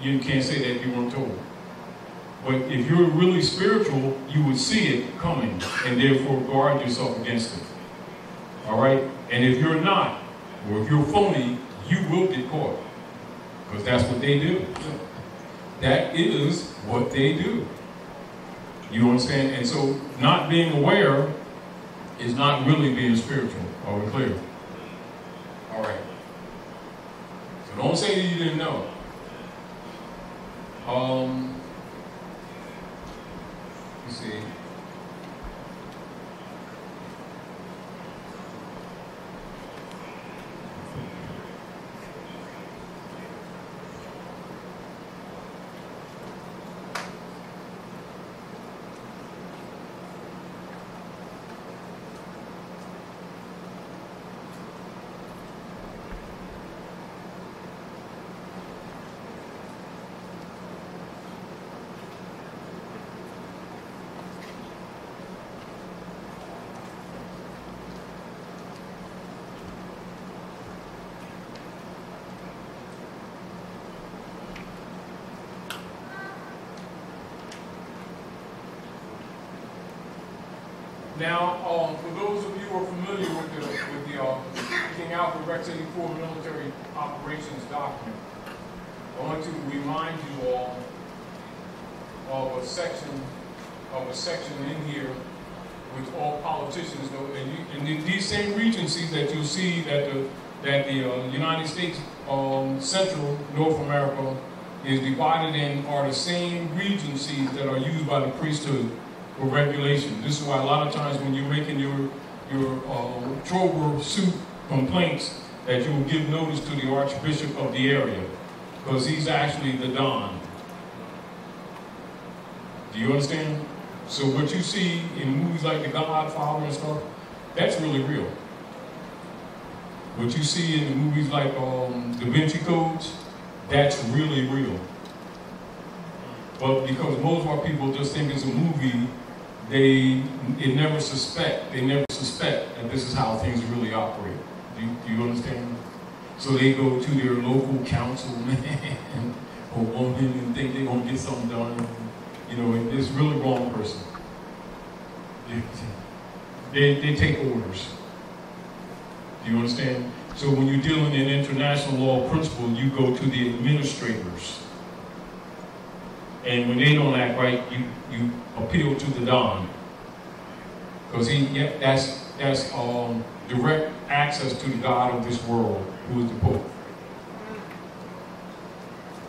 you can't say that you weren't told. But if you're really spiritual, you would see it coming and therefore guard yourself against it. All right? And if you're not, or if you're phony, you will get caught. Because that's what they do. That is what they do. You understand? And so not being aware is not really being spiritual. Are we clear? All right. So don't say that you didn't know. Let's see. Now, for those of you who are familiar with the King Alfred Rex 84 military operations document, I want to remind you all of a section in here which all politicians know. And these same regencies that you'll see that the United States Central North America is divided in are the same regencies that are used by the priesthood for regulation. This is why a lot of times when you're making your trover suit complaints, that you will give notice to the Archbishop of the area, because he's actually the Don. Do you understand? So what you see in movies like The Godfather and stuff, that's really real. What you see in movies like Da Vinci Codes, that's really real. But because most of our people just think it's a movie, they never suspect that this is how things really operate. Do you understand? So they go to their local councilman or woman and think they're going to get something done. You know, it's really wrong person. They take orders. Do you understand? So when you're dealing in international law principle, you go to the administrators. And when they don't act right, you appeal to the Don. Because that's direct access to the God of this world, who is the Pope.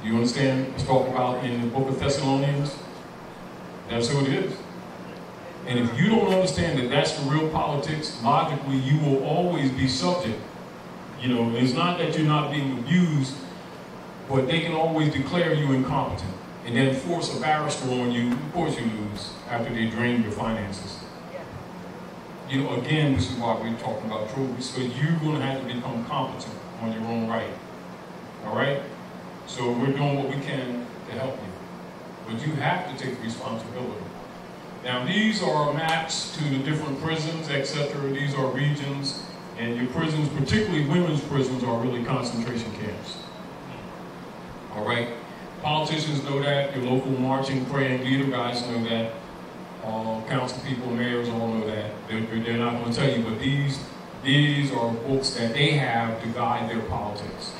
Do you understand? It's talked about in the book of Thessalonians. That's who it is. And if you don't understand that that's the real politics, logically you will always be subject. You know, it's not that you're not being abused, but they can always declare you incompetent and then force a barrister on you. Of course you lose after they drain your finances. You know, again, this is why we're talking about trophies, because you're going to have to become competent on your own right. All right? So we're doing what we can to help you. But you have to take responsibility. Now, these are maps to the different prisons, etc. These are regions. And your prisons, particularly women's prisons, are really concentration camps. All right? Politicians know that. Your local marching, praying leader guys know that. Council people, mayors all know that. They're not going to tell you, but these are books that they have to guide their politics.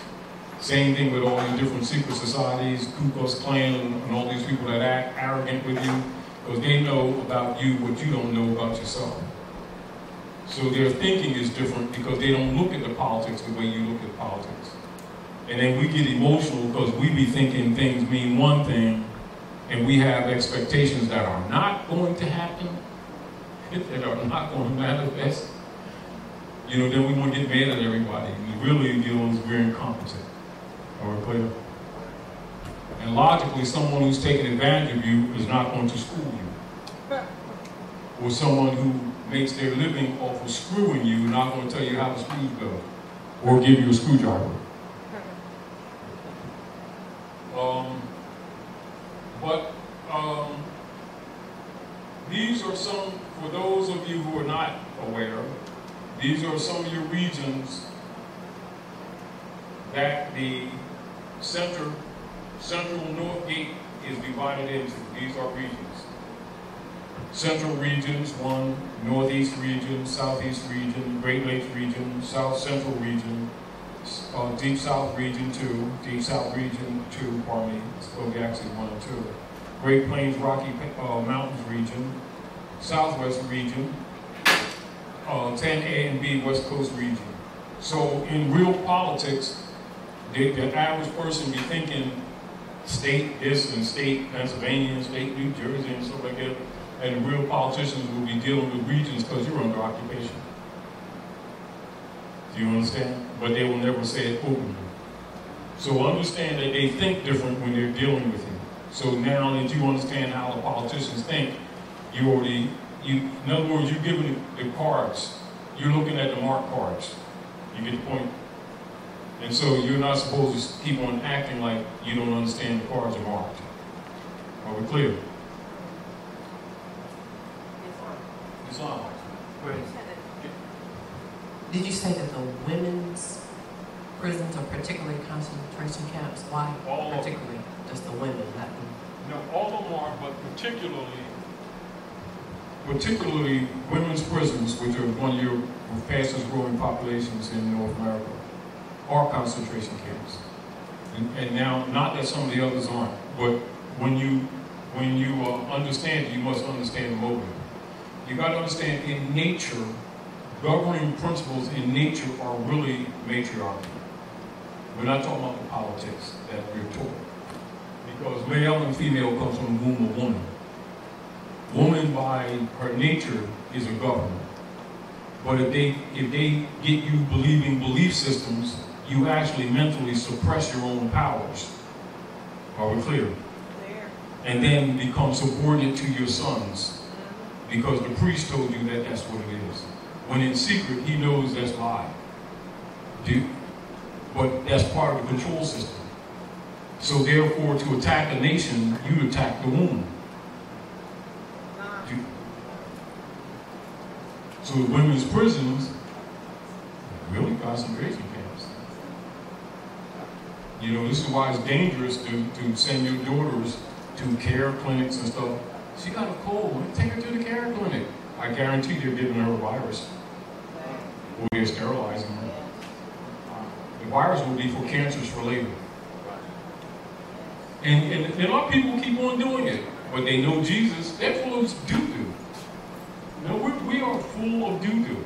Same thing with all the different secret societies, Ku Klux Klan, and all these people that act arrogant with you, because they know about you what you don't know about yourself. So their thinking is different because they don't look at the politics the way you look at politics. And then we get emotional because we be thinking things mean one thing, and we have expectations that are not going to happen, that are not going to manifest. You know, then we want to get mad at everybody. And really, you know, we're incompetent. Are we clear? And logically, someone who's taking advantage of you is not going to school you. Or someone who makes their living off of screwing you is not going to tell you how the screws go. Or give you a screwdriver. These are some, for those of you who are not aware, these are some of your regions that the center Central North Gate is divided into, these are regions. Central regions, 1, Northeast region, Southeast region, Great Lakes region, South Central region, Deep South region 2, Deep South region 2, pardon me, it's supposed to be actually 1 and 2. Great Plains Rocky Mountains region, Southwest region, 10A and B West Coast region. So in real politics, the average person be thinking state this and state Pennsylvania and state New Jersey and stuff like that. And real politicians will be dealing with regions because you're under occupation. Do you understand? But they will never say it openly. So understand that they think different when they're dealing with you. So now that you understand how the politicians think, in other words, you're given the cards. You're looking at the marked cards. You get the point? And so you're not supposed to keep on acting like you don't understand the cards are marked. Are we clear? Islam. Did you say that the women's prisons are particularly concentration camps? Why All particularly just the women? No, all of them are, but particularly women's prisons, which are one of your fastest growing populations in North America, are concentration camps. And now, not that some of the others aren't, but when you understand it, you must understand the motive. You got to understand, in nature, governing principles in nature are really matriarchy. We're not talking about the politics that we're taught. Because male and female comes from the womb of woman. Woman, by her nature, is a governor. But if they get you believing belief systems, you actually mentally suppress your own powers. Are we clear? And then become subordinate to your sons. Because the priest told you that that's what it is. When in secret, he knows that's lie. But that's part of the control system. So therefore, to attack a nation, you'd attack the womb. So women's prisons, really concentration camps. You know, this is why it's dangerous to send your daughters to care clinics and stuff. She got a cold, take her to the care clinic. I guarantee they're giving her a virus. Or they're sterilizing her. The virus will be for cancers for later. And a lot of people keep on doing it, but they know Jesus, they're full of doo-doo. No, we are full of doo-doo.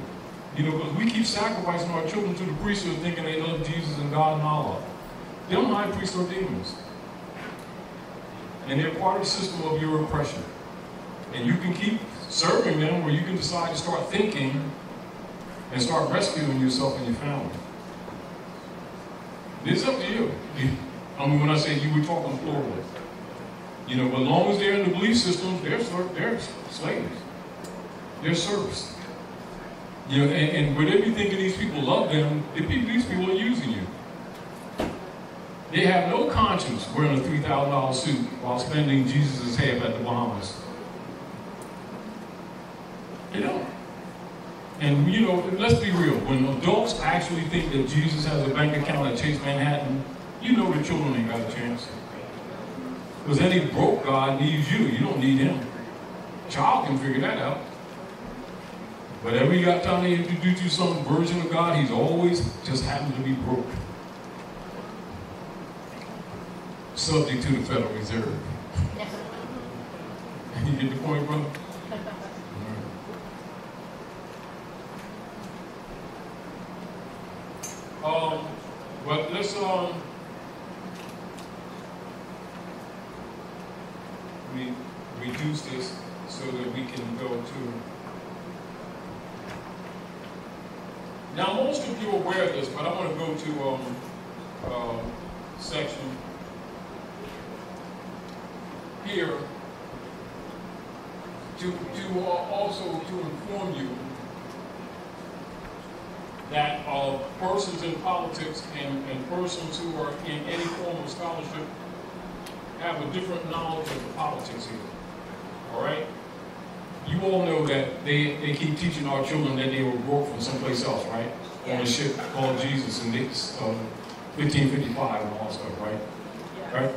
You know, because we keep sacrificing our children to the priesthood thinking they love Jesus and God and Allah. They don't high priests or demons. And they're part of the system of your oppression. And you can keep serving them, or you can decide to start thinking and start rescuing yourself and your family. It's up to you. I mean, when I say you, we're talking plural. You know, but as long as they're in the belief systems, they're slaves. They're serfs. You know, and where they be thinking these people love them, these people are using you. They have no conscience wearing a $3,000 suit while spending Jesus' half at the Bahamas. They don't. And, you know, let's be real. When adults actually think that Jesus has a bank account at Chase Manhattan, you know the children ain't got a chance. Because any broke God needs you. You don't need him. Child can figure that out. But every time they introduce you some version of God, he's always just happens to be broke. Subject to the Federal Reserve. You get the point, brother? But let's reduce this so that we can go to. Now, most of you are aware of this, but I want to go to section here to also to inform you that persons in politics and persons who are in any form of scholarship have a different knowledge of the politics here. All right? You all know that they keep teaching our children that they were brought from someplace else, right? Yeah. On a ship called Jesus in 1555 and all that stuff, right? Yeah. Right?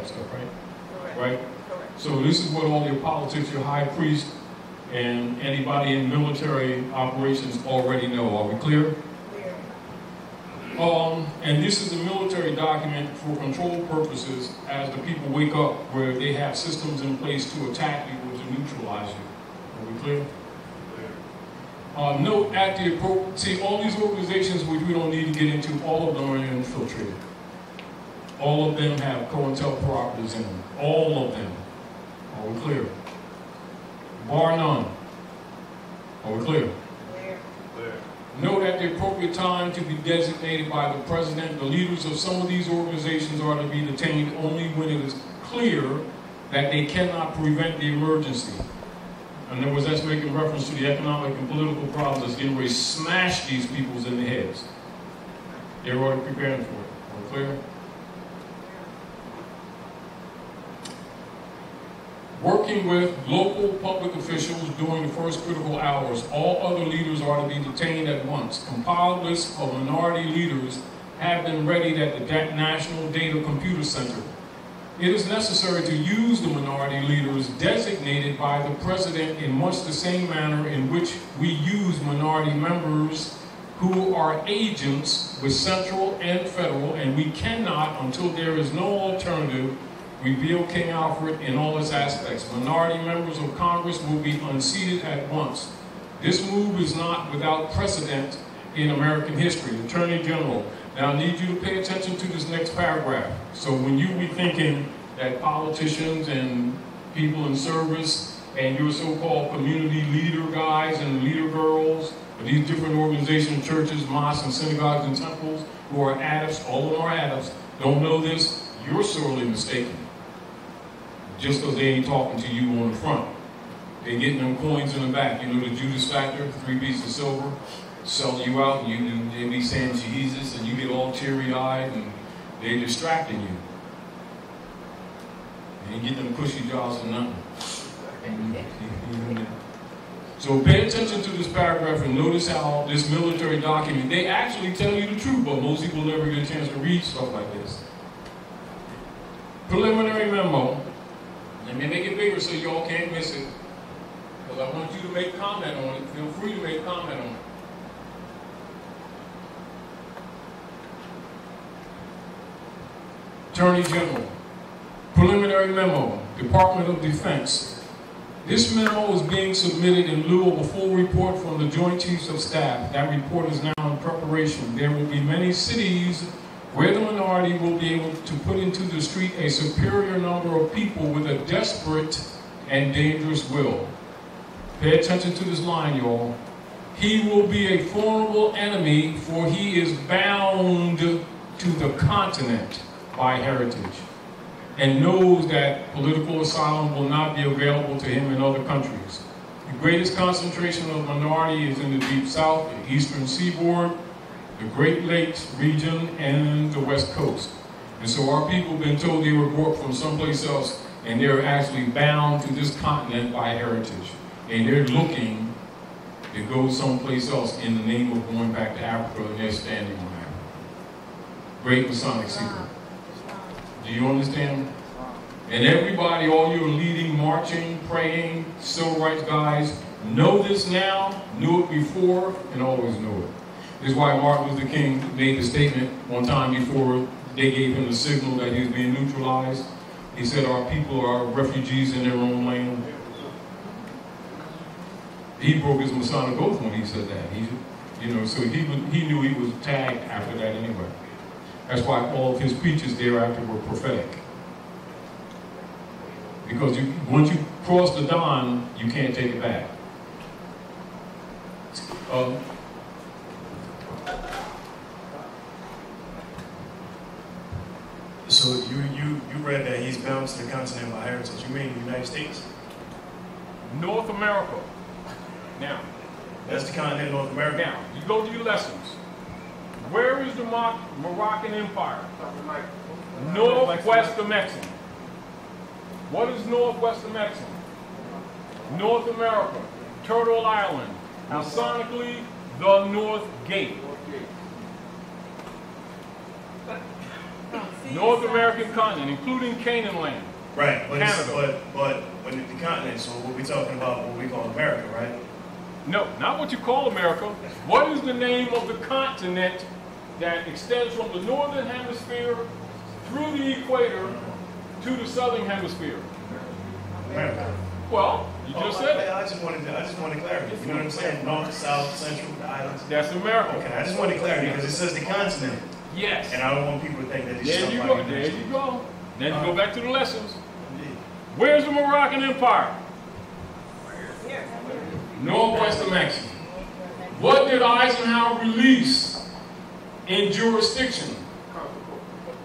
that stuff, right? Correct. Right? Correct. So this is what all your politics, your high priest, and anybody in military operations already know. Are we clear? Clear. And this is a military document for control purposes as the people wake up, where they have systems in place to attack you or to neutralize you. Are we clear? Note at the appropriate, see, all these organizations, which we don't need to get into, all of them are infiltrated. All of them have COINTELPRO in them. All of them. Are we clear? Bar none. Are we clear? Clear. Note at the appropriate time to be designated by the president, the leaders of some of these organizations are to be detained only when it is clear that they cannot prevent the emergency. In other words, that's making reference to the economic and political problems that's getting ready to smash these peoples in the heads. They're already preparing for it. Are we clear? Working with local public officials during the first critical hours, all other leaders are to be detained at once. Compiled lists of minority leaders have been readied at the National Data Computer Center. It is necessary to use the minority leaders designated by the president in much the same manner in which we use minority members who are agents with central and federal, and we cannot, until there is no alternative, reveal King Alfred in all its aspects. Minority members of Congress will be unseated at once. This move is not without precedent in American history. Attorney General, now I need you to pay attention to this next paragraph. So when you be thinking that politicians and people in service and your so-called community leader guys and leader girls, or these different organizations, churches, mosques, and synagogues and temples, who are adepts, all of them are adepts, don't know this, you're sorely mistaken. Just because they ain't talking to you on the front. They're getting them coins in the back. You know the Judas factor, 3 pieces of silver, selling you out, and they be saying Jesus, and you get all teary-eyed, and they're distracting you. You ain't get them cushy jobs or nothing. So pay attention to this paragraph and notice how this military document, they actually tell you the truth, but most people never get a chance to read stuff like this. Preliminary memo. Let me make it bigger so y'all can't miss it. Because I want you to make comment on it. Feel free to make comment on it. Attorney General. Preliminary memo. Department of Defense. This memo is being submitted in lieu of a full report from the Joint Chiefs of Staff. That report is now in preparation. There will be many cities where the minority will be able to put into the street a superior number of people with a desperate and dangerous will. Pay attention to this line, y'all. He will be a formidable enemy, for he is bound to the continent by heritage, and knows that political asylum will not be available to him in other countries. The greatest concentration of minority is in the Deep South, the Eastern Seaboard, the Great Lakes region, and the West Coast. And so our people have been told they were brought from someplace else, and they're actually bound to this continent by heritage. And they're looking to go someplace else in the name of going back to Africa, and they're standing on Africa. Great Masonic secret. Do you understand? And everybody, all your leading, marching, praying, civil rights guys, know this now, knew it before, and always know it. This is why Martin Luther King made the statement one time before they gave him the signal that he was being neutralized. He said, our people are refugees in their own land. He broke his Masonic oath when he said that. So he knew he was tagged after that anyway. That's why all of his speeches thereafter were prophetic. Because once you cross the Don, you can't take it back. So you read that he's bound to the continent by heritage. You mean the United States? North America. Now. That's the continent of North America? Now, you go to your lessons. Where is the Moroccan Empire? Northwest of Mexico. What is northwest of Mexico? North America. Turtle Island. Masonically, the North Gate. North American continent, including Canaan land. Right, but Canada. but when the continent, so what we talking about, what we call America, right? No, not what you call America. What is the name of the continent that extends from the northern hemisphere through the equator to the southern hemisphere? America. Well, you just said it. I just wanted clarity. You know what I'm saying? North, south, central, the islands. That's America. Okay, I just wanted clarity because it says the continent. Yes. And I don't want people to think that it's There you go. There you go. Then you go back to the lessons. Indeed. Where's the Moroccan Empire? Northwest of Mexico. What did Eisenhower release in jurisdiction?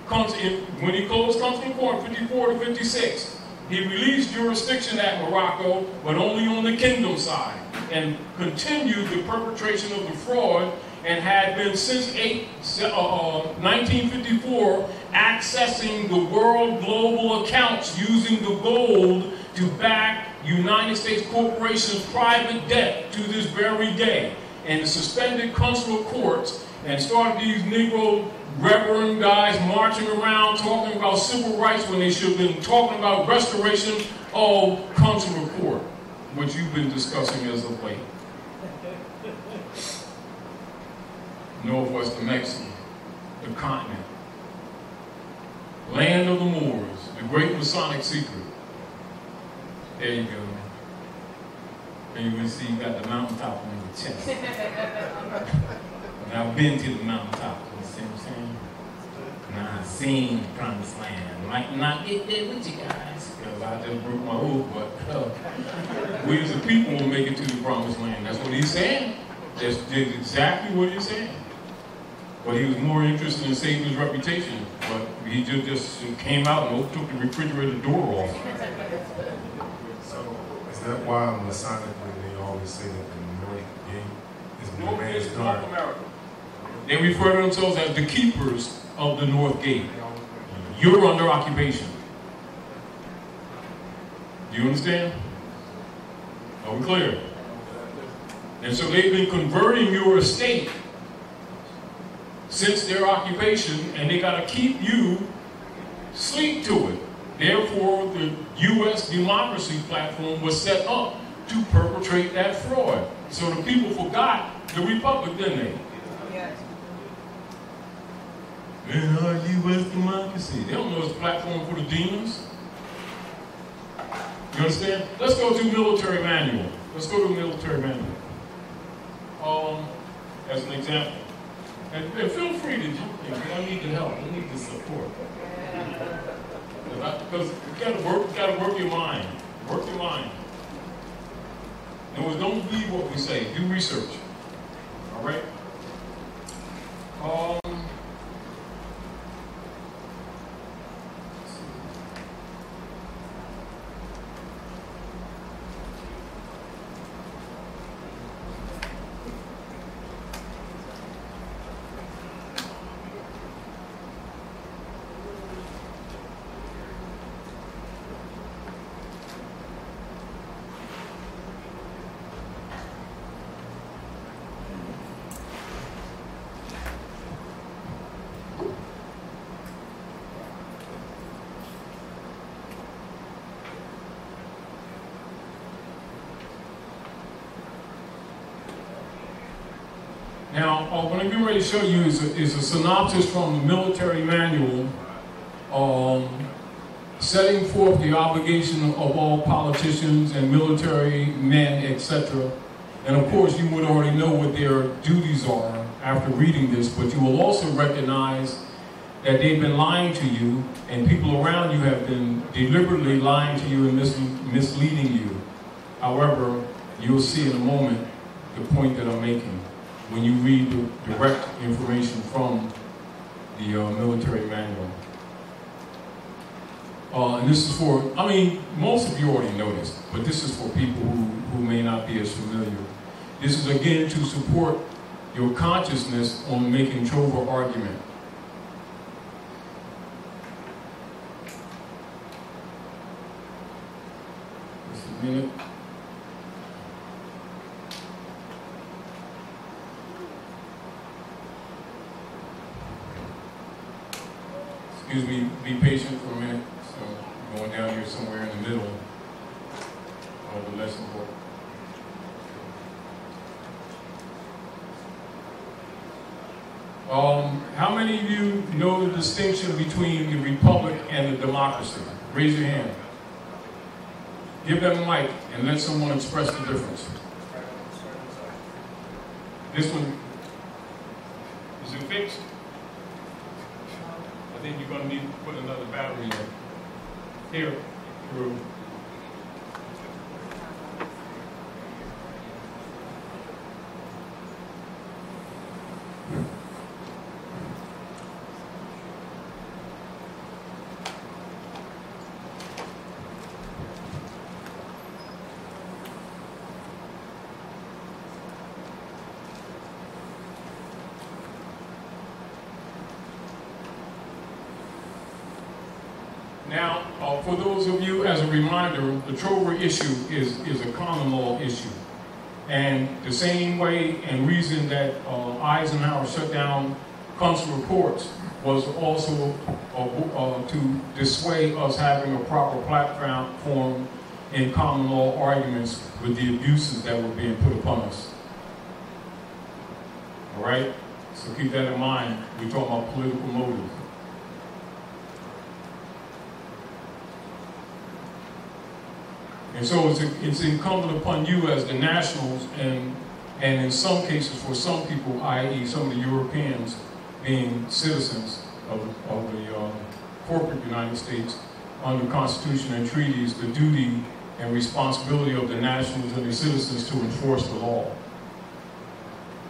When he closed Council Court 54 to 56, he released jurisdiction at Morocco, but only on the kingdom side, and continued the perpetration of the fraud, and had been since 1954 accessing the world global accounts using the gold to back United States corporations' private debt to this very day, and suspended consular courts and started these Negro reverend guys marching around talking about civil rights when they should have been talking about restoration of consular court, which you've been discussing as of late. Northwest of Mexico, the continent, land of the Moors, the great Masonic secret. There you go. And you can see you got the mountaintop on your chest. And I've been to the mountaintop, you see what I'm saying? And I've seen the promised land. Might not get there with you guys, because I just broke my oath, but we as a people will make it to the promised land. That's what he's saying. That's exactly what he's saying. But he was more interested in saving his reputation. But he just came out and took the refrigerator door off. So is that why Masonically they always say that the North Gate is the North man's Gate is guard? North America. They refer to themselves as the keepers of the North Gate. You're under occupation. Do you understand? Are we clear? And so they've been converting your estate since their occupation, and they got to keep you sleep to it. Therefore, the U.S. democracy platform was set up to perpetrate that fraud. So the people forgot the republic, didn't they? Yes. In our U.S. democracy. They don't know it's a platform for the demons. You understand? Let's go to military manual. Let's go to military manual. As an example. And feel free to jump in, because I need the help. I need the support. Because you gotta work your mind. Work your mind. And don't believe what we say. Do research. All right? Now, what I'm getting ready to show you is a synopsis from the military manual setting forth the obligation of all politicians and military men, etc. And of course, you would already know what their duties are after reading this, but you will also recognize that they've been lying to you, and people around you have been deliberately lying to you and misleading you. However, you'll see in a moment the point that I'm making when you read the direct information from the military manual. And this is for, most of you already know this, but this is for people who may not be as familiar. This is again to support your consciousness on making Trova argument. Just a minute. excuse me, be patient for a minute. So I'm going down here somewhere in the middle of the lesson book. How many of you know the distinction between the republic and the democracy? Raise your hand. Give them a mic and let someone express the difference. This one, is it fixed? I think you're going to need to put another battery in. Here, through. Now, for those of you, as a reminder, the Trover issue is a common law issue. And the same way and reason that Eisenhower shut down consular courts was also to dissuade us having a proper platform in common law arguments with the abuses that were being put upon us. All right? So keep that in mind. We're talking about political motives. And so it's incumbent upon you as the nationals, and in some cases for some people, i.e. some of the Europeans being citizens of the corporate United States under Constitution and treaties, the duty and responsibility of the nationals and the citizens to enforce the law.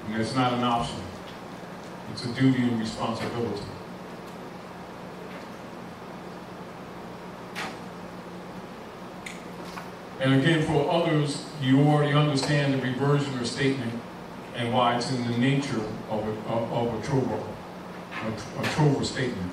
And it's not an option. It's a duty and responsibility. And again, for others, you already understand the reversioner statement and why it's in the nature of a Trover statement.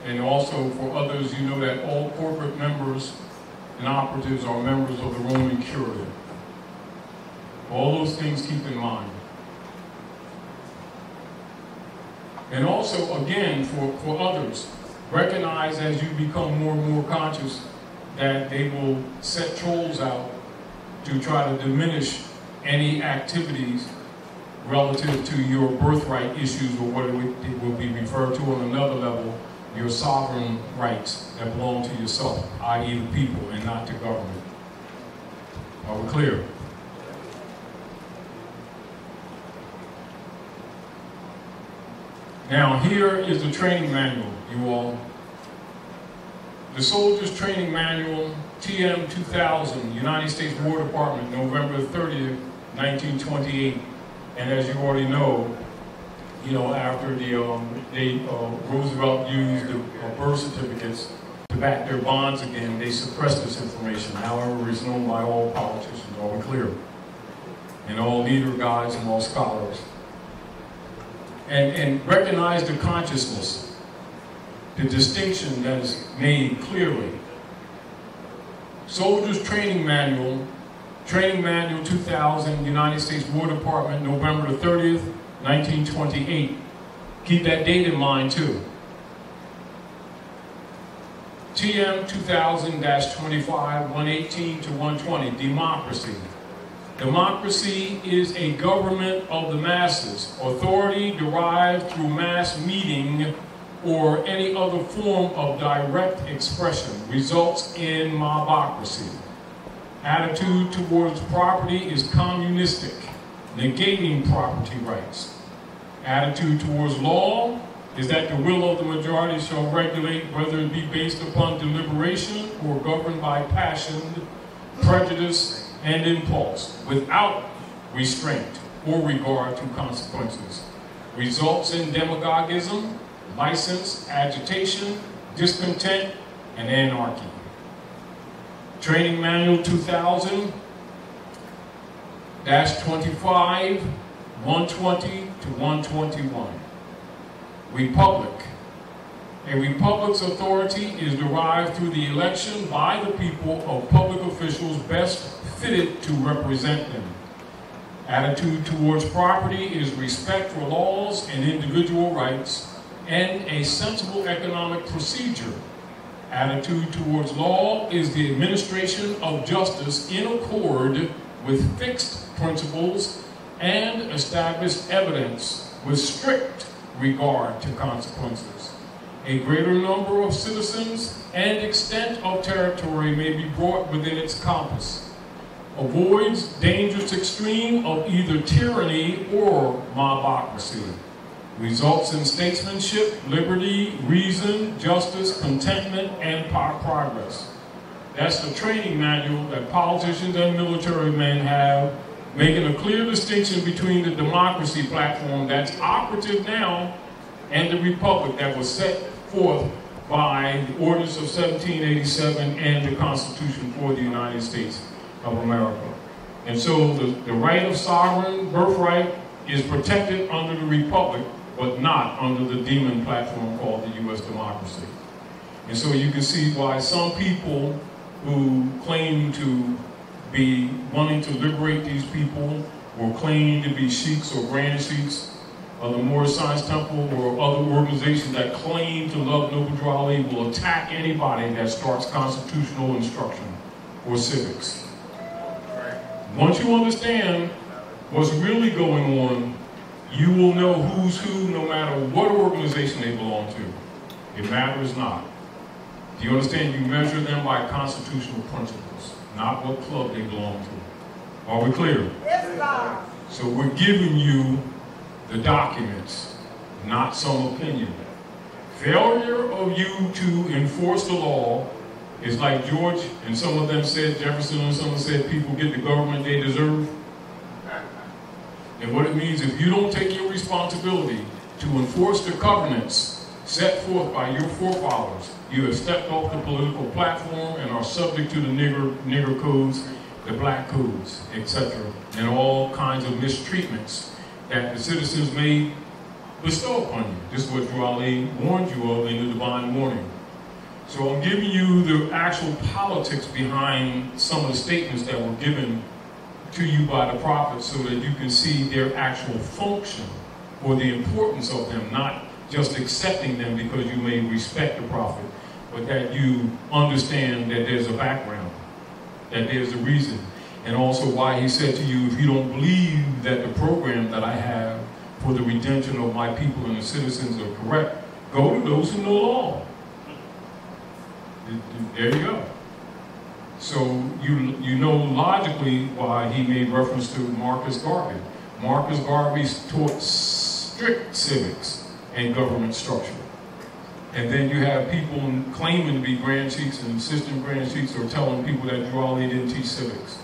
And also for others, you know that all corporate members and operatives are members of the Roman Curia. All those things keep in mind. And also, again, for others, recognize as you become more and more conscious that they will set trolls out to try to diminish any activities relative to your birthright issues, or what it will be referred to on another level, your sovereign rights that belong to yourself, i.e. the people, and not to government. Are we clear? Now, here is the training manual, you all. The Soldiers Training Manual, TM 2000, United States War Department, November 30th, 1928. And as you already know, after the Roosevelt used the birth certificates to back their bonds again, they suppressed this information. However, it's known by all politicians, are we clear? And all leader guides and all scholars. And recognize the consciousness, the distinction that is made clearly. Soldiers Training Manual 2000, United States War Department, November the 30th, 1928. Keep that date in mind too. TM 2000-25, 118 to 120, Democracy. Democracy is a government of the masses, authority derived through mass meeting or any other form of direct expression, results in mobocracy. Attitude towards property is communistic, negating property rights. Attitude towards law is that the will of the majority shall regulate, whether it be based upon deliberation or governed by passion, prejudice, and impulse, without restraint or regard to consequences. Results in demagogism, license, agitation, discontent, and anarchy. Training Manual 2000-25, 120 to 121. Republic. A republic's authority is derived through the election by the people of public officials best fitted to represent them. Attitude towards property is respect for laws and individual rights and a sensible economic procedure. Attitude towards law is the administration of justice in accord with fixed principles and established evidence with strict regard to consequences. A greater number of citizens and extent of territory may be brought within its compass. Avoids dangerous extreme of either tyranny or mobocracy. Results in statesmanship, liberty, reason, justice, contentment, and progress. That's the training manual that politicians and military men have, making a clear distinction between the democracy platform that's operative now and the republic that was set forth by the Ordinance of 1787 and the Constitution for the United States of America. And so the right of sovereign birthright is protected under the republic, but not under the demon platform called the U.S. democracy. And so you can see why some people who claim to be wanting to liberate these people or claiming to be sheiks or grand sheiks of the Moorish Science Temple or other organizations that claim to love Noble Drew Ali will attack anybody that starts constitutional instruction or civics. Once you understand what's really going on, you will know who's who no matter what organization they belong to. It matters not. Do you understand? You measure them by constitutional principles, not what club they belong to. Are we clear? Yes, sir. So we're giving you the documents, not some opinion. Failure of you to enforce the law is like George and some of them said, Jefferson and some said, people get the government they deserve. And what it means, if you don't take your responsibility to enforce the covenants set forth by your forefathers, you have stepped off the political platform and are subject to the nigger codes, the black codes, etc., and all kinds of mistreatments that the citizens may bestow upon you. This is what Drew Ali warned you of in the Divine Warning. So I'm giving you the actual politics behind some of the statements that were given to you by the prophets so that you can see their actual function or the importance of them, not just accepting them because you may respect the prophet, but that you understand that there's a background, that there's a reason, and also why he said to you, if you don't believe that the program that I have for the redemption of my people and the citizens are correct, go to those who know law. There you go. So you know logically why he made reference to Marcus Garvey. Marcus Garvey taught strict civics and government structure. And then you have people claiming to be grand chiefs and assistant grand chiefs or telling people that Drew Ali didn't teach civics.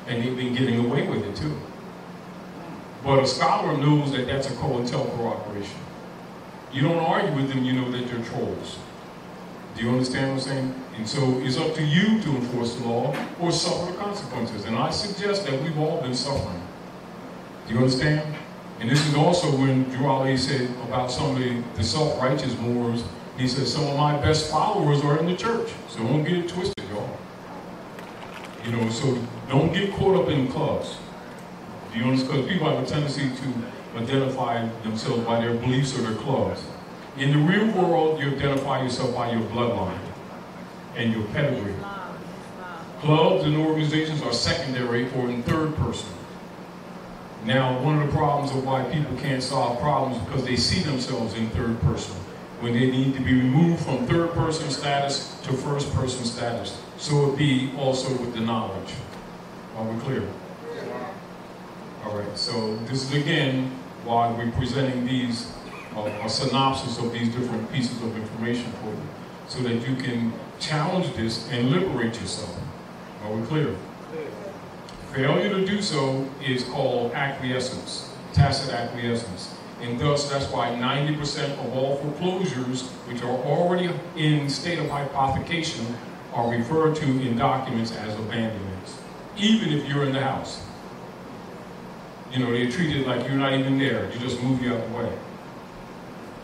And they've been getting away with it too. But a scholar knows that that's a COINTELPRO operation. You don't argue with them, you know that they're trolls. Do you understand what I'm saying? And so it's up to you to enforce the law or suffer the consequences. And I suggest that we've all been suffering. Do you understand? And this is also when Drew Ali said about some of the self-righteous Moors, he said, some of my best followers are in the church. So don't get it twisted, y'all. You know, so don't get caught up in clubs. Do you understand? Because people have a tendency to identify themselves by their beliefs or their clubs. In the real world, you identify yourself by your bloodline and your pedigree. Clubs and organizations are secondary or in third person. Now, one of the problems of why people can't solve problems is because they see themselves in third person, when they need to be removed from third person status to first person status. So it be also with the knowledge. Are we clear? All right, so this is again why we're presenting these, a synopsis of these different pieces of information for you, so that you can challenge this and liberate yourself. Are we clear? Failure to do so is called acquiescence, tacit acquiescence. And thus, that's why 90% of all foreclosures, which are already in state of hypothecation, are referred to in documents as abandonments, even if you're in the house. You know, they treat it like you're not even there. You just move you out of the way.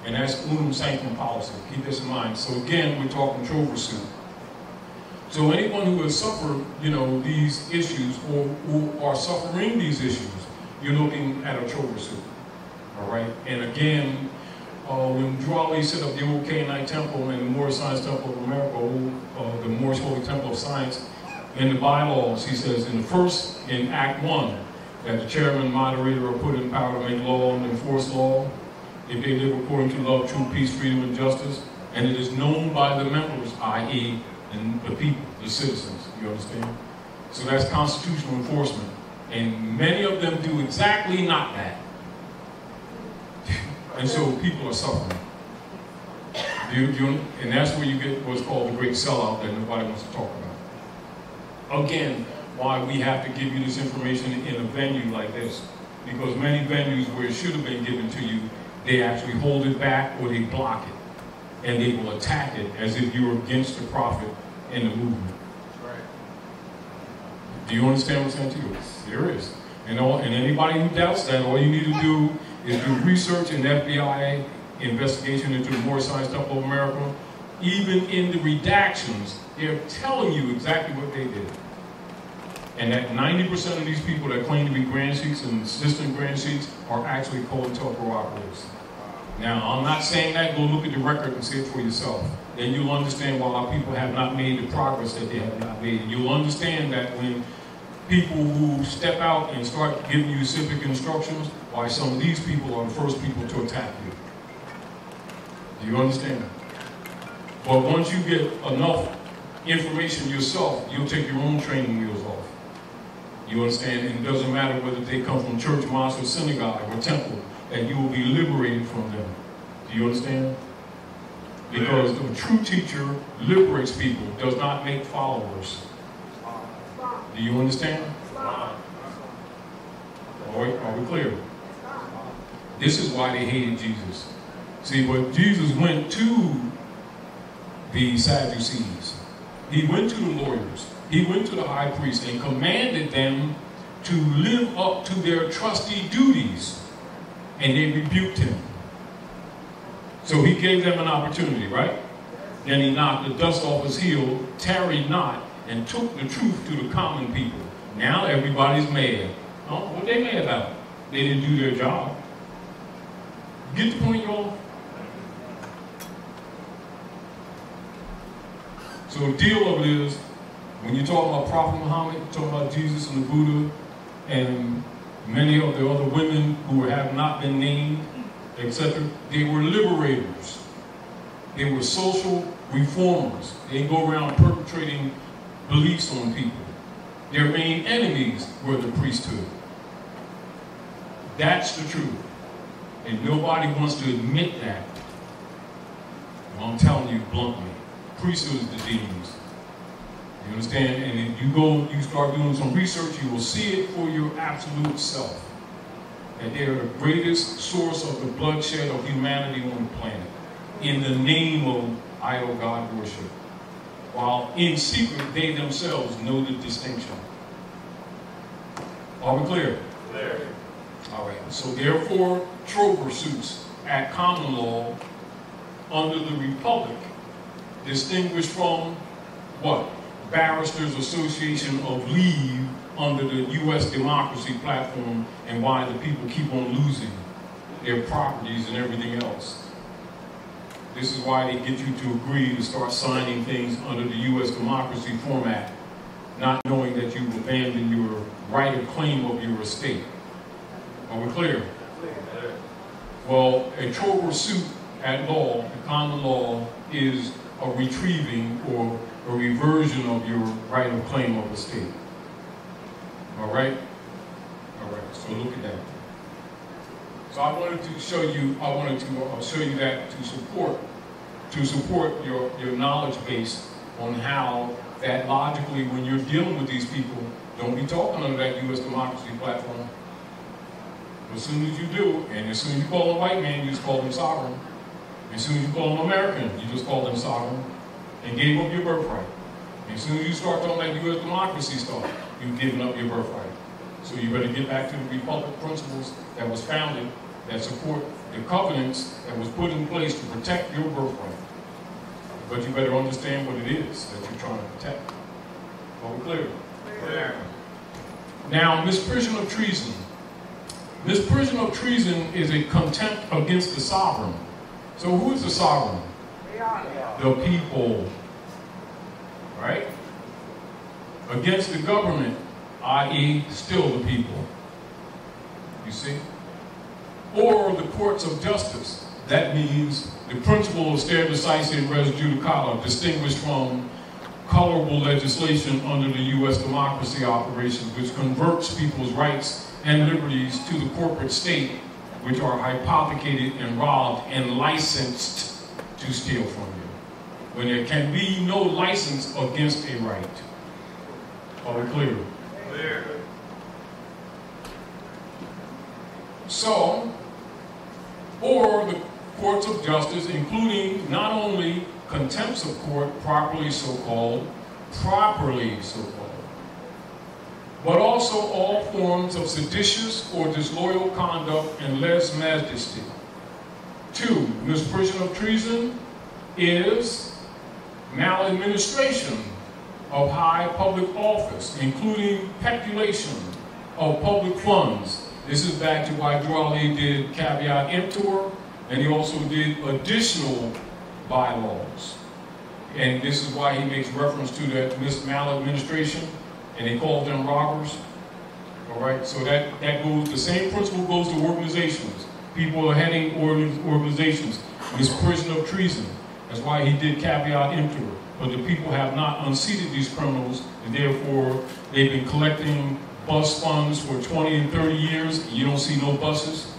And that's unum sanctum policy. Keep this in mind. So again, we're talking trover suit. So anyone who has suffered, these issues or who are suffering these issues, you're looking at a trover suit. All right? And again, when Drew Ali set up the old Canaanite Temple and the Moorish Science Temple of America, the Moorish Holy Temple of Science, in the bylaws, he says in Act 1, that the chairman and moderator are put in power to make law and enforce law, if they live according to love, truth, peace, freedom, and justice, and it is known by the members, i.e., the people, the citizens, you understand? So that's constitutional enforcement. And many of them do exactly not that. And so people are suffering. And that's where you get what's called the great sellout that nobody wants to talk about. Again, why we have to give you this information in a venue like this. Because many venues where it should have been given to you, they actually hold it back or they block it. And they will attack it as if you're against the prophet and the movement. Right. Do you understand what I'm saying to you? There is. And anybody who doubts that, all you need to do is do research and FBI investigation into the Moorish Science Temple of America. Even in the redactions, they're telling you exactly what they did. And that 90% of these people that claim to be grand sheiks and assistant grand sheiks are actually COINTELPRO operatives. Now, I'm not saying that. Go look at the record and see it for yourself. Then you'll understand why our people have not made the progress that they have not made. And you'll understand that when people who step out and start giving you civic instructions, why some of these people are the first people to attack you. Do you understand that? But once you get enough information yourself, you'll take your own training wheels off. You understand? And it doesn't matter whether they come from church, mosque, or synagogue, or temple, and you will be liberated from them. Do you understand? Because the true teacher liberates people, does not make followers. Do you understand? Are we clear? This is why they hated Jesus. See, but Jesus went to the Sadducees. He went to the lawyers. He went to the high priest and commanded them to live up to their trustee duties. And they rebuked him. So he gave them an opportunity, right? Then he knocked the dust off his heel, tarried not, and took the truth to the common people. Now everybody's mad. Oh, what they mad about? They didn't do their job. Get the point, y'all? So the deal of it is, when you're talking about Prophet Muhammad, you're talking about Jesus and the Buddha, and many of the other women who have not been named, etc., they were liberators. They were social reformers. They go around perpetrating beliefs on people. Their main enemies were the priesthood. That's the truth. And nobody wants to admit that. Well, I'm telling you bluntly, priesthood is the demons. You understand? And if you start doing some research, you will see it for your absolute self. That they are the greatest source of the bloodshed of humanity on the planet in the name of idol God worship. While in secret, they themselves know the distinction. Are we clear? Clear. All right. So therefore, trover suits at common law under the Republic, distinguished from what? Barristers Association of Leave under the U.S. democracy platform, and why the people keep on losing their properties and everything else. This is why they get you to agree to start signing things under the U.S. democracy format, not knowing that you've abandoned your right of claim of your estate. Are we clear? Well, a trover suit at law, the common law, is a retrieving or a reversion of your right of claim of estate. All right? All right, so look at that. So I wanted to show you, show you that to support your knowledge base on how that logically, when you're dealing with these people, don't be talking under that U.S. democracy platform. As soon as you do, and as soon as you call them white man, you just call them sovereign. As soon as you call them American, you just call them sovereign, and gave up your birthright. As soon as you start talking that U.S. democracy stuff, you've given up your birthright. So you better get back to the Republic principles that was founded, that support the covenants that was put in place to protect your birthright. But you better understand what it is that you're trying to protect. Are we clear? Clear. Now, misprision of treason. Misprision of treason is a contempt against the sovereign. So who is the sovereign? The people. Right? Against the government, i.e., still the people. You see? Or the courts of justice. That means the principle of stare decisis res judicata, distinguished from colorable legislation under the U.S. democracy operations, which converts people's rights and liberties to the corporate state, which are hypothecated and robbed and licensed to steal from you, when there can be no license against a right. Are we clear? Clear. So, or the courts of justice, including not only contempts of court, properly so-called, but also all forms of seditious or disloyal conduct and lèse majesty. 2, misprision of treason is maladministration of high public office, including peculation of public funds. This is back to why Dwali did caveat emptor, and he also did additional bylaws. And this is why he makes reference to that maladministration, and he calls them robbers. All right, so that goes, the same principle goes to organizations. People are heading organizations, misprision of treason. That's why he did caveat emptor. But the people have not unseated these criminals, and therefore they've been collecting bus funds for 20 and 30 years, and you don't see no buses.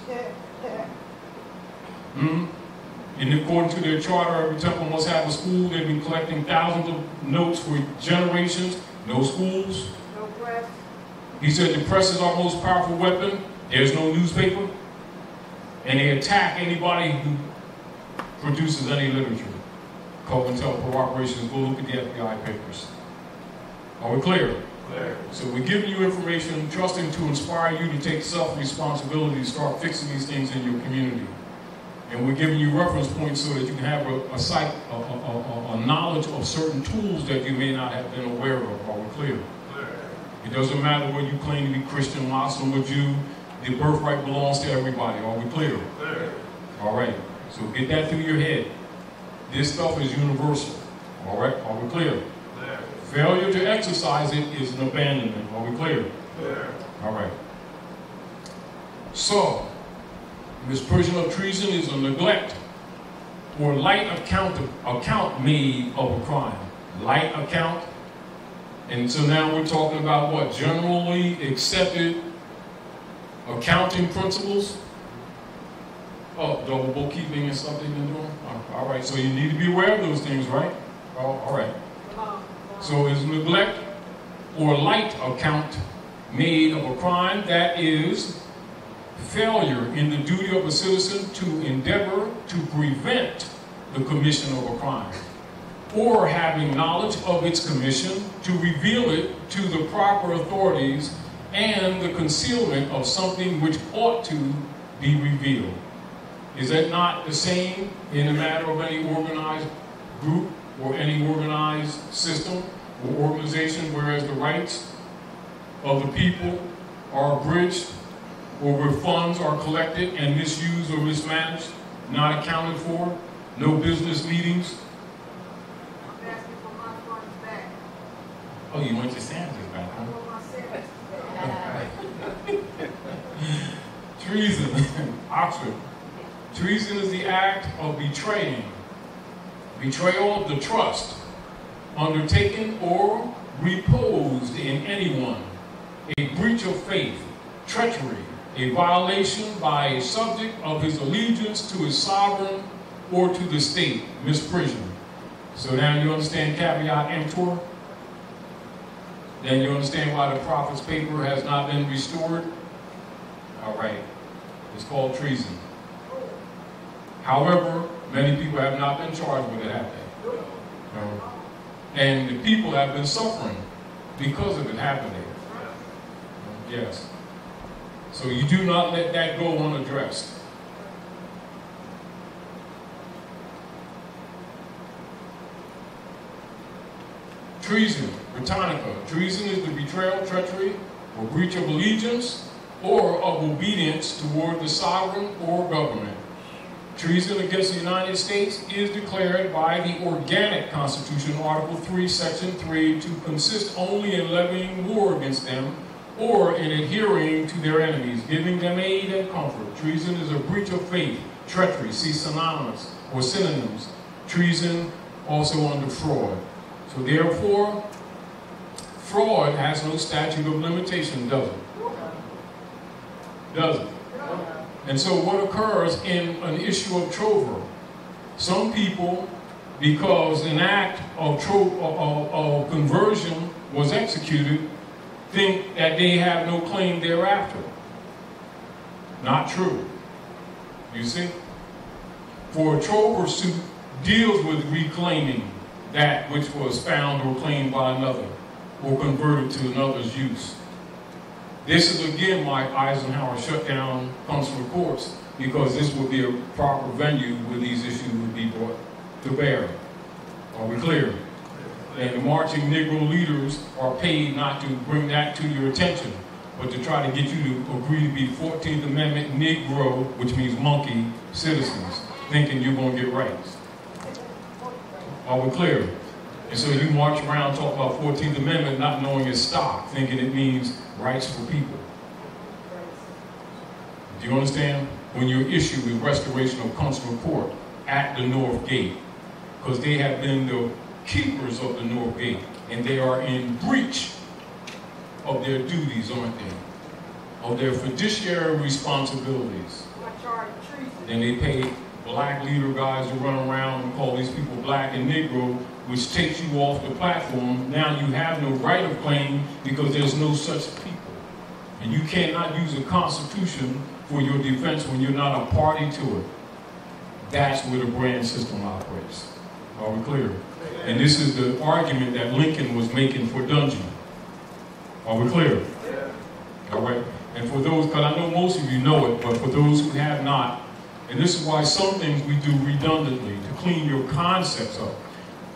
In according to their charter, every temple must have a school. They've been collecting thousands of notes for generations. No schools. No press. He said the press is our most powerful weapon. There's no newspaper. And they attack anybody who produces any literature. COINTELPRO operations, go look at the FBI papers. Are we clear? Clear. So we're giving you information, trusting to inspire you to take self-responsibility to start fixing these things in your community. And we're giving you reference points so that you can have a knowledge of certain tools that you may not have been aware of. Are we clear? Clear. It doesn't matter whether you claim to be Christian, Muslim, or Jew. The birthright belongs to everybody. Are we clear? Clear. All right. So get that through your head. This stuff is universal. All right? Are we clear? Clear. Failure to exercise it is an abandonment. Are we clear? Clear. All right. So, misprision of treason is a neglect or light account made of a crime. Light account. And so now we're talking about what? Generally accepted accounting principles. Oh, double bookkeeping and stuff they've been doing? All right, so you need to be aware of those things, right? Oh, all right. So it's neglect or light account made of a crime, that is failure in the duty of a citizen to endeavor to prevent the commission of a crime, or having knowledge of its commission to reveal it to the proper authorities, and the concealment of something which ought to be revealed. Is that not the same in the matter of any organized group or any organized system or organization, whereas the rights of the people are abridged, or where funds are collected and misused or mismanaged, not accounted for, no business meetings? I'm asking for my funds back. Oh, you want your sandwiches back, huh? I want my savings back. Treason, Oxford. Treason is the act of betrayal of the trust undertaken or reposed in anyone, a breach of faith, treachery, a violation by a subject of his allegiance to his sovereign or to the state, misprision. So now you understand caveat emptor? Then you understand why the prophet's paper has not been restored? All right. It's called treason. However, many people have not been charged with it, have they? And the people have been suffering because of it happening. Yes. So you do not let that go unaddressed. Treason, Britannica. Treason is the betrayal, treachery, or breach of allegiance or of obedience toward the sovereign or government. Treason against the United States is declared by the Organic Constitution, Article 3, Section 3, to consist only in levying war against them or in adhering to their enemies, giving them aid and comfort. Treason is a breach of faith, treachery, see synonymous or synonyms. Treason also under fraud. So therefore, fraud has no statute of limitation, does it? Does it? And so what occurs in an issue of trover? Some people, because an act of conversion was executed, think that they have no claim thereafter. Not true. You see? For a trover suit deals with reclaiming that which was found or claimed by another or converted to another's use. This is again why Eisenhower shutdown comes from courts, because this would be a proper venue where these issues would be brought to bear. Are we clear? And the marching Negro leaders are paid not to bring that to your attention, but to try to get you to agree to be 14th Amendment Negro, which means monkey, citizens, thinking you're going to get rights. Are we clear? And so you march around talking about 14th Amendment not knowing its stock, thinking it means rights for people. Do you understand? When you're issued with restoration of consular court at the North Gate, because they have been the keepers of the North Gate, and they are in breach of their duties, aren't they? Of their fiduciary responsibilities. Then they pay black leader guys to run around and call these people black and Negro, which takes you off the platform. Now you have no right of claim because there's no such people. And you cannot use a constitution for your defense when you're not a party to it. That's where the brand system operates. Are we clear? And this is the argument that Lincoln was making for Dungeon. Are we clear? All right. And for those, because I know most of you know it, but for those who have not, and this is why some things we do redundantly, to clean your concepts up.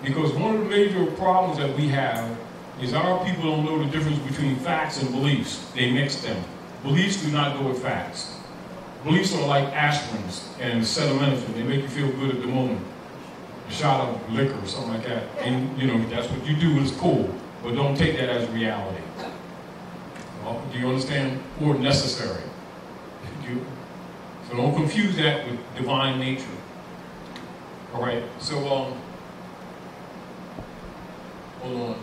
Because one of the major problems that we have is our people don't know the difference between facts and beliefs. They mix them. Beliefs do not go with facts. Beliefs are like aspirins and acetaminophen. They make you feel good at the moment. A shot of liquor or something like that. And, you know, that's what you do, it's cool. But don't take that as reality. Do you understand? Or necessary. So don't confuse that with divine nature. All right, so, hold on.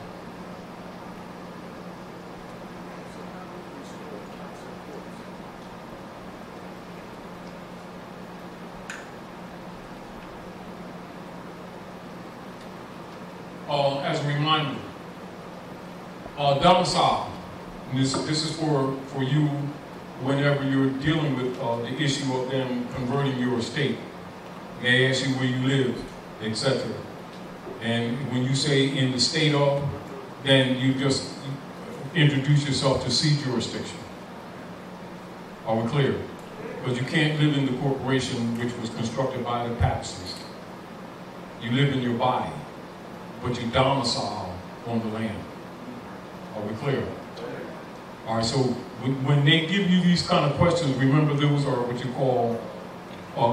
As a reminder, domicile. This is for you whenever you're dealing with the issue of them converting your estate. They ask you where you live, etc. And when you say in the state of, then you just introduce yourself to C jurisdiction. Are we clear? Because you can't live in the corporation which was constructed by the papacies. You live in your body, but you domicile on the land. Are we clear? All right, so when they give you these kind of questions, remember those are what you call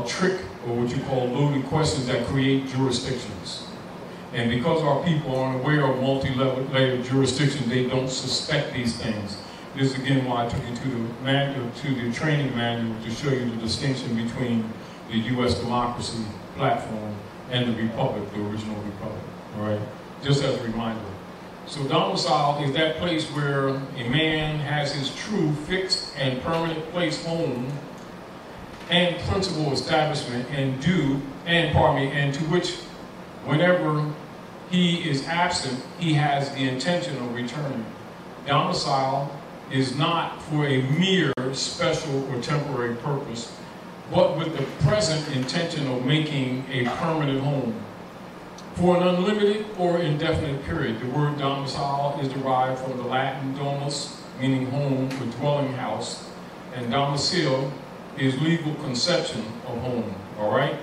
trick, or what you call loaded questions that create jurisdictions. And because our people aren't aware of multi-layered jurisdictions, they don't suspect these things. This is again why I took you to the manual, to the training manual, to show you the distinction between the U.S. democracy platform and the republic, the original republic. All right, just as a reminder. So domicile is that place where a man has his true, fixed, and permanent place home and principal establishment and to which whenever he is absent, he has the intention of returning. Domicile is not for a mere special or temporary purpose, but with the present intention of making a permanent home. For an unlimited or indefinite period, the word domicile is derived from the Latin domus, meaning home or dwelling house, and domicile is legal conception of home, all right?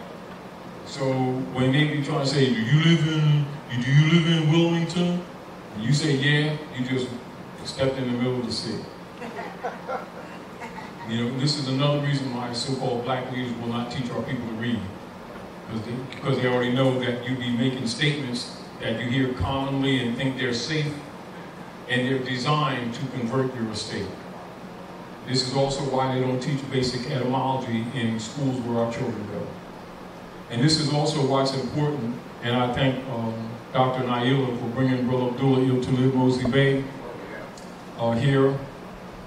So when they be trying to say, do you live in Wilmington? When you say yeah, you just stepped in the middle of the sea. You know, this is another reason why so-called black leaders will not teach our people to read. Because they already know that you be making statements that you hear commonly and think they're safe, and they're designed to convert your estate. This is also why they don't teach basic etymology in schools where our children go. And this is also why it's important, and I thank Dr. Naila for bringing Brother Abdullah Mosley Bey here.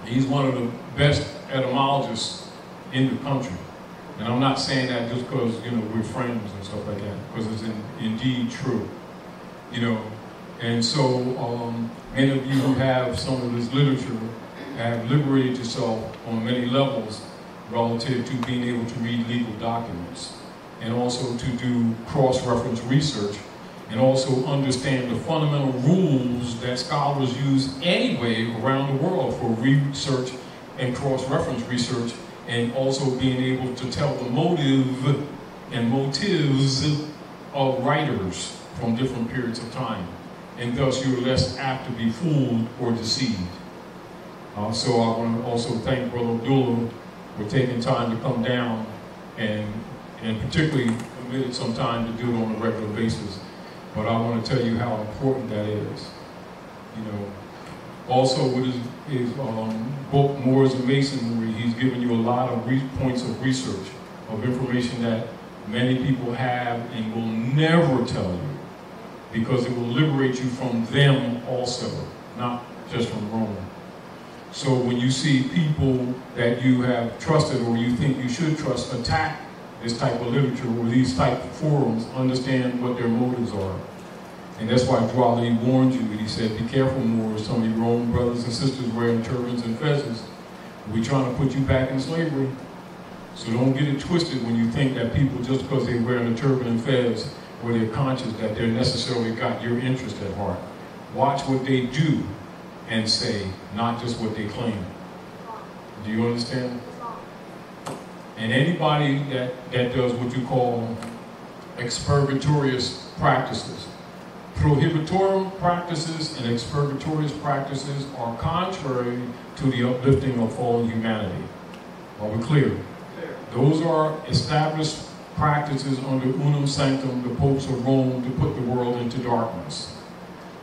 He's one of the best etymologists in the country. And I'm not saying that just because, you know, we're friends and stuff like that, because it's indeed true. You know, and so many of you who have some of this literature have liberated yourself on many levels relative to being able to read legal documents, and also to do cross-reference research, and also understand the fundamental rules that scholars use anyway around the world for research and cross-reference research, and also being able to tell the motive and motives of writers from different periods of time. And thus you're less apt to be fooled or deceived. So I want to also thank Brother Abdullah for taking time to come down and particularly committed some time to do it on a regular basis. But I want to tell you how important that is. You know, also with his book, Moors and Masonry, he's given you a lot of points of research, of information that many people have and will never tell you, because it will liberate you from them also, not just from Rome. So when you see people that you have trusted or you think you should trust attack this type of literature or these type of forums, understand what their motives are. And that's why Dwali warned you, and he said, be careful, Moors, some of your own brothers and sisters wearing turbans and fezzes. We're trying to put you back in slavery. So don't get it twisted when you think that people, just because they're wearing a turban and fez, or they're conscious that they're necessarily got your interest at heart. Watch what they do and say, not just what they claim. Do you understand? And anybody that does what you call expurgatorious practices, prohibitorum practices and expurgatorious practices are contrary to the uplifting of fallen humanity. Are we clear? Those are established practices under unum sanctum, the popes of Rome, to put the world into darkness.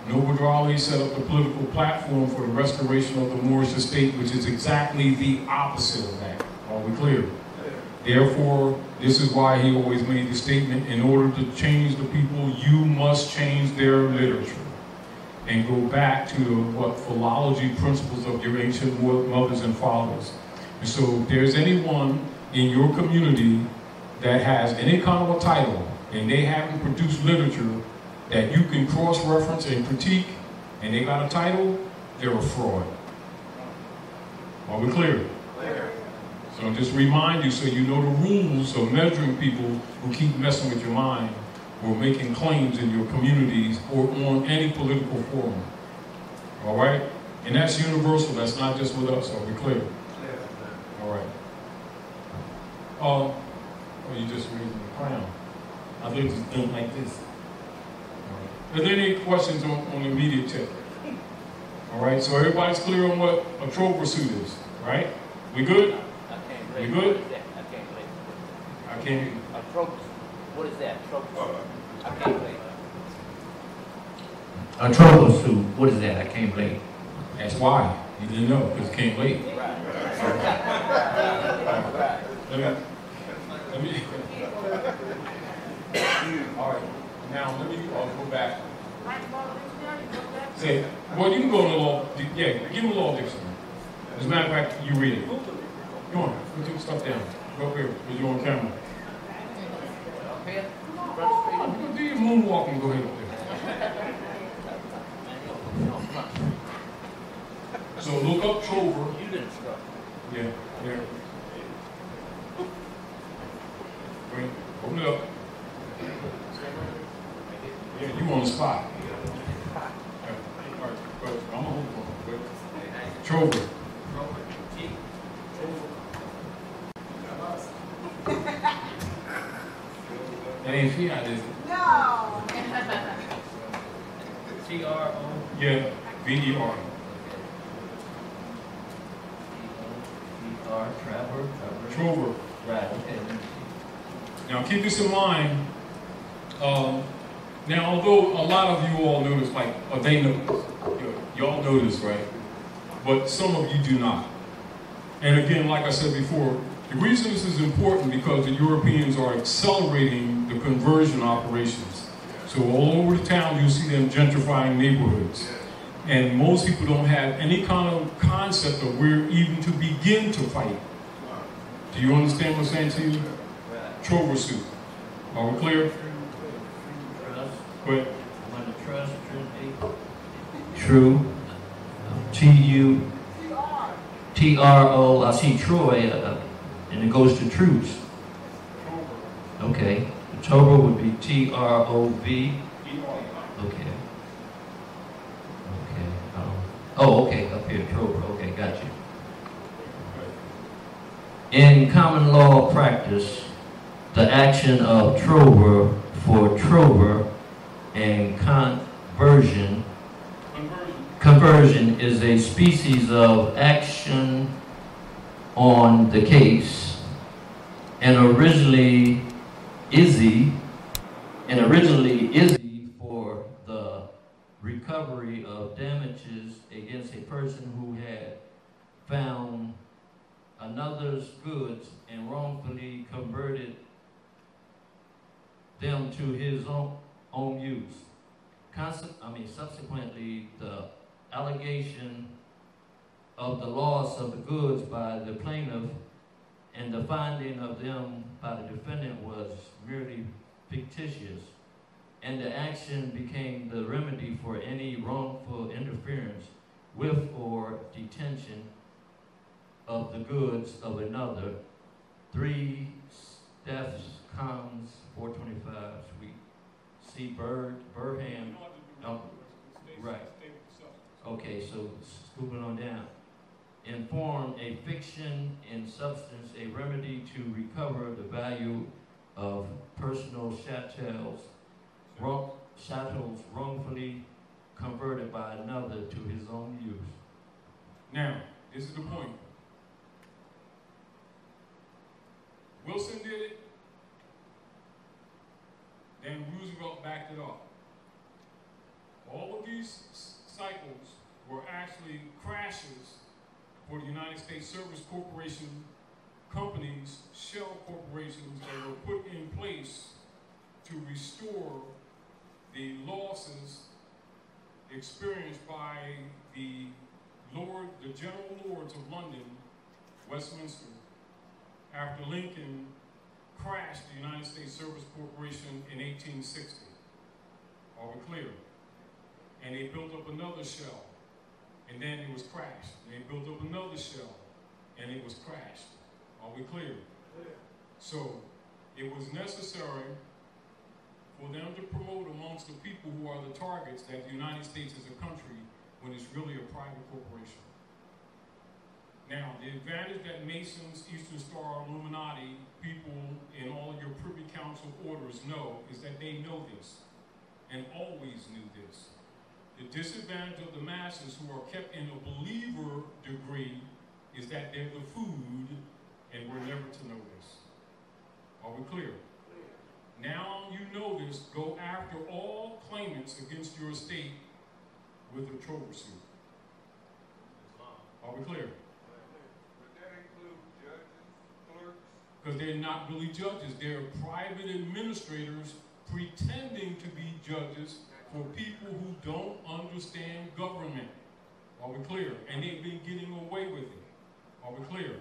Noble Raleigh set up the political platform for the restoration of the Moorish estate, which is exactly the opposite of that. Are we clear? Therefore, this is why he always made the statement, in order to change the people, you must change their literature. And go back to the philology principles of your ancient mothers and fathers. And so if there's anyone in your community that has any kind of a title, and they haven't produced literature that you can cross-reference and critique, and they got a title, they're a fraud. Are we clear? Clear. So just remind you, so you know the rules of measuring people who keep messing with your mind or making claims in your communities or on any political forum. All right? And that's universal. That's not just with us. Are we clear? All right. Oh, you just raising the crown. I think it's done like this. All right. Are there any questions on the immediate tip? All right, so everybody's clear on what a troll pursuit is, right? We good? We good? I can't believe it. I can't. A trope. What is that? Trope. I can't believe it. A troll suit. What is that? I can't believe it. That's why. You didn't know, because it came late. Right. Let me. All right. Now let me go back. Say, well, you can go in the law. Yeah, give him a law dictionary. As a matter of fact, you read it. Come on, put your stuff down. Go up here, because you're on camera. Up here? You're going to do your moonwalking. Go ahead up there. So look up Trover. You didn't start. Yeah, yeah. Wait, open it up. Yeah, you on the spot. All right, but I'm going to hold it. Trover. That ain't Fiat, is it? No. T-R-O. Yeah, V-E-R. T-R, Trapper, Trover. Right, okay. Now keep this in mind. Now, although a lot of you all know this, like, they know this. Y'all know this, right? But some of you do not. And again, like I said before, the reason this is important because the Europeans are accelerating the conversion operations. So all over the town, you'll see them gentrifying neighborhoods. And most people don't have any kind of concept of where even to begin to fight. Do you understand what I'm saying to you? Trover suit. Are we clear? Go ahead. Trust, True. T-U. T-R-O. I see Troy, and it goes to truths. Okay. Tober would be T-R-O-V. Okay. Oh, okay, up here, Trover. Okay, got you. In common law practice, the action of trover for trover and conversion is a species of action on the case, and originally Izzy for the recovery of damages against a person who had found another's goods and wrongfully converted them to his own use. Subsequently, the allegation of the loss of the goods by the plaintiff and the finding of them by the defendant was merely fictitious, and the action became the remedy for any wrongful interference with or detention of the goods of another. 3 Steph's Cons 425 Suite. C. Burham. Right. Okay, so scooping on down. In form, a fiction; in substance, a remedy to recover the value of personal chattels wrongfully converted by another to his own use. Now, this is the point. Wilson did it, then Roosevelt backed it up. All of these cycles were actually crashes for the United States Service Corporation companies, shell corporations that were put in place to restore the losses experienced by the general lords of London, Westminster, after Lincoln crashed the United States Service Corporation in 1860. Are we clear? And they built up another shell, and then it was crashed. And they built up another shell, and it was crashed. Are we clear? So it was necessary for them to promote amongst the people who are the targets that the United States is a country when it's really a private corporation. Now, the advantage that Masons, Eastern Star, Illuminati, people in all of your Privy Council orders know is that they know this and always knew this. The disadvantage of the masses who are kept in a believer degree is that they're the food and we're never to know this. Are we clear? Now you know this, go after all claimants against your estate with a trover suit. Are we clear? Would that include judges, clerks? Because they're not really judges. They're private administrators pretending to be judges for people who don't understand government. Are we clear? And they've been getting away with it. Are we clear?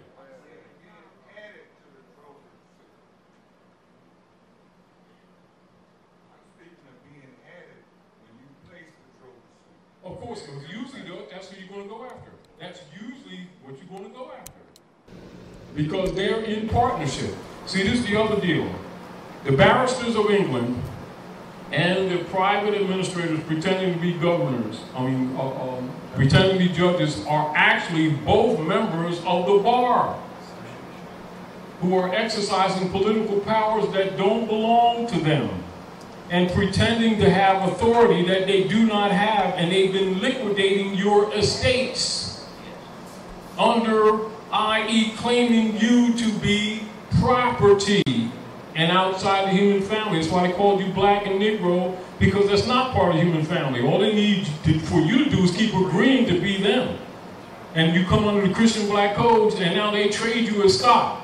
Of course, because usually that's who you're going to go after. That's usually what you're going to go after. Because they're in partnership. See, this is the other deal. The barristers of England and the private administrators pretending to be governors, pretending to be judges, are actually both members of the bar who are exercising political powers that don't belong to them. and pretending to have authority that they do not have, and they've been liquidating your estates under, i.e., claiming you to be property and outside the human family. That's why they called you black and Negro, because that's not part of the human family. All they need for you to do is keep agreeing to be them. And you come under the Christian black codes, and now they trade you as stock,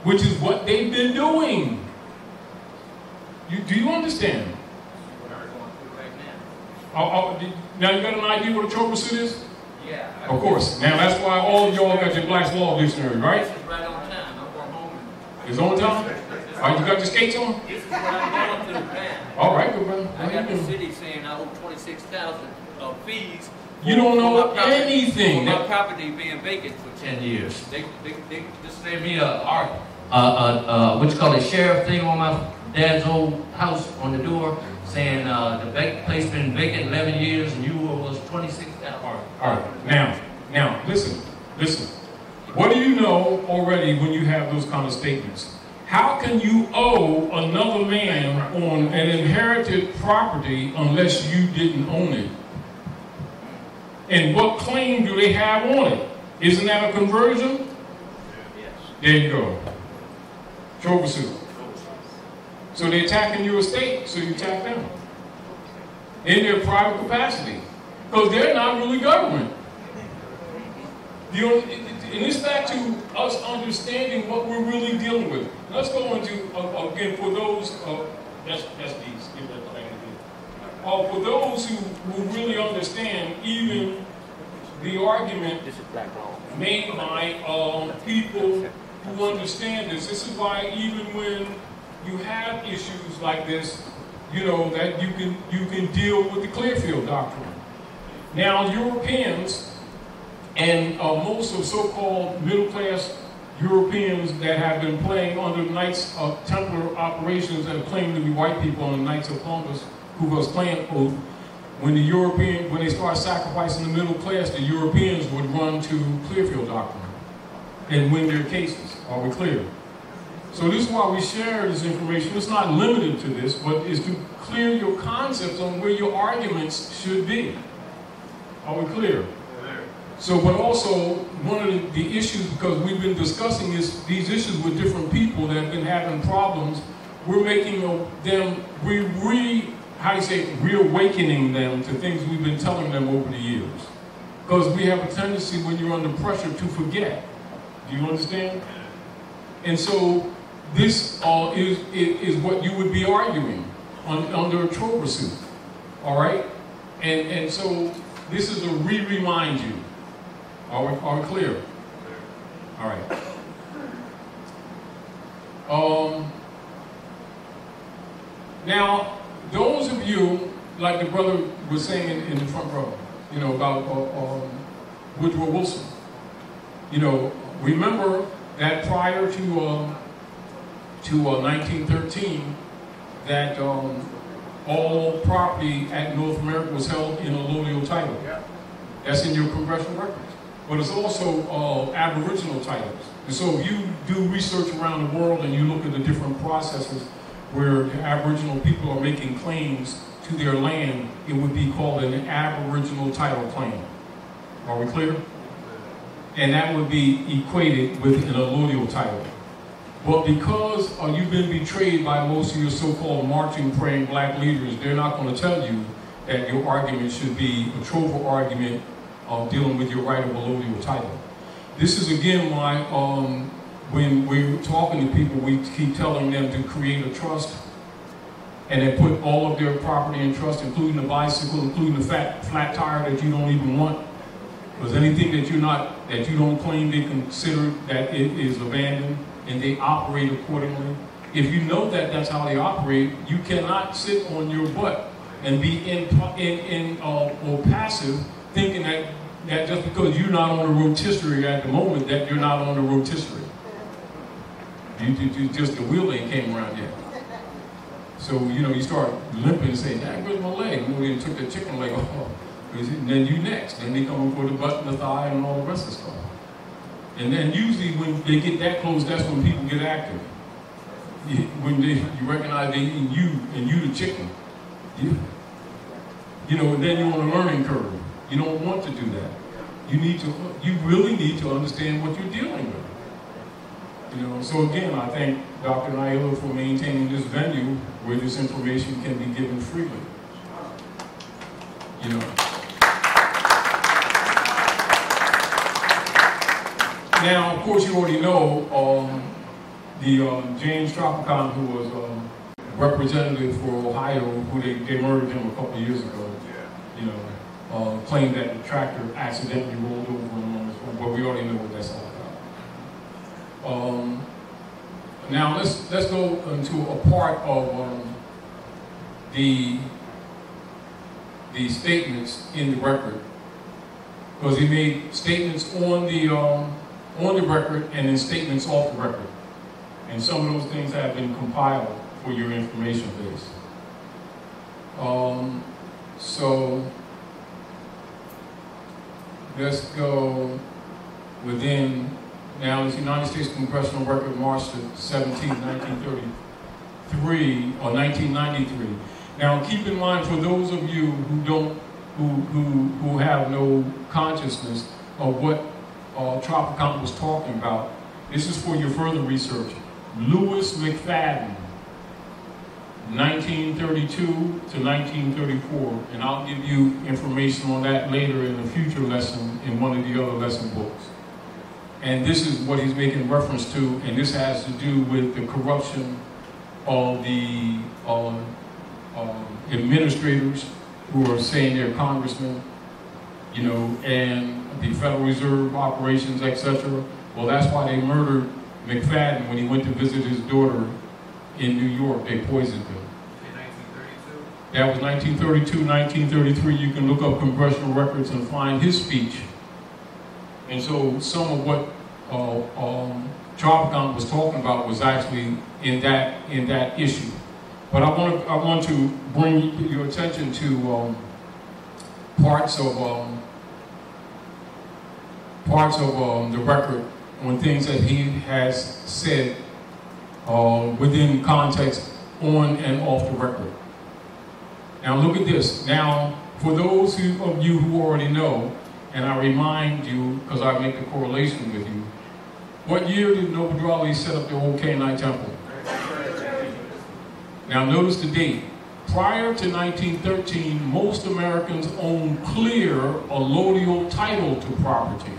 which is what they've been doing. Do you understand? Now you got an idea what a trover suit is? Yeah. Of course. Now that's why all of y'all got your Black's Law Dictionary, right? This is right on time. I'm going home. It's on time? All right, you got your skates on? This is what I'm going through, man. All right, good man. I got the city saying I owe $26,000 of fees. You don't know for my property- anything. For my property being vacant for 10 years. They just gave me what you call a sheriff thing on my dad's old house on the door, saying the place been vacant 11 years and you owe us $26,000. All right. Now, listen. What do you know already when you have those kind of statements? How can you owe another man on an inherited property unless you didn't own it? And what claim do they have on it? Isn't that a conversion? Yes. There you go. Trover suit. So they're attacking your estate, so you attack them. In their private capacity. Because they're not really government. You know, and it's back to us understanding what we're really dealing with. Let's go into, again, for those, that's these, give that thing again. For those who really understand even the argument made by people who understand this. This is why even when you have issues like this, you know, that you can deal with the Clearfield Doctrine. Now, Europeans and most of so-called middle-class Europeans that have been playing under Knights of Templar operations that claim to be white people on the Knights of Columbus, who was playing when they start sacrificing the middle class, the Europeans would run to Clearfield Doctrine and win their cases. Are we clear? So this is why we share this information. It's not limited to this, but is to clear your concepts on where your arguments should be. Are we clear? So, but also, one of the issues, because we've been discussing these issues with different people that have been having problems, we're making them, reawakening them to things we've been telling them over the years. Because we have a tendency when you're under pressure to forget. Do you understand? And so, this is what you would be arguing under a trover suit. All right? And so, this is a remind you. Are we clear? All right. Now, those of you, like the brother was saying in the front row, you know, about Woodrow Wilson. You know, remember that prior to 1913, that all property at North America was held in a allodial title. That's in your congressional records. But it's also Aboriginal titles. And so if you do research around the world and you look at the different processes where the Aboriginal people are making claims to their land, it would be called an Aboriginal title claim. Are we clear? And that would be equated with an allodial title. But because you've been betrayed by most of your so-called marching, praying black leaders, they're not going to tell you that your argument should be a trover argument dealing with your right of allodial title. This is again why when we're talking to people, we keep telling them to create a trust and then put all of their property in trust, including the bicycle, including the flat tire that you don't even want. Because anything that you don't claim, they consider that it is abandoned and they operate accordingly. If you know that that's how they operate, you cannot sit on your butt and be or passive, thinking that just because you're not on the rotisserie at the moment, that you're not on the rotisserie. You just the wheel ain't came around yet. So, you know, you start limping and saying, "Dang, where's my leg?" You know, you took the chicken leg off. And then you next. Then they come for the butt and the thigh and all the rest of the stuff. And then usually when they get that close, that's when people get active. When you recognize they eating you and you the chicken. You know, and then you're on a learning curve. You don't want to do that. You really need to understand what you're dealing with. You know, so again, I thank Dr. Naila for maintaining this venue where this information can be given freely. You know. Now, of course, you already know James Tropicon, who was representative for Ohio, who they murdered him a couple of years ago. You know, claimed that the tractor accidentally rolled over him, but we already know what that's all about. Now let's go into a part of the statements in the record, because he made statements on the record and then statements off the record, and some of those things have been compiled for your information base. So let's go within. Now, it's United States Congressional Record, March 17, 1933 or 1993. Now, keep in mind, for those of you who have no consciousness of what Tropicon was talking about, this is for your further research. Lewis McFadden, 1932 to 1934, and I'll give you information on that later in a future lesson in one of the other lesson books. And this is what he's making reference to, and this has to do with the corruption of the administrators who are saying they're congressmen, you know, and the Federal Reserve operations, etc. Well, that's why they murdered McFadden when he went to visit his daughter in New York. They poisoned him. In 1932? That was 1932, 1933. You can look up congressional records and find his speech. And so some of what Tropicon was talking about was actually in that issue. But I want to bring your attention to parts of the record on things that he has said within context on and off the record. Now look at this. Now, for those of you who already know, and I remind you, because I make the correlation with you, what year did Noble Ali set up the old Canaanite temple? Now notice the date. Prior to 1913, most Americans owned clear allodial title to property,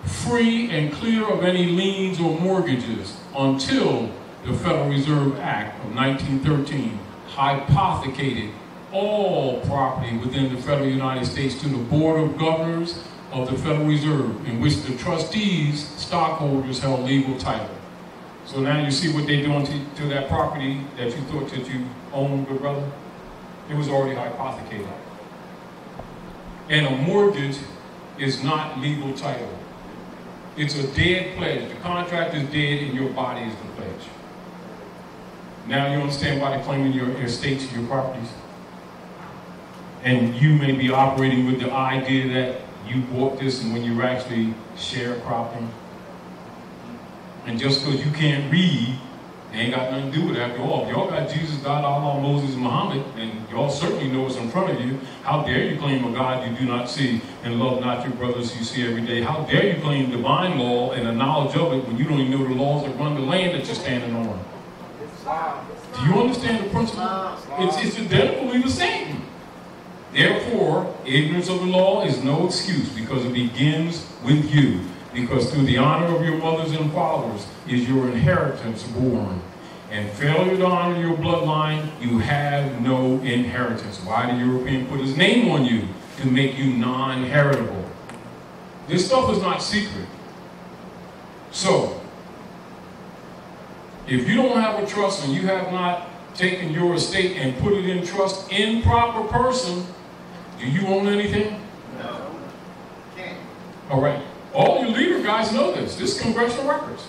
free and clear of any liens or mortgages, until the Federal Reserve Act of 1913 hypothecated all property within the federal United States to the Board of Governors of the Federal Reserve, in which the trustees, stockholders, held legal title. So now you see what they're doing to that property that you thought that you owned, good brother? It was already hypothecated. And a mortgage is not legal title. It's a dead pledge. The contract is dead and your body is the pledge. Now you understand why they're claiming your estates and your properties? And you may be operating with the idea that you bought this and when you're actually sharecropping. And just because you can't read, it ain't got nothing to do with it. After all, if y'all got Jesus, God, Allah, Moses, and Muhammad, and y'all certainly know what's in front of you, how dare you claim a God you do not see and love not your brothers you see every day? How dare you claim divine law and the knowledge of it when you don't even know the laws that run the land that you're standing on? Do you understand the principle? It's identically the same. Therefore, ignorance of the law is no excuse, because it begins with you. Because through the honor of your mothers and fathers is your inheritance born. And failure to honor your bloodline, you have no inheritance. Why did the European put his name on you? To make you non-heritable. This stuff is not secret. So, if you don't have a trust and you have not taken your estate and put it in trust in proper person, do you own anything? No. Can't. All right. All your leader guys know this. This is congressional records.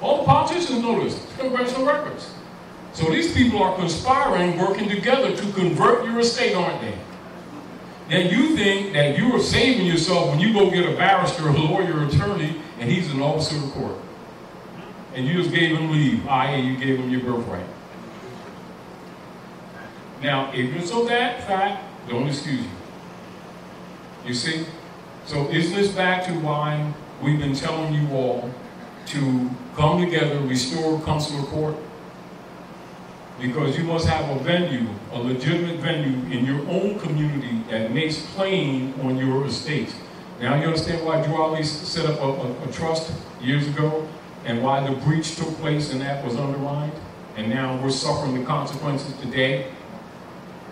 All the politicians know this. It's congressional records. So these people are conspiring, working together to convert your estate, aren't they? Then you think that you are saving yourself when you go get a barrister, a lawyer, attorney, and he's an officer of the court. And you just gave him leave, i.e. you gave him your birthright. Now, ignorance of that fact don't excuse you. You see? So isn't this back to why we've been telling you all to come together, restore consular court? Because you must have a venue, a legitimate venue in your own community that makes plain on your estate. Now you understand why Drew Ali set up a trust years ago and why the breach took place and that was undermined? And now we're suffering the consequences today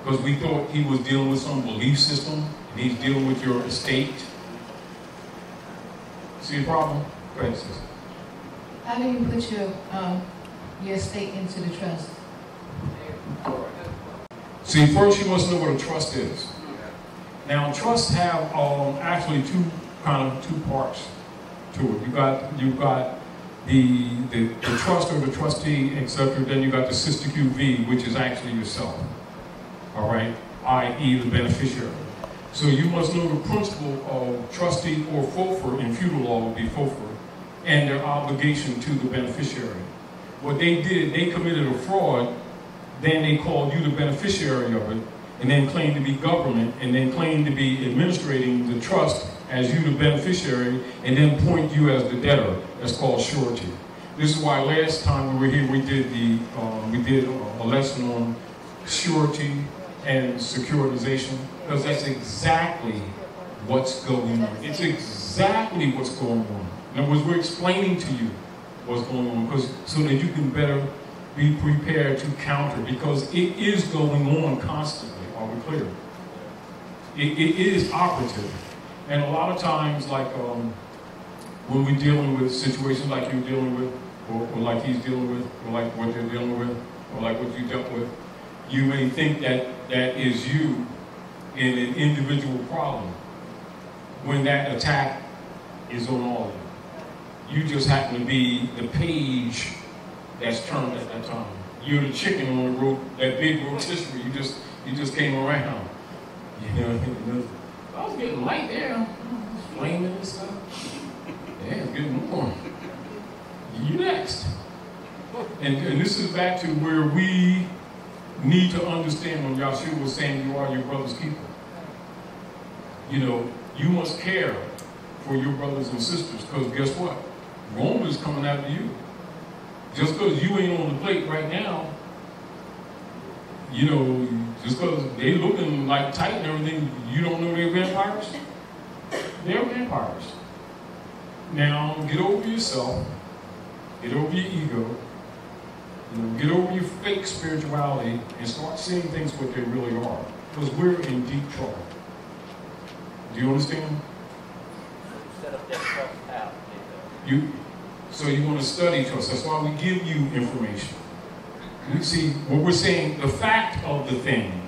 because we thought he was dealing with some belief system and he's dealing with your estate. See the problem? Go ahead, sister. How do you put your estate into the trust? See, first you must know what a trust is. Now, trusts have actually two parts to it. You got the trust or the trustee, etc. Then you got the sister QV, which is actually yourself. All right, i.e. the beneficiary. So you must know the principle of trustee or FOFR in feudal law would be FOFR, and their obligation to the beneficiary. What they did, they committed a fraud. Then they called you the beneficiary of it, and then claimed to be government, and then claimed to be administrating the trust as you the beneficiary, and then point you as the debtor. That's called surety. This is why last time we were here, we did a lesson on surety and securitization, because that's exactly what's going on. It's exactly what's going on. In other words, we're explaining to you what's going on, so that you can better be prepared to counter, because it is going on constantly. Are we clear? It is operative. And a lot of times, like when we're dealing with situations like you're dealing with, or like he's dealing with, or like what you're dealing with, or like what you dealt with, you may think that that is you in an individual problem, when that attack is on all of you. You just happen to be the page that's turned at that time. You're the chicken on the road, that big rotisserie. You just came around. You know, I was getting light there, flaming and stuff. Yeah, it's getting warm. You next. And this is back to where we need to understand when Yahshua was saying you are your brother's keeper. You know, you must care for your brothers and sisters, because guess what? Rome is coming after you. Just because you ain't on the plate right now, you know, just because they looking like tight and everything, you don't know they're vampires? They're vampires. Now, get over yourself, get over your ego, you know, get over your fake spirituality, and start seeing things what they really are. Because we're in deep trouble. Do you understand? Set up that trust out. So you want to study trust. That's why we give you information. You see, what we're saying, the fact of the thing.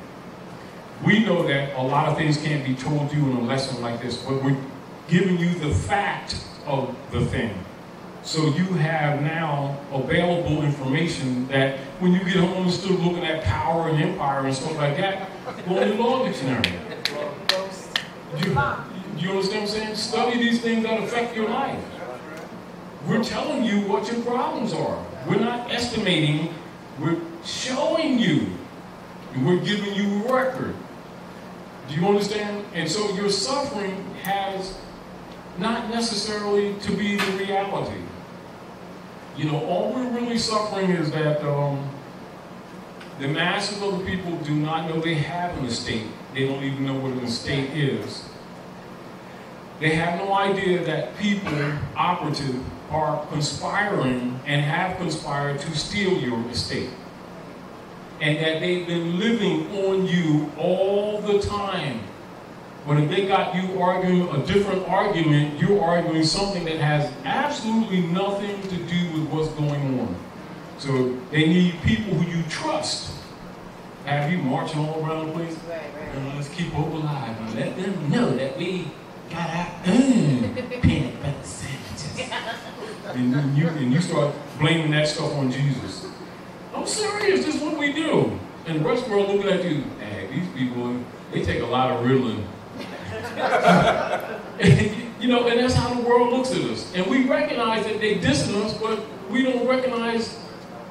We know that a lot of things can't be told you in a lesson like this, but we're giving you the fact of the thing. So you have now available information that when you get home and still looking at power and empire and stuff like that, go in the law dictionary. Do you understand what I'm saying? Study these things that affect your life. We're telling you what your problems are. We're not estimating, we're showing you. And we're giving you a record. Do you understand? And so your suffering has not necessarily to be the reality. You know, all we're really suffering is that the masses of the people do not know they have an estate. They don't even know what an estate is. They have no idea that people, operative, are conspiring and have conspired to steal your estate. And that they've been living on you all the time. But if they got you arguing a different argument, you're arguing something that has absolutely nothing to do with what's going on. So they need people who you trust. Have you marching all around the place? Right. Let's keep hope alive and let them know that we got our own peanut butter sandwiches. And you start blaming that stuff on Jesus. I'm serious, this is what we do. And the rest of the world looking at you, hey, these people, they take a lot of Ritalin. You know, and that's how the world looks at us. And we recognize that they dissing us, but we don't recognize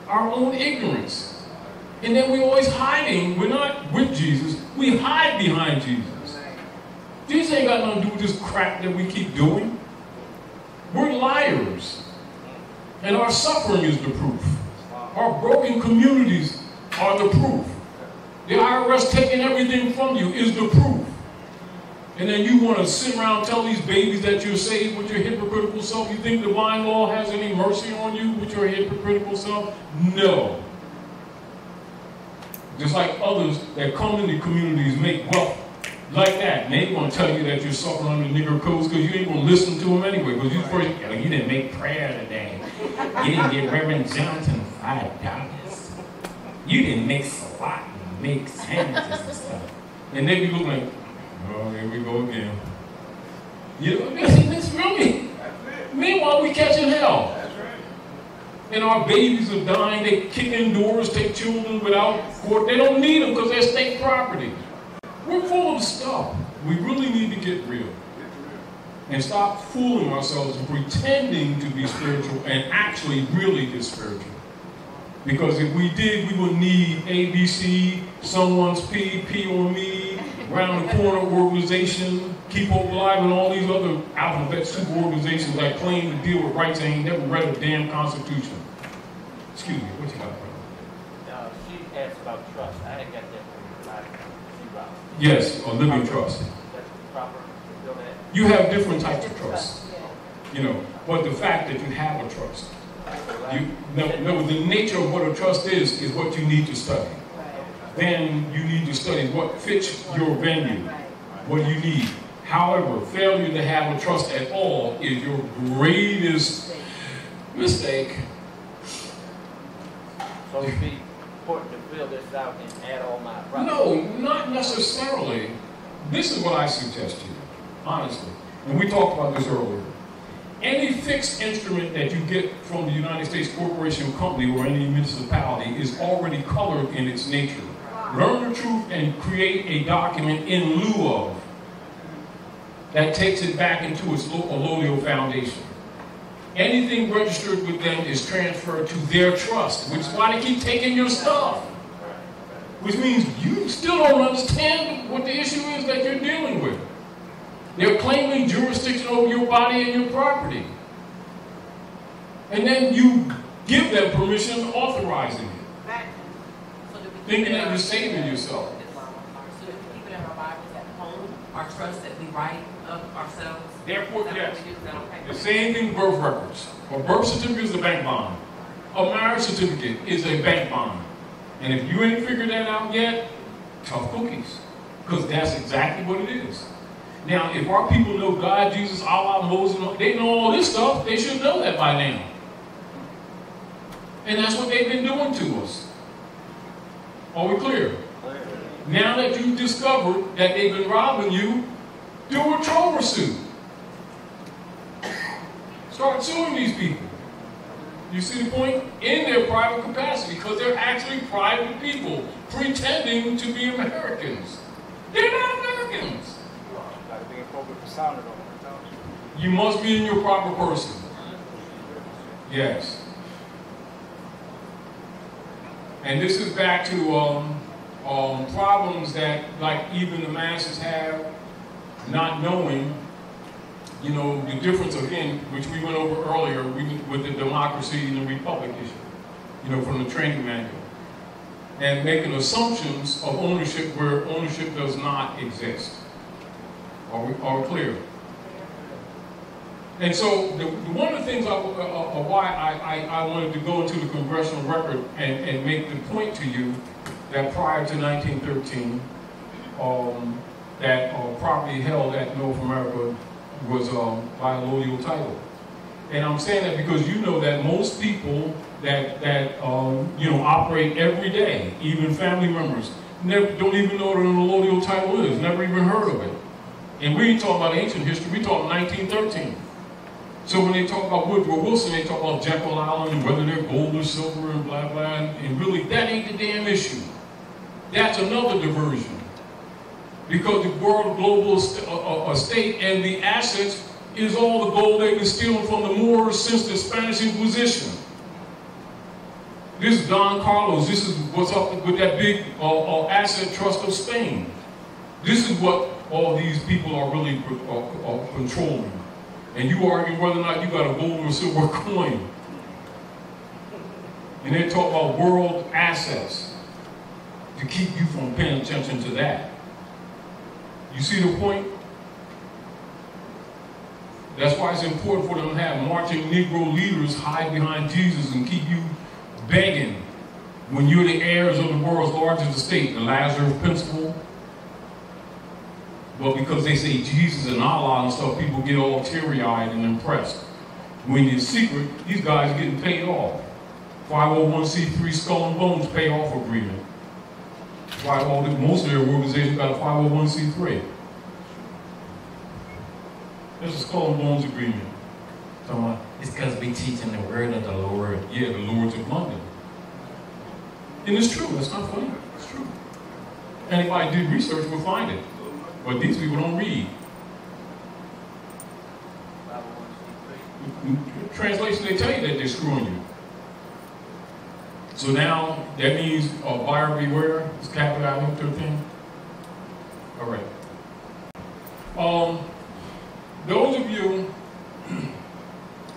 our own ignorance. And then we're always hiding. We're not with Jesus. We hide behind Jesus. Jesus ain't got nothing to do with this crap that we keep doing. We're liars. And our suffering is the proof. Our broken communities are the proof. The IRS taking everything from you is the proof. And then you want to sit around and tell these babies that you're saved with your hypocritical self. You think divine law has any mercy on you with your hypocritical self? No. Just like others that come into communities make wealth like that. And they ain't going to tell you that you're suffering under Negro codes because you ain't going to listen to them anyway. Because you first, you didn't make prayer today. You didn't get Reverend Johnson $5. You didn't make salad and make sandwiches and stuff. And they be looking like, oh, here we go again. You know, it's really. Meanwhile, we catching hell. And our babies are dying. They kick in doors, take children without court. They don't need them because they're state property. We're full of stuff. We really need to get real. And stop fooling ourselves and pretending to be spiritual and actually really get spiritual. Because if we did, we would need ABC, someone's P on me, Round the Corner organization, Keep Hope Alive, and all these other alphabet super organizations that claim to deal with rights and ain't never read a damn constitution. Excuse me, what you got, brother? She asked about trust. I ain't got that from Yes, a living trust. That's proper to build that. You have different types of trust. You know, but the fact that you have a trust. No, the nature of what a trust is what you need to study. Then you need to study what fits your venue, what you need. However, failure to have a trust at all is your greatest mistake. So it would be important to fill this out and add all my problems. No, not necessarily. This is what I suggest to you, honestly. And we talked about this earlier. Any fixed instrument that you get from the United States corporation, company, or any municipality is already colored in its nature. Learn the truth and create a document in lieu of that takes it back into its allodial foundation. Anything registered with them is transferred to their trust, which is why they keep taking your stuff. Which means you still don't understand what the issue is that you're dealing with. They're claiming jurisdiction over your body and your property. And then you give them permission authorizing it. Thinking that you're saving yourself. So do we keep it in our Bibles at home, our trust that we write of ourselves? Therefore, yes. Is that okay? The same thing with birth records. A birth certificate is a bank bond. A marriage certificate is a bank bond. And if you ain't figured that out yet, tough cookies. Because that's exactly what it is. Now, if our people know God, Jesus, Allah, Moses, they know all this stuff, they should know that by now. And that's what they've been doing to us. Are we clear? Now that you've discovered that they've been robbing you, do a trover suit. Start suing these people. You see the point? In their private capacity, because they're actually private people pretending to be Americans. They're not Americans. You must be in your proper person. Yes. And this is back to problems that, like, even the masses have, not knowing, you know, the difference, again, which we went over earlier with the democracy and the republic issue, you know, from the training manual. And making assumptions of ownership where ownership does not exist. Are we clear? And so one of the things why I wanted to go into the congressional record and make the point to you that prior to 1913, that property held at North America was by allodial title. And I'm saying that because you know that most people that you know, operate every day, even family members, don't even know what an allodial title is, never even heard of it. And we ain't talking about ancient history, we talking 1913. So when they talk about Woodrow Wilson, they talk about Jekyll Island and whether they're gold or silver and blah, blah, and really that ain't the damn issue. That's another diversion. Because the world global estate and the assets is all the gold they've been stealing from the Moors since the Spanish Inquisition. This is Don Carlos. This is what's up with that big asset trust of Spain. This is what all these people are really controlling. And you arguing whether or not you got a gold or silver coin. And they talk about world assets to keep you from paying attention to that. You see the point? That's why it's important for them to have marching Negro leaders hide behind Jesus and keep you begging when you're the heirs of the world's largest estate, the Lazarus principle. But because they say Jesus and Allah and stuff, people get all teary-eyed and impressed. When in secret, these guys are getting paid off. 501c3 Skull and Bones payoff agreement. Most of their organizations got a 501c3. There's a Skull and Bones agreement. It's because we teaching the word of the Lord. Yeah, the Lords of London. And it's true. That's not funny. It's true. Anybody did research will find it. But these people don't read. Translation, they tell you that they're screwing you. So now, that means buyer beware. Is capital I looked at thing? All right. Those of you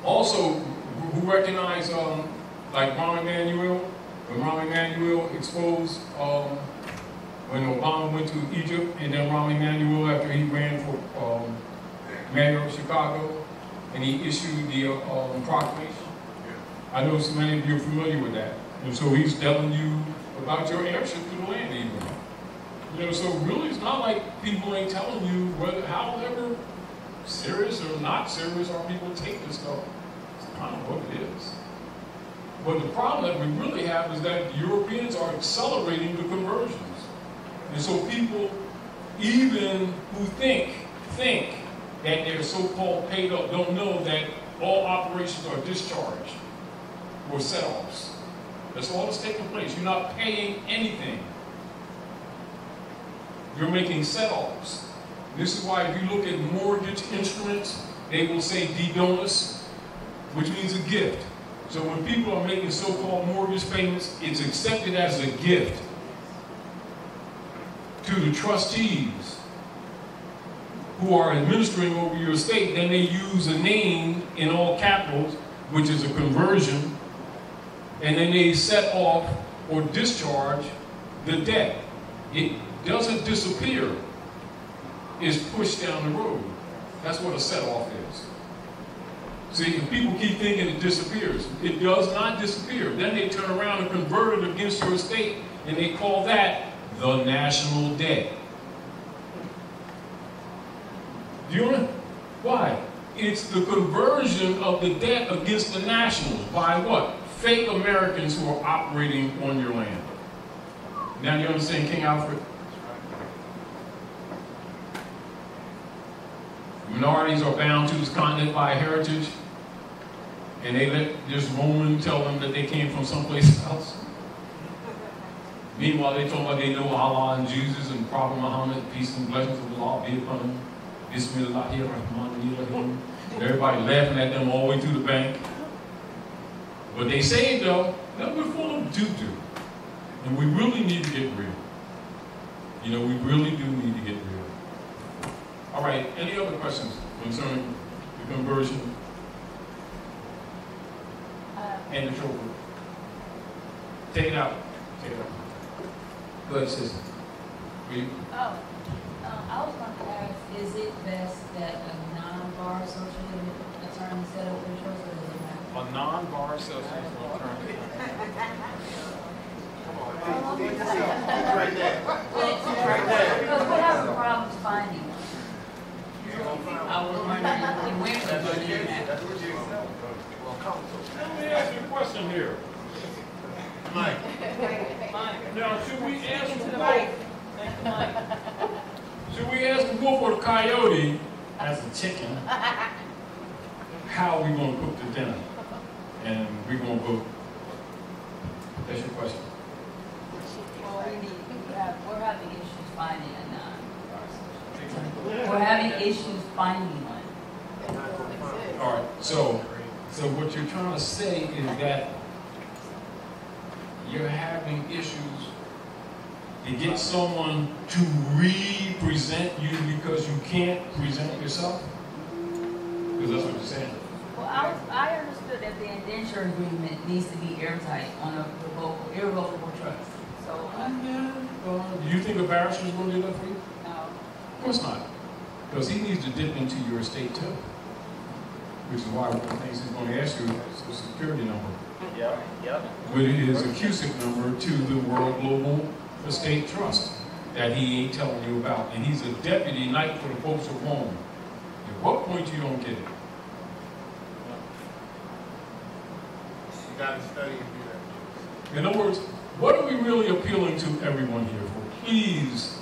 also who recognize, like Rahm Emanuel, when Rahm Emanuel exposed, when Obama went to Egypt, and then Rahm Emanuel, after he ran for mayor of Chicago, and he issued the proclamation. I know so many of you are familiar with that. And so he's telling you about your heirship to the land even. You know, so really it's not like people ain't telling you whether, however serious or not serious our people take this stuff. It's kind of what it is. But the problem that we really have is that Europeans are accelerating the conversions. And so people, even who think that they're so-called paid up, don't know that all operations are discharged or set-offs. That's all that's taking place. You're not paying anything. You're making set-offs. This is why if you look at mortgage instruments, they will say de donis, which means a gift. So when people are making so-called mortgage payments, it's accepted as a gift to the trustees who are administering over your estate. Then they use a name in all capitals, which is a conversion, and then they set off or discharge the debt. It doesn't disappear. It's pushed down the road. That's what a set-off is. See, if people keep thinking it disappears, it does not disappear. Then they turn around and convert it against your estate, and they call that the national debt. Do you know why? It's the conversion of the debt against the nationals by what? Fake Americans who are operating on your land. Now you understand King Alfred? Minorities are bound to this continent by heritage, and they let this Roman tell them that they came from someplace else. Meanwhile, they talk about they know Allah and Jesus and Prophet Muhammad, peace and blessings of Allah be upon him. Bismillahirrahmanirrahim. Everybody laughing at them all the way to the bank. But they say, though, that we're full of doo-doo. And we really need to get real. You know, we really do need to get real. All right, any other questions concerning the conversion and the children? Take it out. Take it out. Go ahead, sister. I was going to ask, is it best that a non-bar associated attorney set up the trust, or does it matter? A non-bar association attorney. Come on, right there. Because we have problems finding them. I was wondering where to put in that. Let me ask you a question here. Mike. Now, should we ask the wolf? Should we ask the wolf or the coyote as a chicken how we going to cook the dinner? And we're going to vote. That's your question. Well, we're having issues finding a non-bar association. We're having issues finding one. All right. So what you're trying to say is that you're having issues to get someone to represent you because you can't present yourself? Because that's what you're saying. Well, I understood that the indenture agreement needs to be airtight on a irrevocable trust. So, Do you think a barrister is going to do that for you? no. Of course not. Because he needs to dip into your estate too. Which is why one of the things he's going to ask you is a social security number. Yep. But it is a CUSIC number to the World Global Estate Trust that he ain't telling you about. And he's a deputy knight for the folks of Rome. At what point you don't get it? You got to study and do that. In other words, what are we really appealing to everyone here for? Please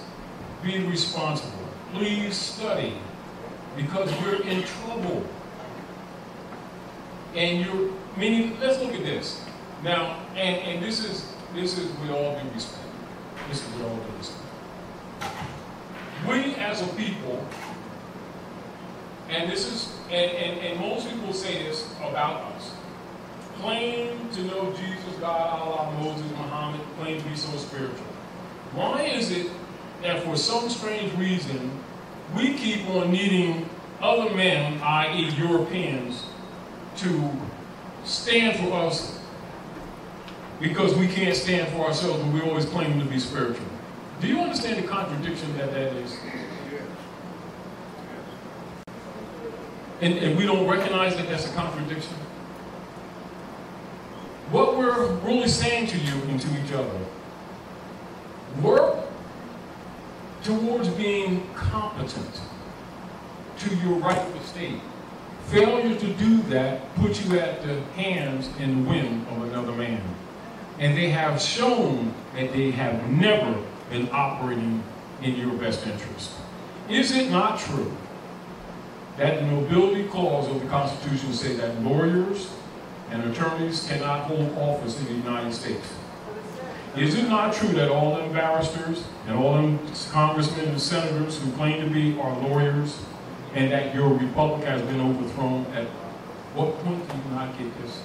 be responsible. Please study. Because we're in trouble. And meaning, let's look at this. Now, and this is with all due respect. This is with all due respect. We as a people, and this is, and most people say this about us, claim to know Jesus, God, Allah, Moses, Muhammad, claim to be so spiritual. Why is it that for some strange reason, we keep on needing other men, i.e. Europeans, to stand for us because we can't stand for ourselves and we always claim to be spiritual? Do you understand the contradiction that is? And we don't recognize that that's a contradiction? What we're really saying to you and to each other, work towards being competent to your rightful state. Failure to do that puts you at the hands and the whim of another man. And they have shown that they have never been operating in your best interest. Is it not true that the nobility clause of the Constitution say that lawyers and attorneys cannot hold office in the United States? Is it not true that all them barristers and all them congressmen and senators who claim to be are lawyers, and that your republic has been overthrown? At what point do you not get this?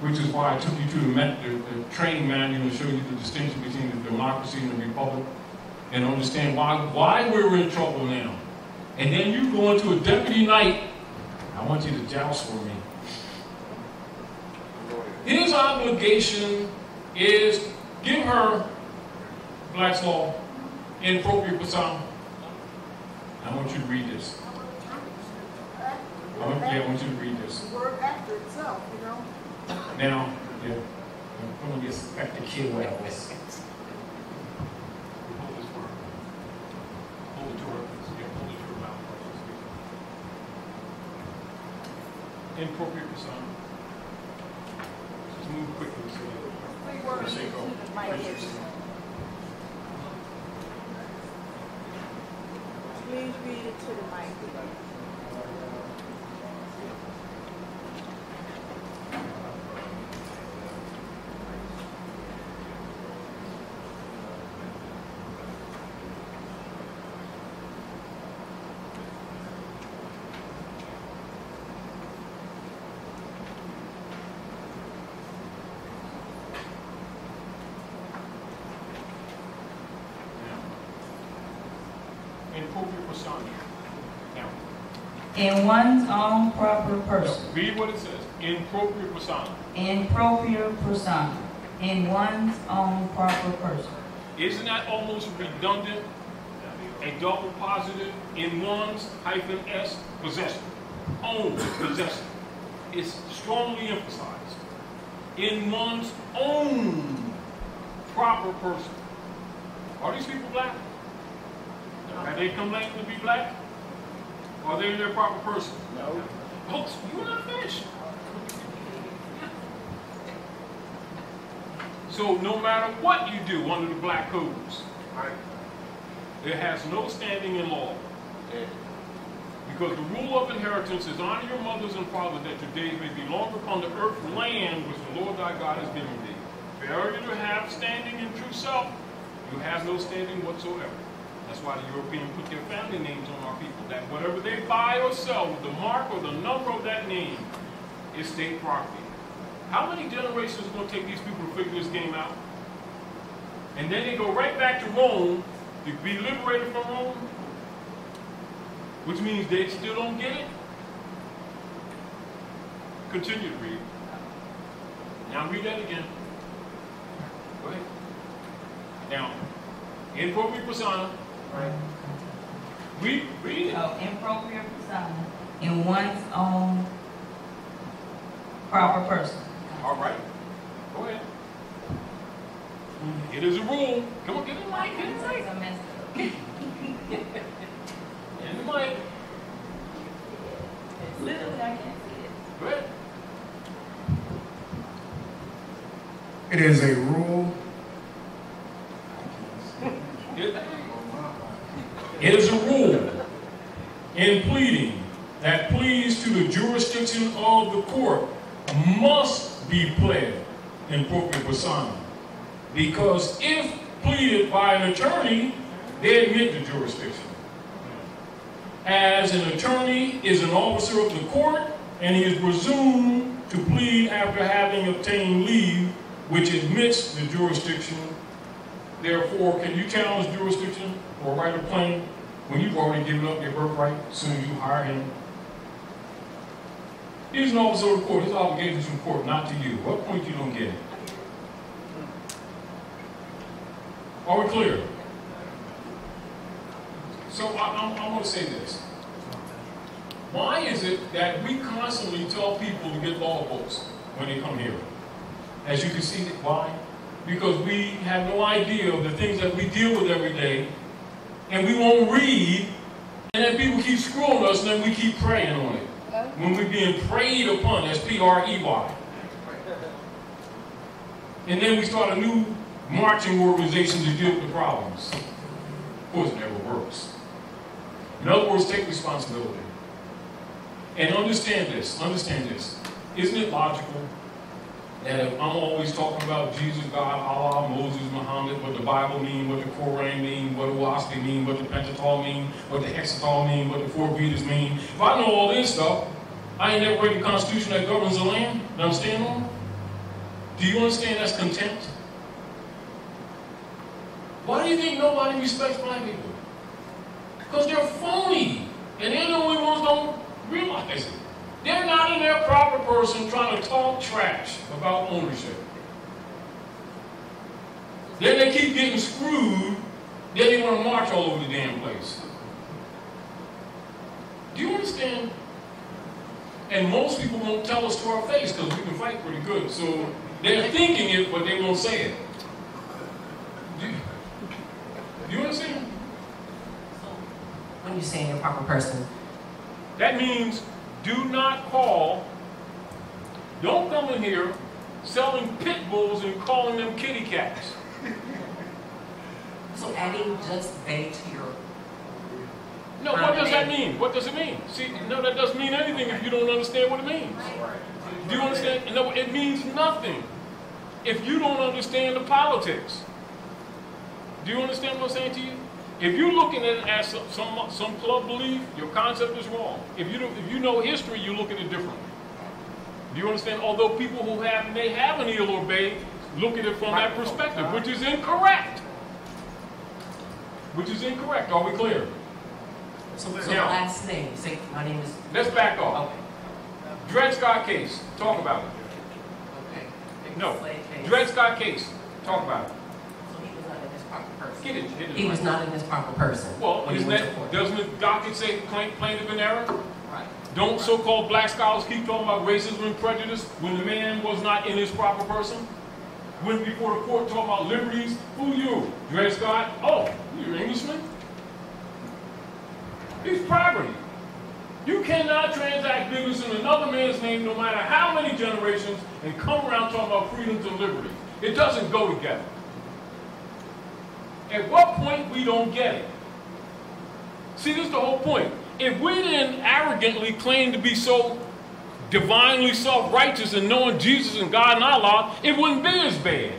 Which is why I took you to the training manual to show you the distinction between the democracy and the republic, and understand why we're in trouble now. And then you go into a deputy knight. I want you to joust for me. His obligation is give her Black's Law, inappropriate person. I want you to read this. I want you to read this. The word after itself, you know. Now, yeah, I'm going to get back to kid wells. Hold this word. Hold it to her. Yeah, hold it to her mouth. Inappropriate person. Just move quickly so for the sake of precious. Please read it to the mic. Inappropriate persona. Now, In one's own proper person. read what it says. Inappropriate persona. In propria persona. In one's own proper person. Isn't that almost redundant? A double positive in one's -s possession. Own possession. It's strongly emphasized. In one's own proper person. Are these people black? Have they come claiming to be black? Are they in their proper person? No. Folks, you're not finished. So no matter what you do under the black codes, it has no standing in law. Because the rule of inheritance is honor your mothers and fathers that your days may be longer upon the earth land which the Lord thy God has given thee. Failure to have standing in true self, you have no standing whatsoever. That's why the Europeans put their family names on our people, that whatever they buy or sell with the mark or the number of that name is state property. How many generations is going to take these people to figure this game out? And then they go right back to Rome to be liberated from Rome? Which means they still don't get it? Continue to read. Now read that again. Go ahead. Now, in propria persona. Right. Read it. Oh, in propria persona, in one's own proper person. All right. Go ahead. It is a rule. Come on, get in the mic. Get in the mic. I messed up. In the mic. Literally, I can't see it. Go ahead. It is a rule. It is a rule in pleading that pleas to the jurisdiction of the court must be pled in propria persona. Because if pleaded by an attorney, they admit the jurisdiction. As an attorney is an officer of the court, and he is presumed to plead after having obtained leave, which admits the jurisdiction. Therefore, can you challenge jurisdiction or write a claim when you've already given up your birthright as soon as you hire him? He's an officer of the court. His obligation is to the court, not to you. What point you don't get it? Are we clear? So I want to say this. Why is it that we constantly tell people to get law books when they come here? As you can see, why? Because we have no idea of the things that we deal with every day, and we won't read, and then people keep screwing us, and then we keep praying on it. When we're being preyed upon, that's P-R-E-Y. And then we start a new marching organization to deal with the problems. Of course, it never works. In other words, take responsibility. And understand this. Isn't it logical that if I'm always talking about Jesus, God, Allah, Moses, Muhammad, what the Bible mean, what the Quran mean, what the Wahspi mean, what the Pentateuch mean, what the Hexateuch mean, what the four Vedas mean, if I know all this stuff, I ain't never read the Constitution that governs the land that I'm standing on? Do you understand that's contempt? Why do you think nobody respects black people? Because they're phony, and they're the only ones who don't realize it. They're not in their proper person trying to talk trash about ownership. Then they keep getting screwed, then they want to march all over the damn place. Do you understand? And most people won't tell us to our face because we can fight pretty good. So they're thinking it, but they won't say it. Do you understand? When you say in your proper person, that means do not call, don't come in here selling pit bulls and calling them kitty cats. so adding just they to your... No, what does that mean? What does it mean? See, no, that doesn't mean anything if you don't understand what it means. Do you understand? No, it means nothing if you don't understand the politics. Do you understand what I'm saying to you? If you're looking at it as some club belief, your concept is wrong. If you know history, you look at it differently. Do you understand? Although people who may have an ill or bay look at it from that perspective, which is incorrect. Which is incorrect. Are we clear? So last name. Say my name is. Let's back off. Okay. Dred Scott case. Talk about it. Okay. No. Dred Scott case. Talk about it. So he was not in his proper person. Get it. He was not in his proper person. Well, doesn't the docket say plaintiff in error? Right. Don't so-called black scholars keep talking about racism and prejudice when the man was not in his proper person? Went before the court talking about liberties. Who you? Dred Scott? Oh, you're an Englishman? He's property. You cannot transact business in another man's name no matter how many generations and come around talking about freedoms and liberty. It doesn't go together. At what point we don't get it? See, this is the whole point. If we didn't arrogantly claim to be so divinely self-righteous and knowing Jesus and God and Allah, it wouldn't be as bad.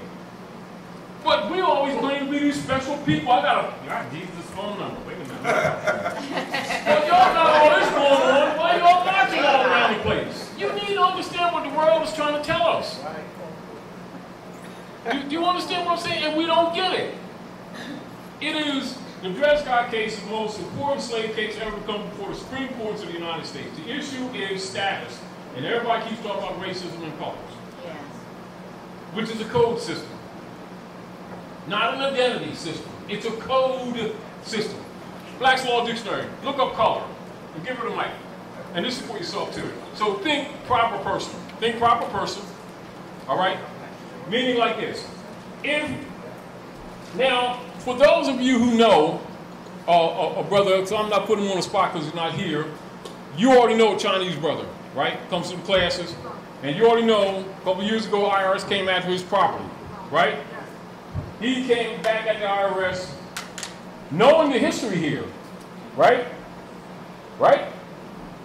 But we always claim to be these special people. I got Jesus' phone number. Wait a minute. Well, y'all got all this going on. Why y'all marching all around the place? You need to understand what the world is trying to tell us. Do you understand what I'm saying? And we don't get it. It is, the Dred Scott case is the most important slave case ever come before the Supreme Courts of the United States. The issue is status. And everybody keeps talking about racism and colors. Yes. Which is a code system. Not an identity system. It's a code system. Black's Law Dictionary. Look up color. And give her the mic. And this is for yourself too. So think proper person. Think proper person. All right? Meaning like this. Now, for those of you who know a brother, so I'm not putting him on the spot because he's not here, you already know a Chinese brother, right? Comes to the classes. And you already know, a couple years ago, IRS came after his property, right? He came back at the IRS knowing the history here, right? Right?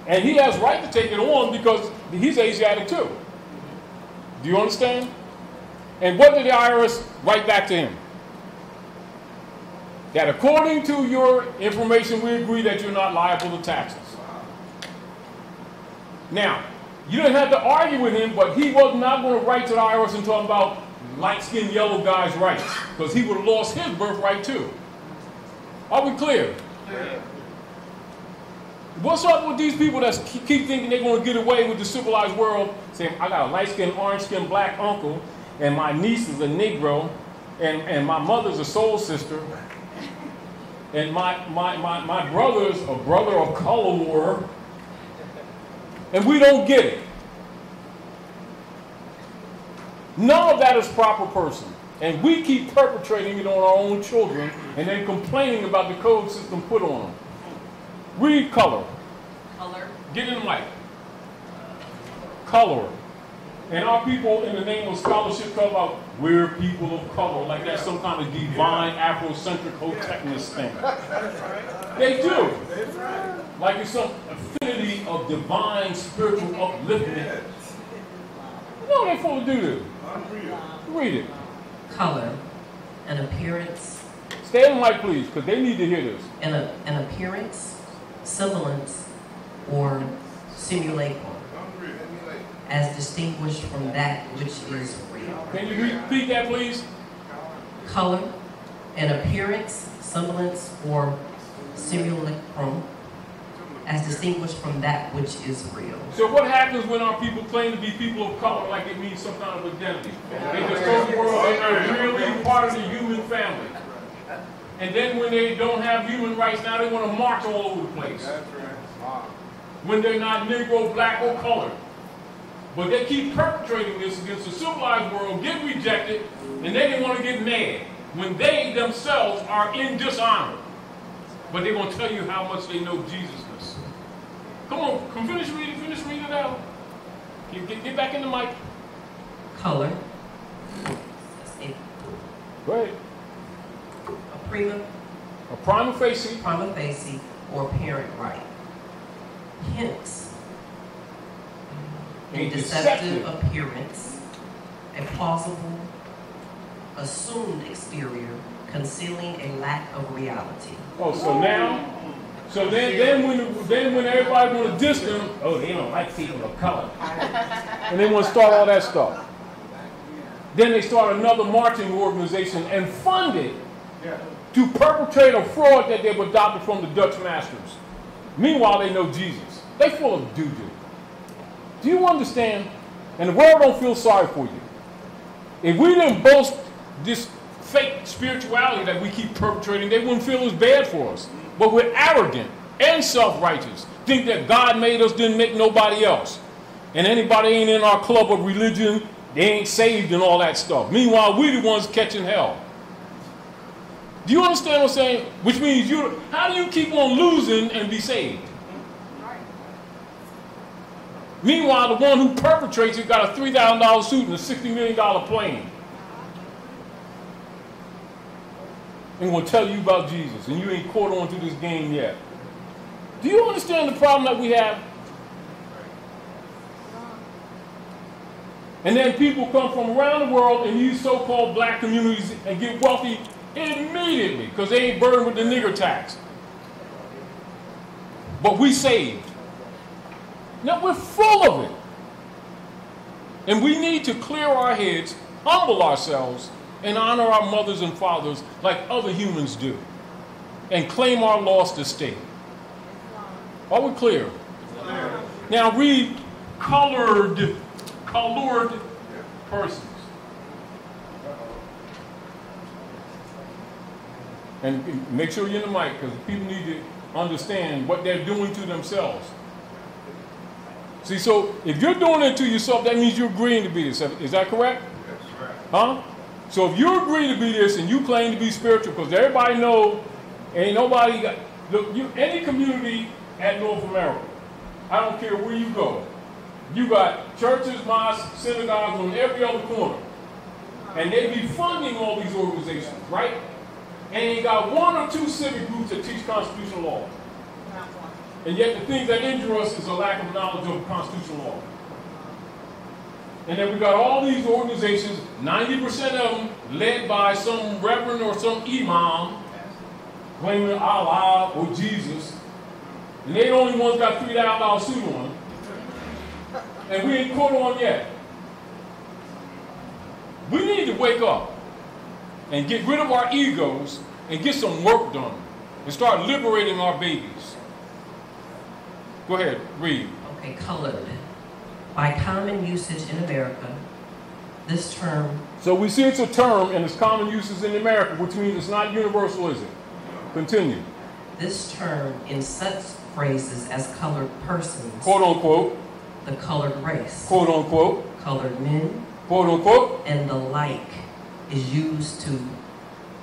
And he has right to take it on because he's Asiatic too. Do you understand? And what did the IRS write back to him? That according to your information, we agree that you're not liable to taxes. Now, you didn't have to argue with him, but he was not going to write to the IRS and talk about light-skinned yellow guys' rights, because he would have lost his birthright too. Are we clear? Yeah. What's up with these people that keep thinking they're going to get away with the civilized world, saying, I got a light-skinned, orange-skinned black uncle, and my niece is a Negro, and my mother's a soul sister, and my brother's a brother of color war, and we don't get it. None of that is proper person. And we keep perpetrating it on our own children and then complaining about the code system put on them. Read color. Color. Get in the mic. Color. And our people, in the name of scholarship, talk about we're people of color, like that's some kind of divine Afrocentric hotepness thing. They do. Like it's some affinity of divine spiritual upliftment. You know what they're supposed to do this? Read it. Color. An appearance. Stay in the mic, please, because they need to hear this. An appearance, semblance, or simulacrum, as distinguished from that which is real. Can you repeat that, please? Color, an appearance, semblance, or simulacrum, as distinguished from that which is real. So what happens when our people claim to be people of color like it means some kind of identity? They just tell the world they're really part of the human family. And then when they don't have human rights, now they want to march all over the place. When they're not Negro, black, or colored. But they keep perpetrating this against the civilized world, get rejected, and then they want to get mad when they themselves are in dishonor. But they're going to tell you how much they know Jesus. Come on, come finish reading it out. Get back in the mic. Color. Go ahead. A prima facie. Prima facie or apparent right. Hence, a deceptive appearance, a plausible, assumed exterior, concealing a lack of reality. Oh, so now, then when everybody want to diss them, oh, they don't like people of color, and they want to start all that stuff. Then they start another marching organization and fund it to perpetrate a fraud that they've adopted from the Dutch masters. Meanwhile, they know Jesus. They full of doo-doo. Do you understand? And the world don't feel sorry for you. If we didn't boast this fake spirituality that we keep perpetrating, they wouldn't feel as bad for us. But we're arrogant and self-righteous. Think that God made us, didn't make nobody else. And anybody ain't in our club of religion, they ain't saved and all that stuff. Meanwhile, we're the ones catching hell. Do you understand what I'm saying? Which means how do you keep on losing and be saved? Meanwhile, the one who perpetrates it got a $3,000 suit and a $60 million plane. And will tell you about Jesus, and you ain't caught on to this game yet. Do you understand the problem that we have? And then people come from around the world in these so-called black communities and get wealthy immediately because they ain't burdened with the nigger tax. But we saved. Now we're full of it. And we need to clear our heads humble ourselves and honor our mothers and fathers like other humans do, and claim our lost estate. Are we clear? Now read colored persons. And make sure you're in the mic, because people need to understand what they're doing to themselves. See, so if you're doing it to yourself, that means you're agreeing to be this. Is that correct? That's right. Huh? So if you agree to be this and you claim to be spiritual, because everybody know, ain't nobody got, look, any community at North America, I don't care where you go, you got churches, mosques, synagogues on every other corner. And they be funding all these organizations, right? And you got one or two civic groups that teach constitutional law. And yet the things that injure us is a lack of knowledge of constitutional law. And then we got all these organizations, 90% of them led by some reverend or some imam, claiming Allah or Jesus. And they the only ones got $3,000 suit on. And we ain't caught on yet. We need to wake up and get rid of our egos and get some work done and start liberating our babies. Go ahead, read. Okay, colored. By common usage in America, this term... So we see it's a term and it's common uses in America, which means it's not universal, is it? Continue. This term in such phrases as colored persons... Quote unquote. The colored race... Quote unquote. Colored men... Quote unquote. And the like is used to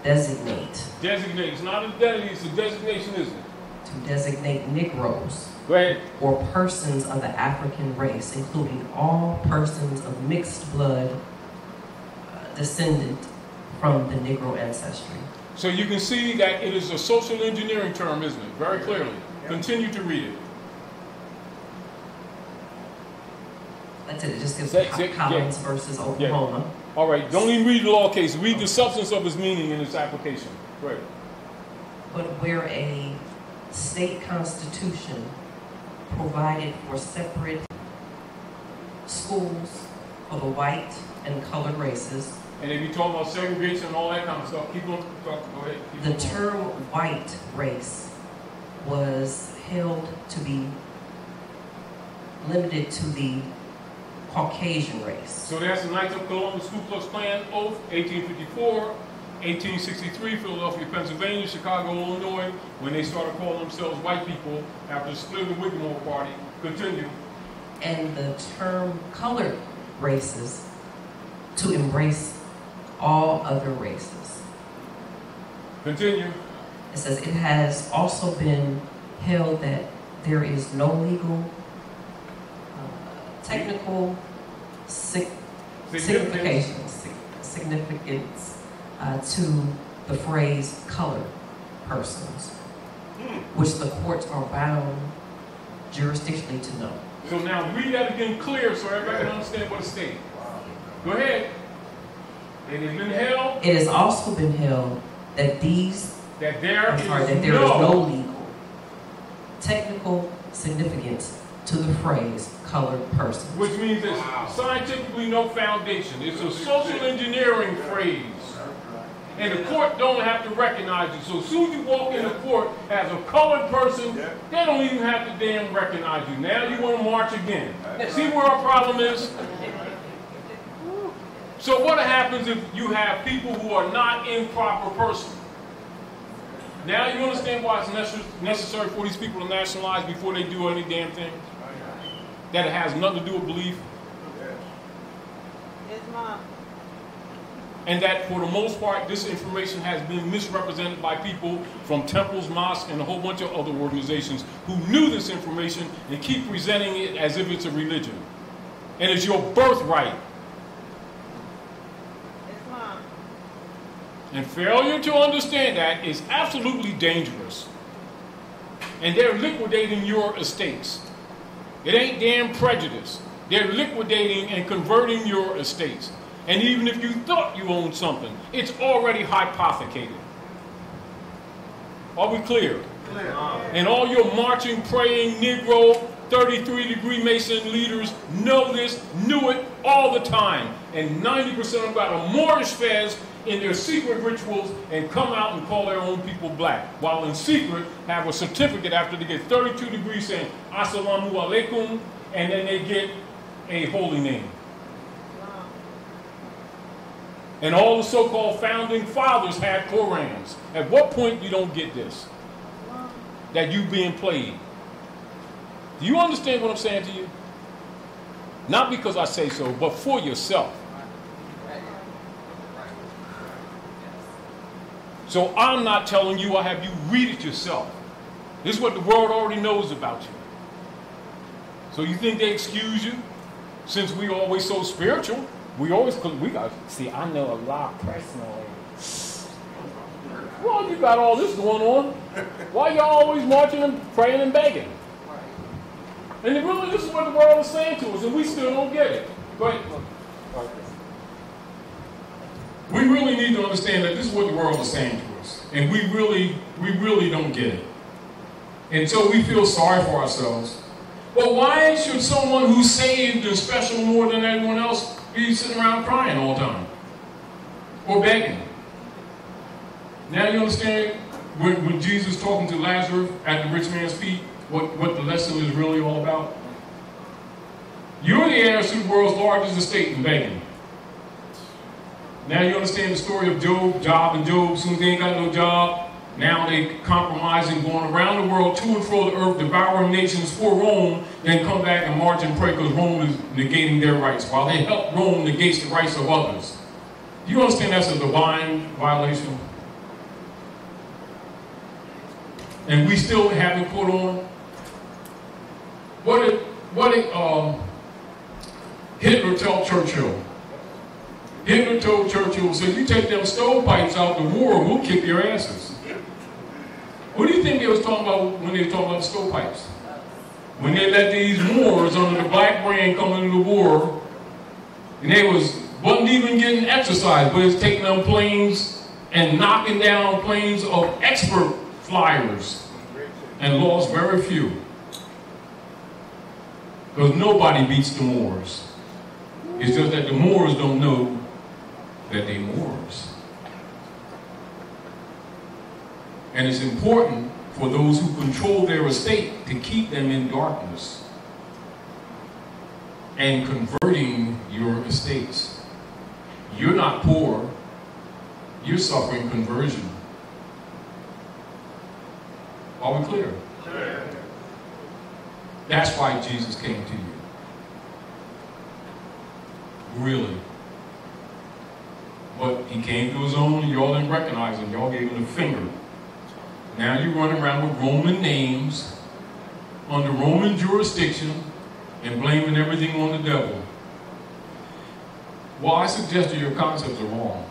designate... Designate. It's not identity, it's a designation, isn't it? To designate Negroes... Go ahead. Or persons of the African race, including all persons of mixed blood descendant from the Negro ancestry. So you can see that it is a social engineering term, isn't it? Very clearly. Continue to read it. That's it. It just gives Collins versus Oklahoma. Yeah. All right. Don't even read the law case. Read the substance of its meaning and its application. Go ahead. But where a state constitution provided for separate schools for the white and colored races. And if you're talking about segregation and all that kind of stuff, keep on talking. Go ahead. The term white race was held to be limited to the Caucasian race. So that's the Knights of Columbus Ku Klux Klan oath, 1854. 1863, Philadelphia, Pennsylvania, Chicago, Illinois, when they started calling themselves white people after splitting the Whitmore Party. Continue. And the term colored races to embrace all other races. Continue. It says it has also been held that there is no legal, technical significance to the phrase colored persons, which the courts are bound jurisdictionally to know. So now read that again clear so everybody can understand what it's stating. Go ahead. It has been held. It has also been held that there is no legal, technical significance to the phrase colored person. Which means there's scientifically no foundation. It's a social engineering phrase. And the court don't have to recognize it. So as soon as you walk in the court as a colored person, they don't even have to damn recognize you. Now you want to march again. See where our problem is? So what happens if you have people who are not improper person? Now you understand why it's necessary for these people to nationalize before they do any damn thing? That it has nothing to do with belief? Yes, Mom. And that for the most part, this information has been misrepresented by people from temples, mosques, and a whole bunch of other organizations who knew this information and keep presenting it as if it's a religion. And it's your birthright. Yes, Mom. And failure to understand that is absolutely dangerous. And they're liquidating your estates. It ain't damn prejudice. They're liquidating and converting your estates. And even if you thought you owned something, it's already hypothecated. Are we clear? Clear. And all your marching, praying, Negro 33-degree Mason leaders know this, knew it all the time. And 90% of them got a Moorish fez in their secret rituals and come out and call their own people black, while in secret have a certificate after they get 32 degrees saying Assalamu alaikum, and then they get a holy name. And all the so-called founding fathers had Korans. At what point you don't get this? That you being played. Do you understand what I'm saying to you? Not because I say so, but for yourself. So I'm not telling you, I have you read it yourself. This is what the world already knows about you. So you think they excuse you? Since we always so spiritual, we got, see, I know a lot personally. Well, you got all this going on. Why y'all always marching and praying and begging? And really, this is what the world is saying to us, and we still don't get it. But we really need to understand that this is what the world is saying to us, and we really don't get it. And so we feel sorry for ourselves. But why should someone who's saved and special more than everyone else be sitting around crying all the time or begging? Now you understand when Jesus talking to Lazarus at the rich man's feet, what the lesson is really all about? You're the heirs to the world's largest estate in begging. Now you understand the story of Job and Job. Soon as they ain't got no job, now they compromising, going around the world to and fro the earth, devouring nations for Rome, then come back and march and pray because Rome is negating their rights, while they help Rome negate the rights of others. Do you understand that's a divine violation? And we still haven't put on. What did Hitler tell Churchill? Hitler told Churchill, said, you take them stovepipes out the war, we'll kick your asses. What do you think they was talking about when they were talking about the stovepipes? When they let these Moors under the black brand come into the war, and they wasn't even getting exercise, but it's taking them planes and knocking down planes of expert flyers and lost very few. Because nobody beats the Moors. It's just that the Moors don't know that they're Moors. And it's important for those who control their estate to keep them in darkness and converting your estates. You're not poor. You're suffering conversion. Are we clear? Sure. That's why Jesus came to you. Really. But he came to his own, and y'all didn't recognize him. Y'all gave him the finger. Now you're running around with Roman names, under Roman jurisdiction, and blaming everything on the devil. Well, I suggest that your concepts are wrong.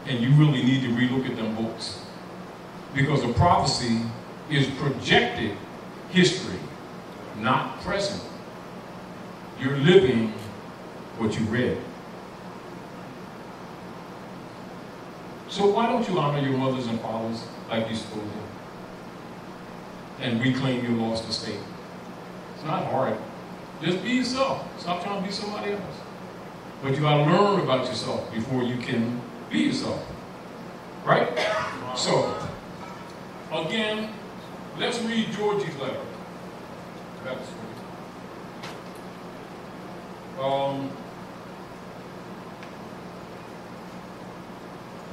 And you really need to relook at them books. Because a prophecy is projected history, not present. You're living what you read. So why don't you honor your mothers and fathers like you're supposed to? And reclaim your lost estate. It's not hard. Just be yourself. Stop trying to be somebody else. But you gotta learn about yourself before you can be yourself. Right? So, again, let's read Georgie's letter. That's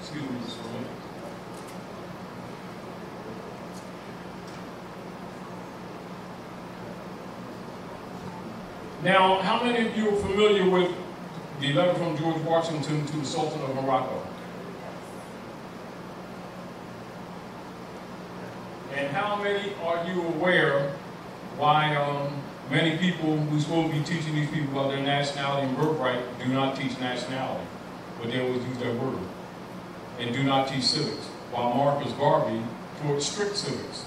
excuse me just for a minute. Now, how many of you are familiar with the letter from George Washington to the Sultan of Morocco? And how many are you aware why many people who's supposed to be teaching these people about their nationality and birthright do not teach nationality, but they always use that word, and do not teach civics, while Marcus Garvey taught strict civics.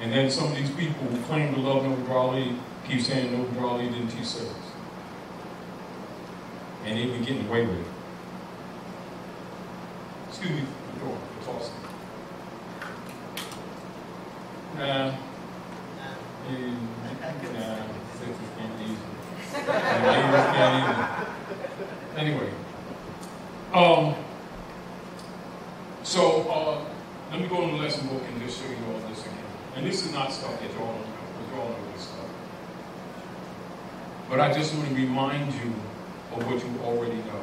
And then some of these people who claim to love Noble Ali keep saying Noble Ali didn't teach civics. And they've been getting away with it. Excuse me for the door, it's awesome. Ladies can't either. Anyway. So let me go in the lesson book and just show you all this again. And this is not stuff that y'all don't know, because y'all know this stuff. But I just want to remind you of what you already know.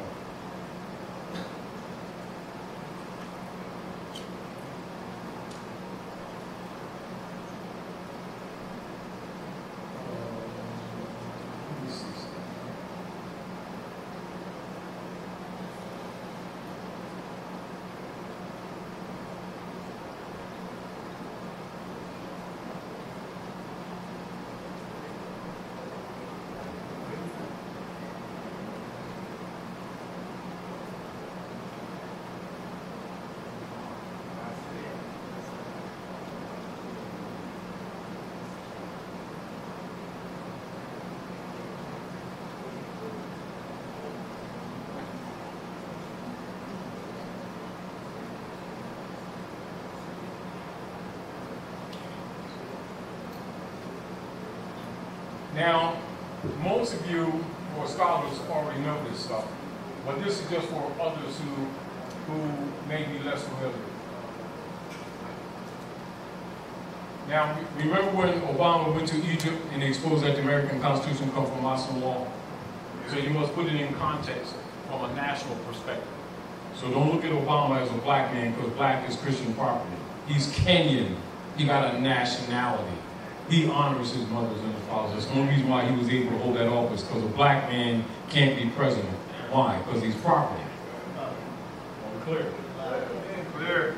Now, most of you who are scholars already know this stuff, but this is just for others who may be less familiar. Now, remember when Obama went to Egypt and he exposed that the American Constitution comes from Muslim law? So you must put it in context from a national perspective. So don't look at Obama as a black man, because black is Christian property. He's Kenyan. He got a nationality. He honors his mothers and his fathers. That's the only reason why he was able to hold that office, because a black man can't be president. Why? Because he's property. Clear. Clear.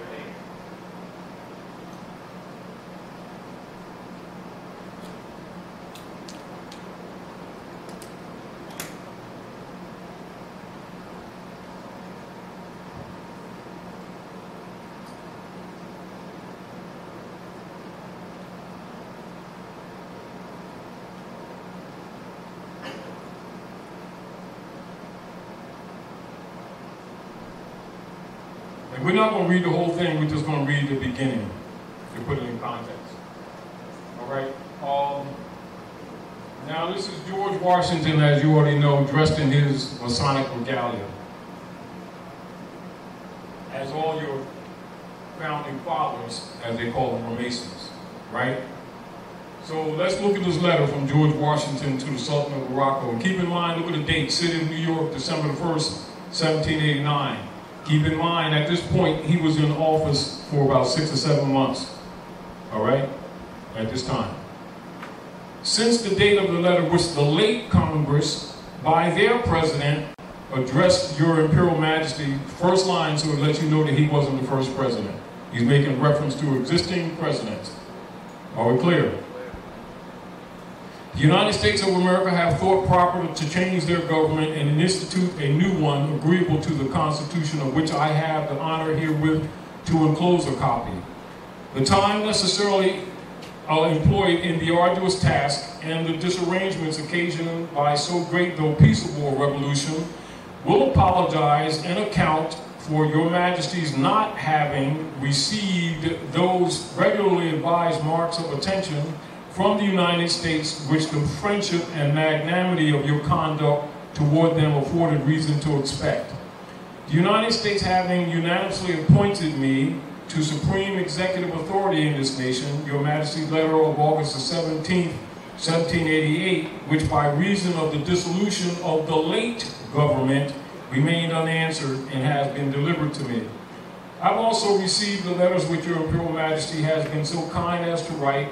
We're not going to read the whole thing, we're just going to read the beginning to put it in context. All right? Now this is George Washington, as you already know, dressed in his Masonic regalia. As all your founding fathers, as they call them, were Masons, right? So let's look at this letter from George Washington to the Sultan of Morocco. And keep in mind, look at the date, City of New York, December the 1st, 1789. Keep in mind, at this point, he was in office for about 6 or 7 months, all right, at this time. Since the date of the letter which the late Congress, by their president, addressed your Imperial Majesty, first line so it lets you know that he wasn't the first president. He's making reference to existing presidents. Are we clear? The United States of America have thought proper to change their government and institute a new one agreeable to the Constitution, of which I have the honor herewith to enclose a copy. The time necessarily employed in the arduous task and the disarrangements occasioned by so great though peaceable revolution will apologize and account for your Majesty's not having received those regularly advised marks of attention from the United States, which the friendship and magnanimity of your conduct toward them afforded reason to expect. The United States having unanimously appointed me to supreme executive authority in this nation, your Majesty's letter of August the 17th, 1788, which by reason of the dissolution of the late government remained unanswered and has been delivered to me. I've also received the letters which your Imperial Majesty has been so kind as to write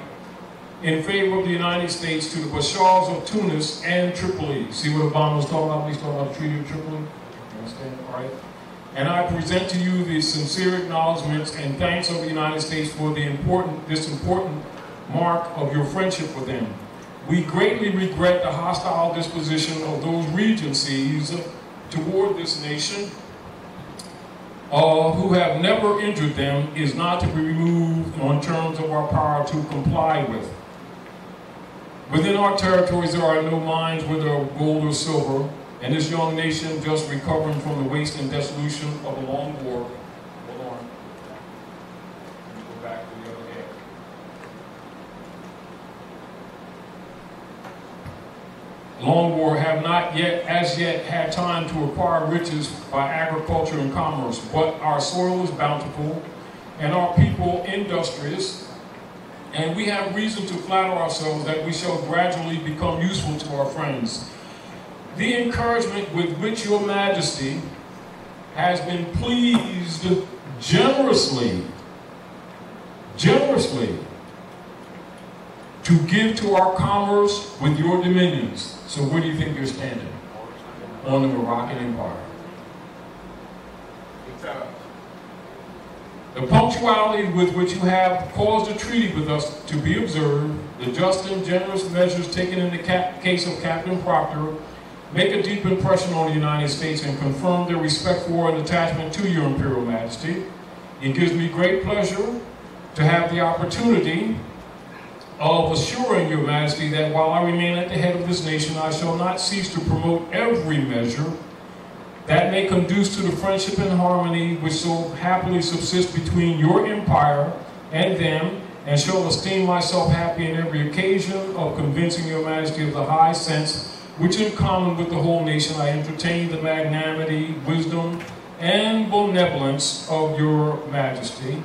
in favor of the United States to the Bashars of Tunis and Tripoli. See what Obama was talking about? He's talking about the Treaty of Tripoli. You understand? All right. And I present to you the sincere acknowledgments and thanks of the United States for this important mark of your friendship with them. We greatly regret the hostile disposition of those regencies toward this nation, who have never injured them, is not to be removed on terms of our power to comply with. Within our territories there are no mines where there are gold or silver, and this young nation, just recovering from the waste and dissolution of a long war, hold on, let me go back to the other half. long war have not yet, as yet, had time to acquire riches by agriculture and commerce, but our soil is bountiful, and our people industrious, and we have reason to flatter ourselves that we shall gradually become useful to our friends. The encouragement with which your majesty has been pleased generously to give to our commerce with your dominions. So where do you think you're standing? On the Moroccan Empire. The punctuality with which you have caused a treaty with us to be observed, the just and generous measures taken in the case of Captain Proctor, make a deep impression on the United States and confirm their respect for and attachment to your Imperial Majesty. It gives me great pleasure to have the opportunity of assuring your Majesty that while I remain at the head of this nation, I shall not cease to promote every measure that may conduce to the friendship and harmony which so happily subsist between your empire and them, and shall esteem myself happy in every occasion of convincing your Majesty of the high sense which in common with the whole nation I entertain the magnanimity, wisdom, and benevolence of your Majesty.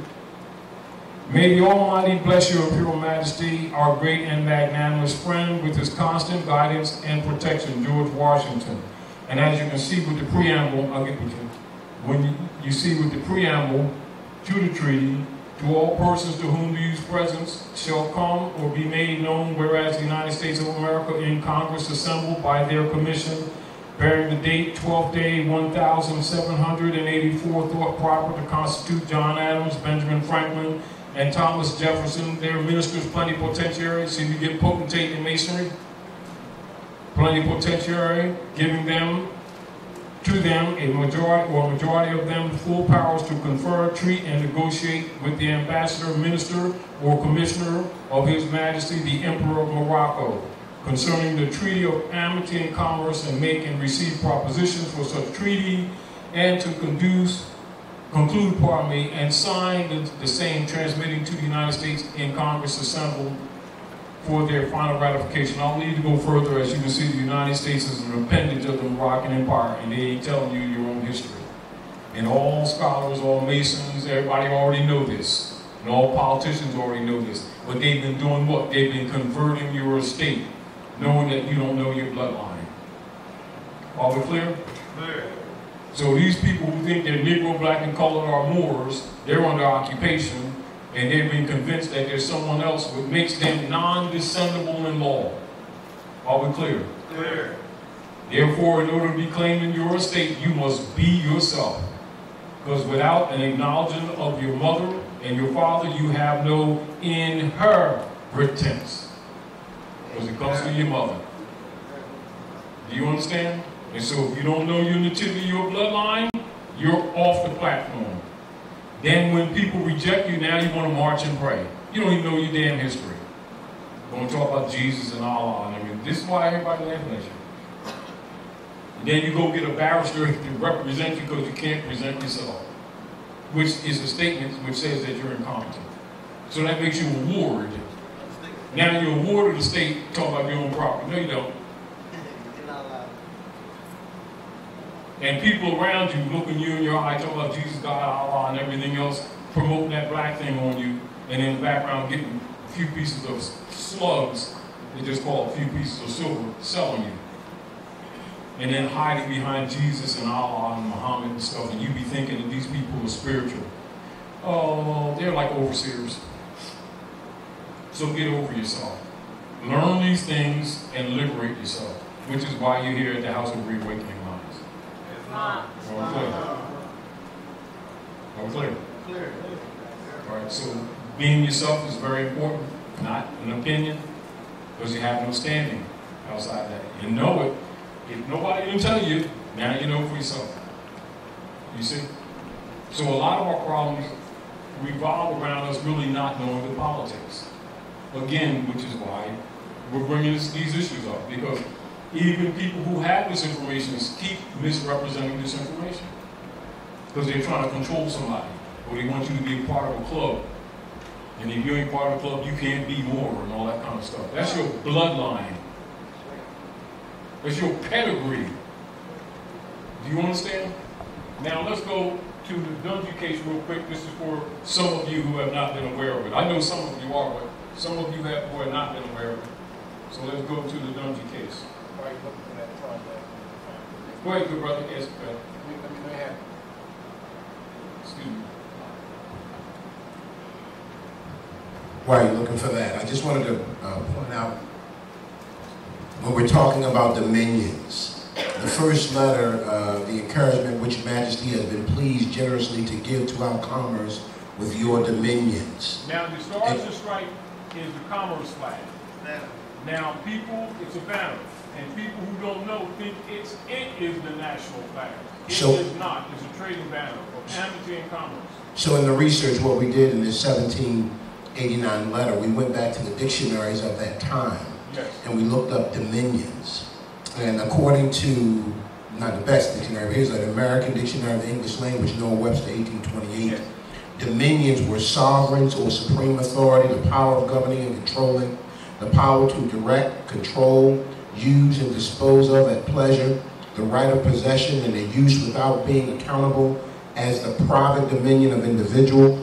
May the Almighty bless your Imperial Majesty, our great and magnanimous friend, with his constant guidance and protection, George Washington. And as you can see with the preamble, I'll get with you. When you see with the preamble to the treaty, to all persons to whom these presents shall come or be made known, whereas the United States of America in Congress assembled by their commission, bearing the date 12th day 1784, thought proper to constitute John Adams, Benjamin Franklin, and Thomas Jefferson, their ministers plenipotentiary. See, we get potentate in masonry. Plenipotentiary, giving them to them a majority of them full powers to confer, treat, and negotiate with the ambassador, minister, or commissioner of His Majesty the Emperor of Morocco concerning the treaty of amity and commerce, and make and receive propositions for such treaty, and to conclude, and sign the same, transmitting to the United States in Congress assembled for their final ratification. I don't need to go further. As you can see, the United States is an appendage of the Moroccan Empire, and they ain't telling you your own history. And all scholars, all Masons, everybody already know this. And all politicians already know this. But they've been doing what? They've been converting your estate, knowing that you don't know your bloodline. Are we clear? Clear. So these people who think they're Negro, black, and colored are Moors, they're under occupation, and they've been convinced that there's someone else which makes them non-descendable in law. Are we clear? Clear. Therefore, in order to be claimed in your estate, you must be yourself. Because without an acknowledgement of your mother and your father, you have no inheritance. Because it comes from your mother. Do you understand? And so if you don't know your nativity, your bloodline, you're off the platform. Then when people reject you, now you want to march and pray. You don't even know your damn history. You want to talk about Jesus and Allah and everything. This is why everybody laughing at you. And then you go get a barrister to represent you because you can't present yourself, which is a statement which says that you're incompetent. So that makes you a ward. Now you're a ward of the state, talking about your own property. No, you don't. And people around you looking you in your eye, talking about Jesus, God, Allah, and everything else, promoting that black thing on you, and in the background getting a few pieces of slugs, they just call it a few pieces of silver, selling you. And then hiding behind Jesus and Allah and Muhammad and stuff, and you be thinking that these people are spiritual. Oh, they're like overseers. So get over yourself. Learn these things and liberate yourself, which is why you're here at the House of Reawakening. Are we clear? Are we clear? Clear. All right, so being yourself is very important, not an opinion, because you have no standing outside that. You know it. If nobody didn't tell you, now you know for yourself. You see? So a lot of our problems revolve around us really not knowing the politics. Again, which is why we're bringing these issues up, because even people who have this information keep misrepresenting this information because they're trying to control somebody, or they want you to be a part of a club. And if you ain't part of a club, you can't be more, and all that kind of stuff. That's your bloodline. That's your pedigree. Do you understand? Now let's go to the Dungy case real quick. This is for some of you who have not been aware of it. I know some of you are, but some of you have who have not been aware of it. So let's go to the Dungy case. Why are you looking for that transaction? Go ahead, good brother. Yes, Let me have it. excuse me. Why are you looking for that? I just wanted to point out, when we're talking about dominions, the first letter, the encouragement which Majesty has been pleased generously to give to our commerce with your dominions. Now, the Stars and Stripes is the commerce flag. Now, people, it's a banner, and people who don't know think it is the national flag. It is not. It's a trading banner of amity and commerce. So in the research, what we did in this 1789 letter, we went back to the dictionaries of that time, yes, and we looked up dominions. And according to, not the best dictionary, here's an American Dictionary of the English Language, Noah Webster, 1828. yes. Dominions were sovereigns or supreme authority, the power of governing and controlling, the power to direct, control, use, and dispose of at pleasure, the right of possession and the use without being accountable as the private dominion of individual,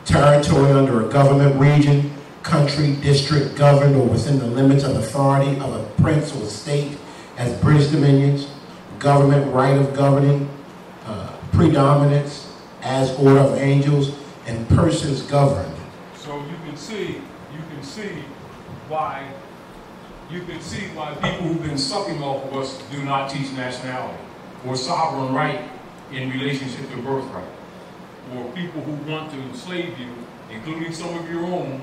territory under a government region, country, district governed or within the limits of authority of a prince or state as British dominions, government right of governing, predominance as order of angels, and persons governed. So you can see why people who've been sucking off of us do not teach nationality or sovereign right in relationship to birthright. Or people who want to enslave you, including some of your own,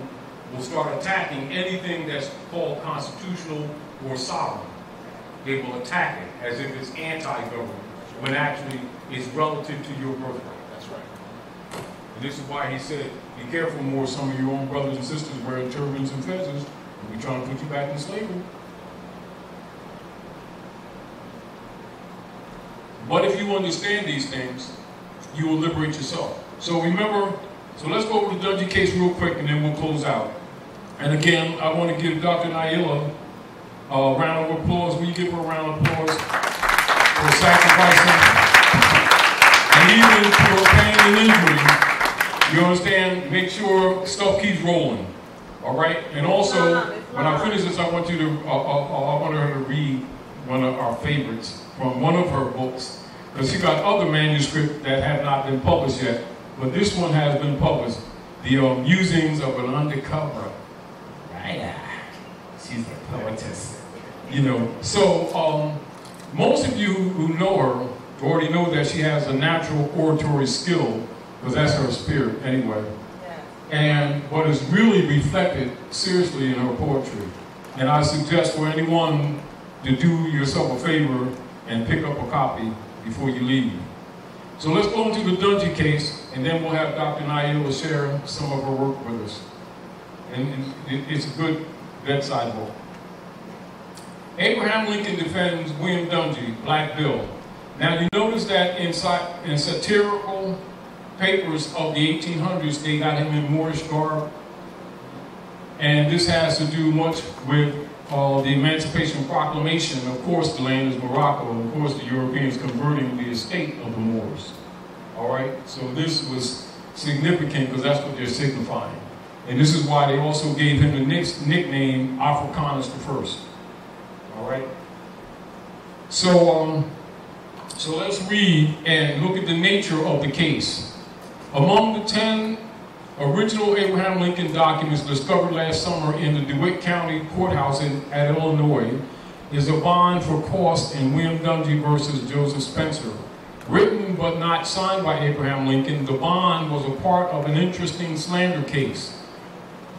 will start attacking anything that's called constitutional or sovereign. They will attack it as if it's anti-government, when actually it's relative to your birthright. That's right. And this is why he said, be careful more, some of your own brothers and sisters wearing turbans and fezzes, and we're trying to put you back in slavery. But if you understand these things, you will liberate yourself. So remember, so let's go over the Dungy case real quick and then we'll close out. And again, I want to give Dr. Naila a round of applause. Will you give her a round of applause for sacrificing? And even for pain and injury, you understand, make sure stuff keeps rolling. All right? And also, when I finish this, I want you to, I want her to read one of our favorites from one of her books, because she got other manuscripts that have not been published yet, but this one has been published, The Musings of an Undercover Writer. She's a poetess. You know, so most of you who know her already know that she has a natural oratory skill, because that's her spirit anyway. And what is really reflected seriously in her poetry. And I suggest for anyone to do yourself a favor and pick up a copy before you leave. So let's go into the Dungy case, and then we'll have Dr. Naila share some of her work with us. And it's a good bedside book. Abraham Lincoln defends William Dungy, Black Bill. Now you notice that in satirical papers of the 1800s, they got him in Moorish garb. And this has to do much with the Emancipation Proclamation. Of course, the land is Morocco. Of course, the Europeans converting the estate of the Moors. All right? So this was significant because that's what they're signifying. And this is why they also gave him the nickname Africanus I. All right? So, so let's read and look at the nature of the case. Among the 10 original Abraham Lincoln documents discovered last summer in the DeWitt County Courthouse at Illinois is a bond for cost in William Dungy versus Joseph Spencer. Written but not signed by Abraham Lincoln, the bond was a part of an interesting slander case.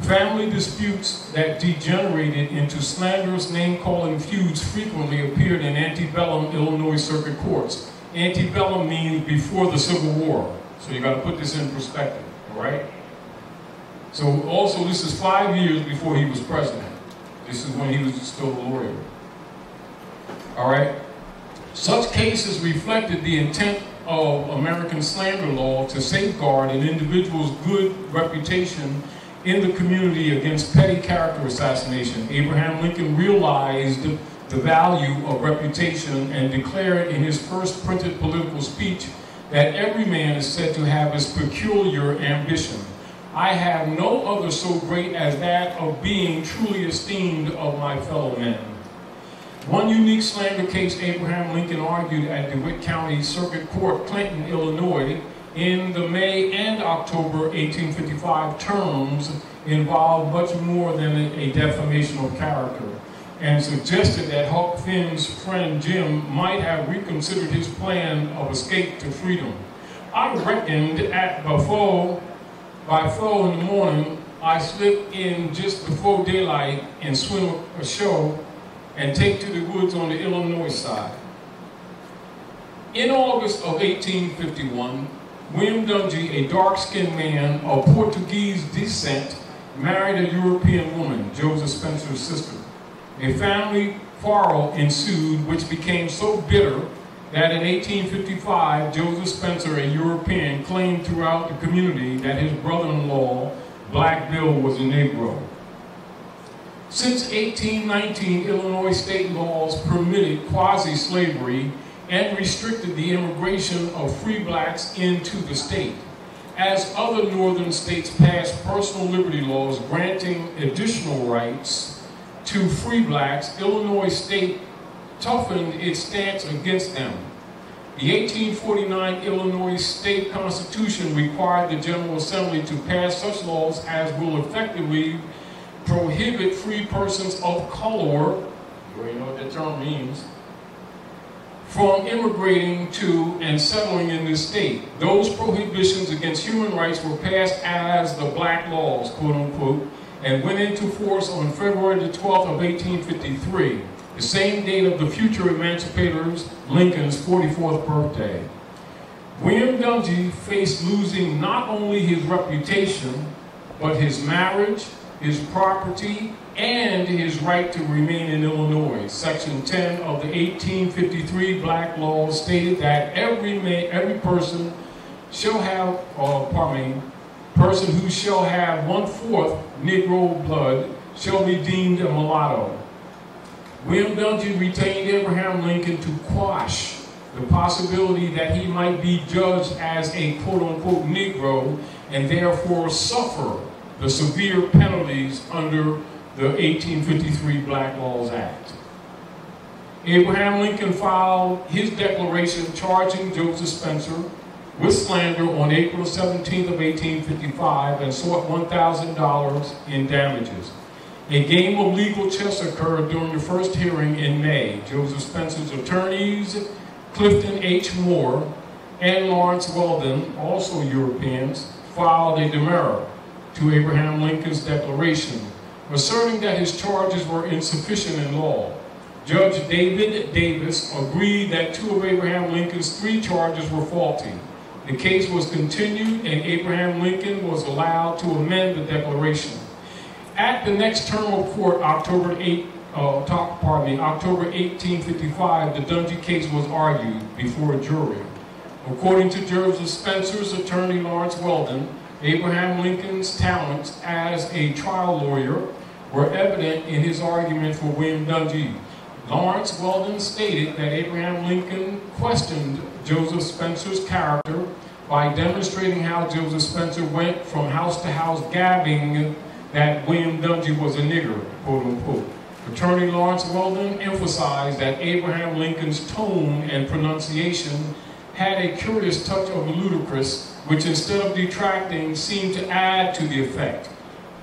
Family disputes that degenerated into slanderous name-calling feuds frequently appeared in antebellum Illinois circuit courts. Antebellum means before the Civil War. So you got to put this in perspective, all right? So also this is 5 years before he was president. This is when he was still a lawyer. All right? Such cases reflected the intent of American slander law to safeguard an individual's good reputation in the community against petty character assassination. Abraham Lincoln realized the value of reputation and declared in his first printed political speech that every man is said to have his peculiar ambition. I have no other so great as that of being truly esteemed of my fellow men. One unique slander case Abraham Lincoln argued at DeWitt County Circuit Court, Clinton, Illinois, in the May and October 1855 terms involved much more than a defamation of character, and suggested that Huck Finn's friend Jim might have reconsidered his plan of escape to freedom. I reckoned by 4 in the morning, I slip in just before daylight and swim ashore and take to the woods on the Illinois side. In August of 1851, William Dungy, a dark-skinned man of Portuguese descent, married a European woman, Joseph Spencer's sister. A family quarrel ensued, which became so bitter that in 1855, Joseph Spencer, a European, claimed throughout the community that his brother-in-law, Black Bill, was a Negro. Since 1819, Illinois state laws permitted quasi-slavery and restricted the immigration of free blacks into the state. As other northern states passed personal liberty laws granting additional rights to free blacks, Illinois state toughened its stance against them. The 1849 Illinois State Constitution required the General Assembly to pass such laws as will effectively prohibit free persons of color, you already know what that term means, from immigrating to and settling in this state. Those prohibitions against human rights were passed as the black laws, quote unquote, and went into force on February the 12th of 1853, the same date of the future emancipators Lincoln's 44th birthday. William Dungy faced losing not only his reputation, but his marriage, his property, and his right to remain in Illinois. Section 10 of the 1853 black laws stated that every person shall have, person who shall have 1/4 Negro blood shall be deemed a mulatto. William Dungy retained Abraham Lincoln to quash the possibility that he might be judged as a quote-unquote Negro and therefore suffer the severe penalties under the 1853 Black Laws Act. Abraham Lincoln filed his declaration charging Joseph Spencer with slander on April 17th of 1855 and sought $1,000 in damages. A game of legal chess occurred during the first hearing in May. Joseph Spencer's attorneys, Clifton H. Moore and Lawrence Weldon, also Europeans, filed a demurrer to Abraham Lincoln's declaration, asserting that his charges were insufficient in law. Judge David Davis agreed that 2 of Abraham Lincoln's 3 charges were faulty. The case was continued and Abraham Lincoln was allowed to amend the declaration. At the next term of court, October 1855, the Dungy case was argued before a jury. According to Joseph Spencer's attorney, Lawrence Weldon, Abraham Lincoln's talents as a trial lawyer were evident in his argument for William Dungy. Lawrence Weldon stated that Abraham Lincoln questioned Joseph Spencer's character by demonstrating how Joseph Spencer went from house to house gabbing that William Dungy was a nigger, quote unquote. Attorney Lawrence Weldon emphasized that Abraham Lincoln's tone and pronunciation had a curious touch of ludicrous, which instead of detracting, seemed to add to the effect.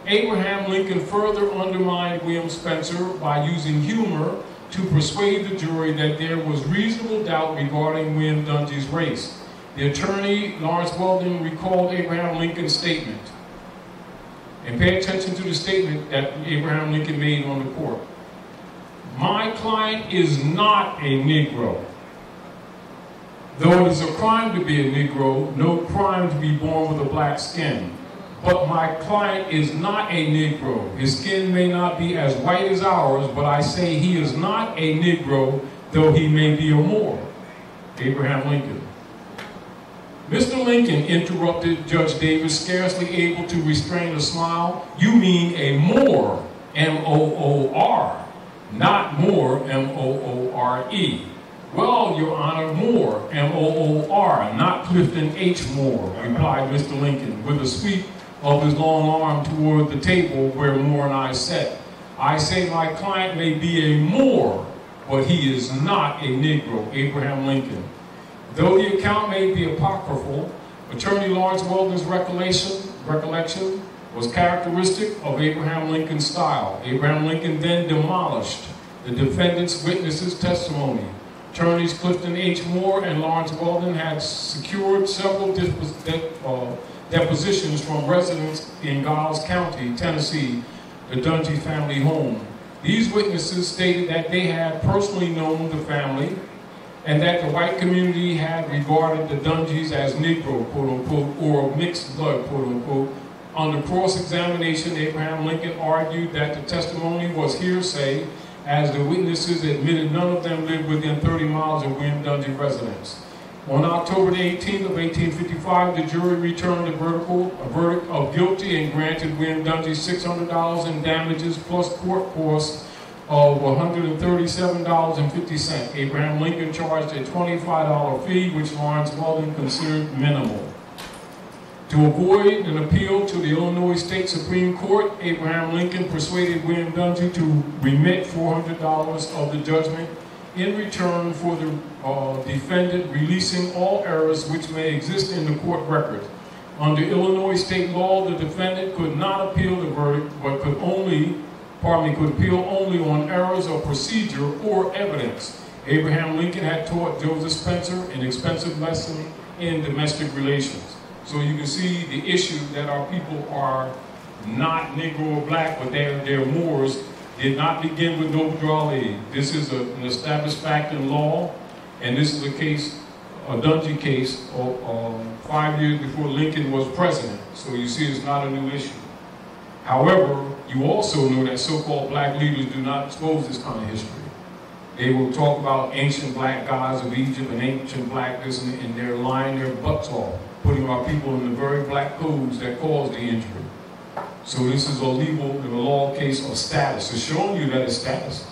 Abraham Lincoln further undermined William Spencer by using humor to persuade the jury that there was reasonable doubt regarding William Dungy's race. The attorney, Lawrence Weldon, recalled Abraham Lincoln's statement. And pay attention to the statement that Abraham Lincoln made on the court. My client is not a Negro. Though it is a crime to be a Negro, no crime to be born with a black skin. But my client is not a Negro. His skin may not be as white as ours, but I say he is not a Negro, though he may be a Moor. Abraham Lincoln. Mr. Lincoln, interrupted Judge Davis, scarcely able to restrain a smile. You mean a Moore, M-O-O-R, not Moore, M-O-O-R-E. Well, Your Honor, Moore, M-O-O-R, not Clifton H. Moore, replied Mr. Lincoln, with a sweep of his long arm toward the table where Moore and I sat. I say my client may be a Moor, but he is not a Negro, Abraham Lincoln. Though the account may be apocryphal, Attorney Lawrence Weldon's recollection was characteristic of Abraham Lincoln's style. Abraham Lincoln then demolished the defendant's witnesses' testimony. Attorneys Clifton H. Moore and Lawrence Weldon had secured several depositions from residents in Giles County, Tennessee, the Dungy family home. These witnesses stated that they had personally known the family and that the white community had regarded the Dungies as Negro, quote unquote, or mixed blood, quote unquote. Under cross-examination, Abraham Lincoln argued that the testimony was hearsay, as the witnesses admitted none of them lived within 30 miles of William Dungy residence. On October the 18th of 1855, the jury returned a verdict of guilty and granted William Dungy $600 in damages plus court costs of $137.50. Abraham Lincoln charged a $25 fee, which Lawrence Weldon considered minimal. To avoid an appeal to the Illinois State Supreme Court, Abraham Lincoln persuaded William Dungy to remit $400 of the judgment in return for the defendant releasing all errors which may exist in the court record. Under Illinois state law, the defendant could not appeal the verdict, but could appeal only on errors of procedure or evidence. Abraham Lincoln had taught Joseph Spencer an expensive lesson in domestic relations. So you can see the issue that our people are not Negro or black, but they're Moors, did not begin with overdraw aid. This is an established fact in law, and this is a case, a Dungy case, 5 years before Lincoln was president. So you see it's not a new issue. However, you also know that so-called black leaders do not expose this kind of history. They will talk about ancient black gods of Egypt and ancient black this, and they're lying their butts off, putting our people in the very black codes that caused the injury. So this is a legal and a law case of status. It's showing you that it's status.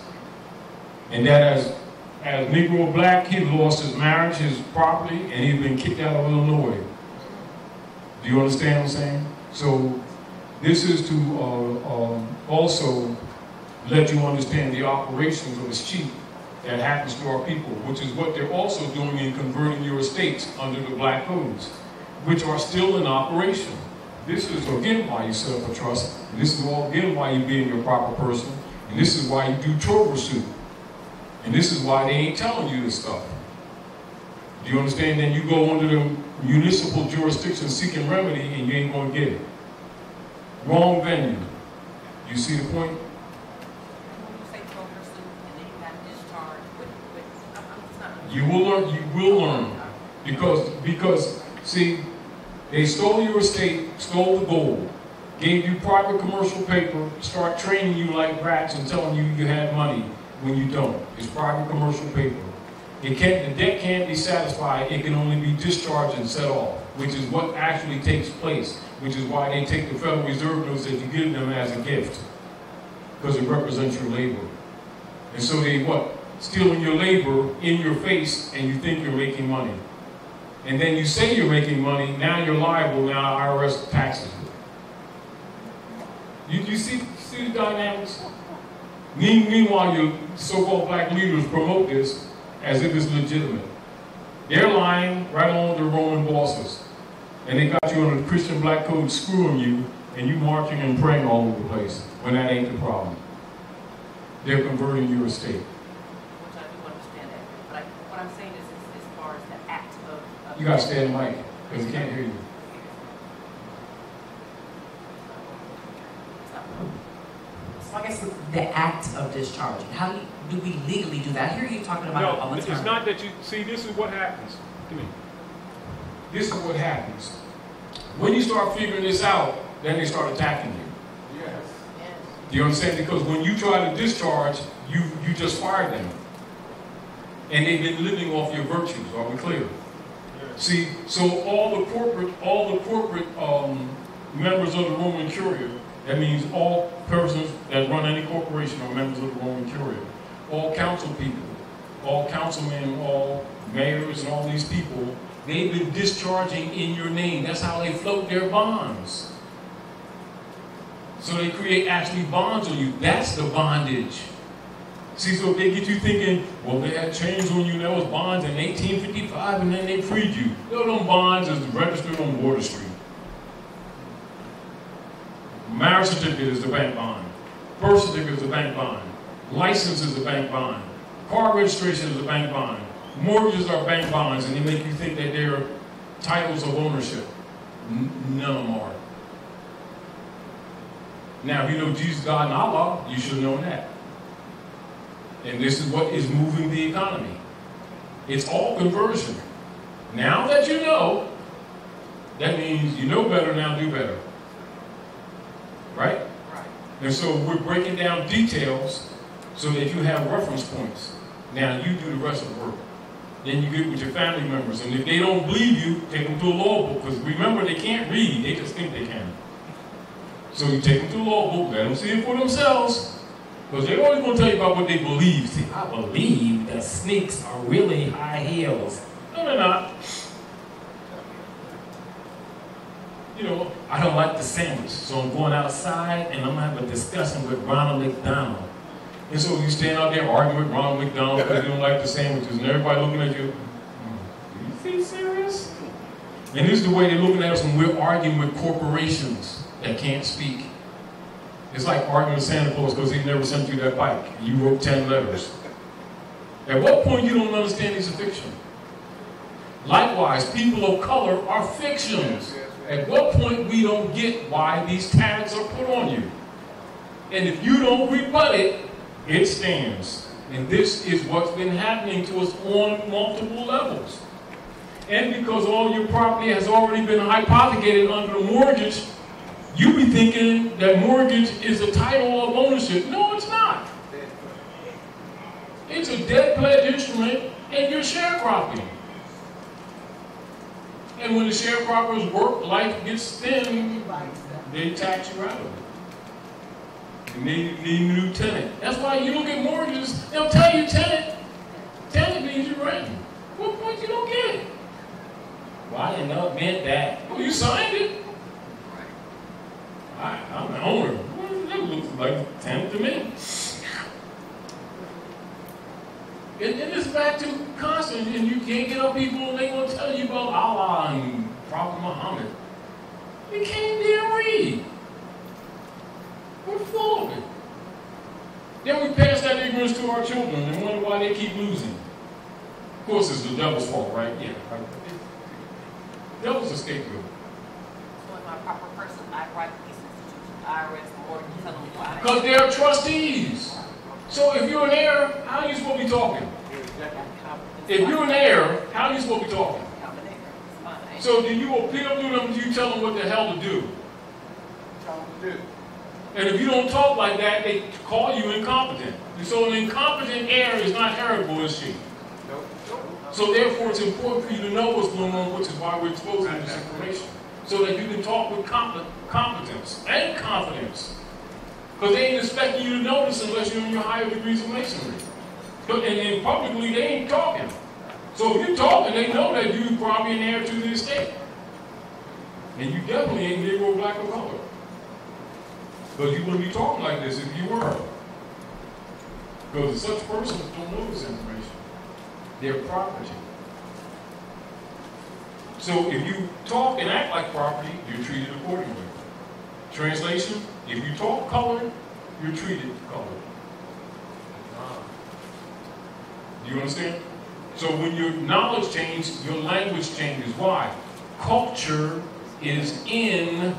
And that as Negro or black, he lost his marriage, his property, and he's been kicked out of Illinois. Do you understand what I'm saying? So this is to also let you understand the operations of this cheat that happens to our people, which is what they're also doing in converting your estates under the black codes, which are still in operation. This is, again, why you set up a trust. And this is all, again, why you being your proper person. And this is why you do Trover suit. And this is why they ain't telling you this stuff. Do you understand? Then you go under the municipal jurisdiction seeking remedy and you ain't going to get it. Wrong venue. You see the point? You will learn. Because, see, they stole your estate, stole the gold, gave you private commercial paper, start training you like rats and telling you you had money when you don't. It's private commercial paper. The debt can't be satisfied, it can only be discharged and set off, which is what actually takes place, which is why they take the Federal Reserve notes that you give them as a gift, because it represents your labor. And so they stealing your labor in your face, and you think you're making money. And then you say you're making money, now you're liable, now IRS taxes you. You see the dynamics? Meanwhile, your so-called black leaders promote this as if it's legitimate. They're lying right along with the Roman bosses. And they got you under the Christian black code screwing you, and you marching and praying all over the place, when that ain't the problem. They're converting your estate. Which I do understand that. But what I'm saying is as far as the act of you got to stay in the mic, because they can't hear you. So I guess the act of discharging. How do we legally do that? I hear you talking about all the time. It's not that you see. This is what happens. Come here. This is what happens. When you start figuring this out, then they start attacking you. Yes. Do you understand? Because when you try to discharge, you just fired them, and they've been living off your virtues. Are we clear? Yes. See, so all the corporate members of the Roman Curia, that means all persons that run any corporation are members of the Roman Curia. All council people, all councilmen, all mayors, and all these people, they've been discharging in your name. That's how they float their bonds. So they create actually bonds on you. That's the bondage. See, so they get you thinking, well, they had chains on you, that was bonds in 1855, and then they freed you. No, them bonds is registered on Water Street. Marriage certificate is the bank bond. Birth certificate is the bank bond. License is the bank bond. Car registration is the bank bond. Mortgages are bank bonds, and they make you think that they're titles of ownership. None of them are. Now, if you know Jesus, God, and Allah, you should have known that. And this is what is moving the economy. It's all conversion. Now that you know, that means you know better, now do better. Right? And so we're breaking down details so that you have reference points. Now you do the rest of the work. Then you get with your family members. And if they don't believe you, take them to a law book. Because remember, they can't read. They just think they can. So you take them to a law book, let them see it for themselves. Because they're always going to tell you about what they believe. See, I believe that sneaks are really high heels. No, they're not. You know, I don't like the sandwich. So I'm going outside and I'm having a discussion with Ronald McDonald. And so you stand out there arguing with Ronald McDonald because you don't like the sandwiches. And everybody looking at you, are you think serious? And this is the way they're looking at us when we're arguing with corporations that can't speak. It's like arguing with Santa Claus because he never sent you that bike. You wrote 10 letters. At what point you don't understand these are fiction? Likewise, people of color are fictions. At what point we don't get why these tags are put on you. And if you don't rebut it, it stands. And this is what's been happening to us on multiple levels. And because all your property has already been hypothecated under the mortgage, you be thinking that mortgage is a title of ownership. No, it's not. It's a debt pledge instrument and you're sharecropping. And when the sharecroppers work, life gets thin, they tax you out of it. You need a new tenant. That's why you look at mortgages, they'll tell you tenant. Tenant means you're renting. What point you don't get it? Well, I didn't know it meant that. Well, you signed it. I'm the owner. That looks like a tenant to me. And it's back to constant, and you can't get up people and they're going to tell you about Allah and Prophet Muhammad. We can't damn read. We're full of it. Then we pass that ignorance to our children and wonder why they keep losing. Of course, it's the devil's fault, right? Yeah. The devil's a scapegoat. So am I a proper person? I write these institutions, IRS, mortgage, tell them why. Because they're trustees. So if you're an heir, how are you supposed to be talking? If you're an heir, how are you supposed to be talking? So do you appeal to them, do you tell them what the hell to do? Tell them to do. And if you don't talk like that, they call you incompetent. And so an incompetent heir is not heritable, is she? So therefore it's important for you to know what's going on, which is why we're exposing this information. So that you can talk with competence and confidence. Because they ain't expecting you to know this unless you're in your higher degrees of masonry. And then publicly, they ain't talking. So if you're talking, they know that you're probably an heir to the estate. And you definitely ain't Negro, black, or color. Because you wouldn't be talking like this if you were. Because such persons don't know this information. They're property. So if you talk and act like property, you're treated accordingly. Translation, if you talk colored, you're treated colored. Do you understand? So when your knowledge changes, your language changes. Why? Culture is in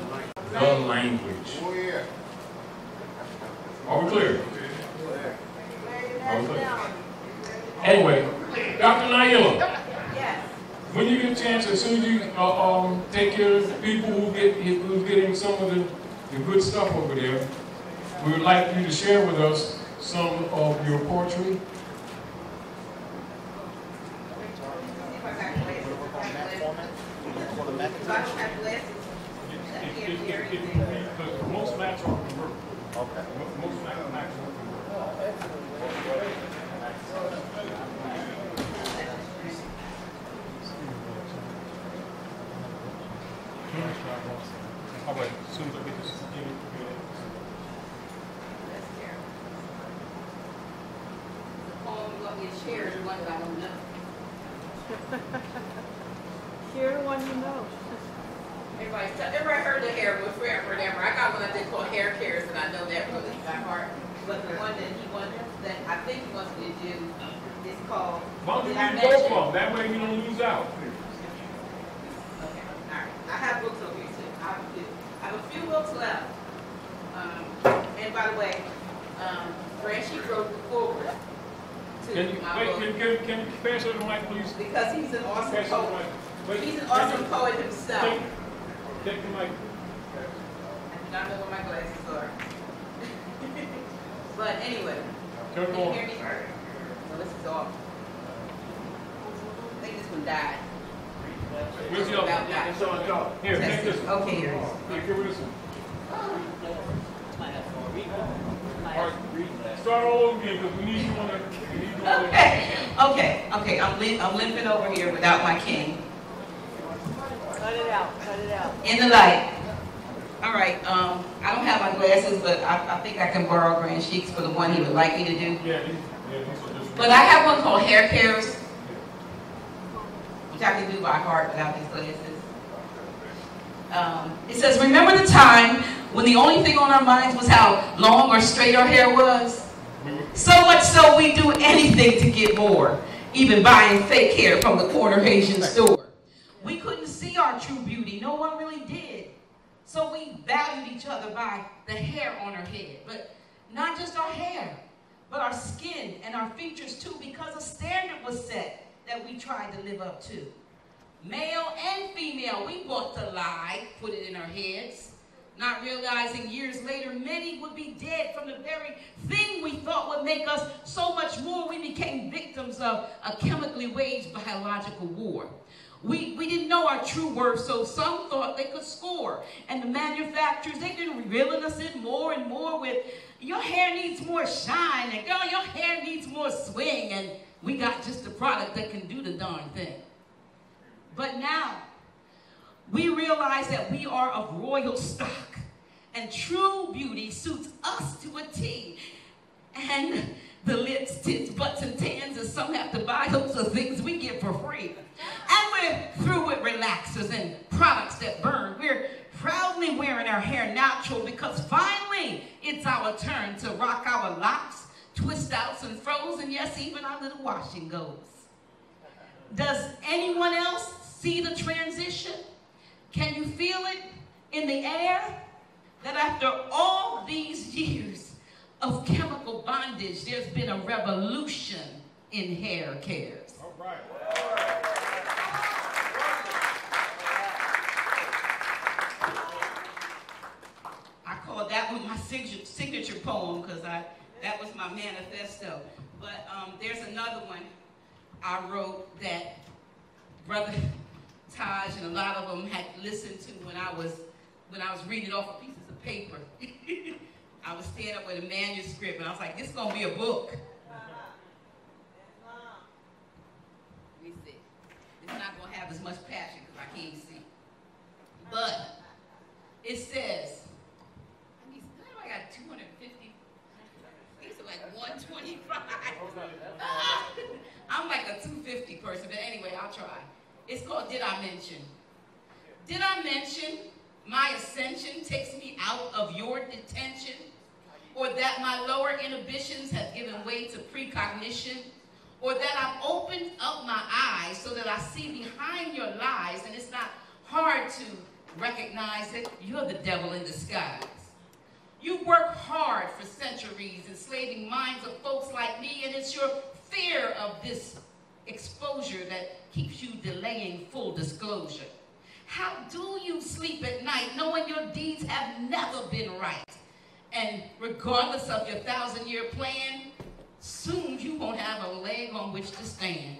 the language. Are we clear? Are we clear? Anyway, Dr. Naila, when you get a chance, as soon as you take care of the people who's getting some of the good stuff over there, we would like you to share with us some of your poetry. Okay. All right, as soon as I get this. Share the one that I don't know. Share the one you know. Everybody heard the hair was forever and ever. I got one I did called Hair Cares, and I know that really by heart. But the one that he wants, that I think he wants me to do, is called. Why don't you read both of them? That way you don't lose out. Okay, all right. I have books over here too. I have a few books left. And by the way, Franchi wrote the forward. Can you pass over the mic, please? Because he's an awesome poet. He's an awesome poet himself. Take the mic. I do not know where my glasses are. But anyway, Turn can it you on. hear me? No, this is off. I think this one died. Where's the other one? It's on top. Here, take this one. Okay, here it is. Here, give me this one. All right, start all over again because we need you on the. Okay. I'm limping over here without my cane. Cut it out. Cut it out. In the light. All right. I don't have my glasses, but I think I can borrow Grand Cheeks for the one he would like me to do. Yeah, these are just. But I have one called Hair Cares, which I can do by heart without these glasses. It says, remember the time when the only thing on our minds was how long or straight our hair was? So much so we do anything to get more, even buying fake hair from the corner Asian store. We couldn't see our true beauty. No one really did. So we valued each other by the hair on our head. But not just our hair, but our skin and our features too, because a standard was set that we tried to live up to. Male and female, we bought the lie, put it in our heads, not realizing years later many would be dead from the very thing we thought would make us so much more. We became victims of a chemically waged biological war. We didn't know our true worth, so some thought they could score. And the manufacturers, they've been reeling us in more and more with, your hair needs more shine, and girl, your hair needs more swing, and we got just a product that can do the darn thing. But now, we realize that we are of royal stock, and true beauty suits us to a T. And the lips, tits, butts, and tans, and some have to buy, those are things we get for free. And we're through with relaxers and products that burn. We're proudly wearing our hair natural because finally it's our turn to rock our locks, twist outs and froze, and yes, even our little washing goes. Does anyone else see the transition? Can you feel it in the air? That after all these years of chemical bondage, there's been a revolution in hair cares. All right. I call that one my signature poem because that was my manifesto. But there's another one I wrote that Brother Taj and a lot of them had listened to when I was reading off of pieces of paper. I was standing up with a manuscript and I was like, this is going to be a book. Let me see. It's not going to have as much passion because I can't see. But it says, I got 250. These are like 125. I'm like a 250 person, but anyway, I'll try. It's called Did I Mention? Did I mention my ascension takes me out of your detention? Or that my lower inhibitions have given way to precognition? Or that I've opened up my eyes so that I see behind your lies and it's not hard to recognize it? You're the devil in disguise. You worked hard for centuries, enslaving minds of folks like me, and it's your fear of this exposure that keeps you delaying full disclosure. How do you sleep at night knowing your deeds have never been right? And regardless of your 1,000-year plan, soon you won't have a leg on which to stand.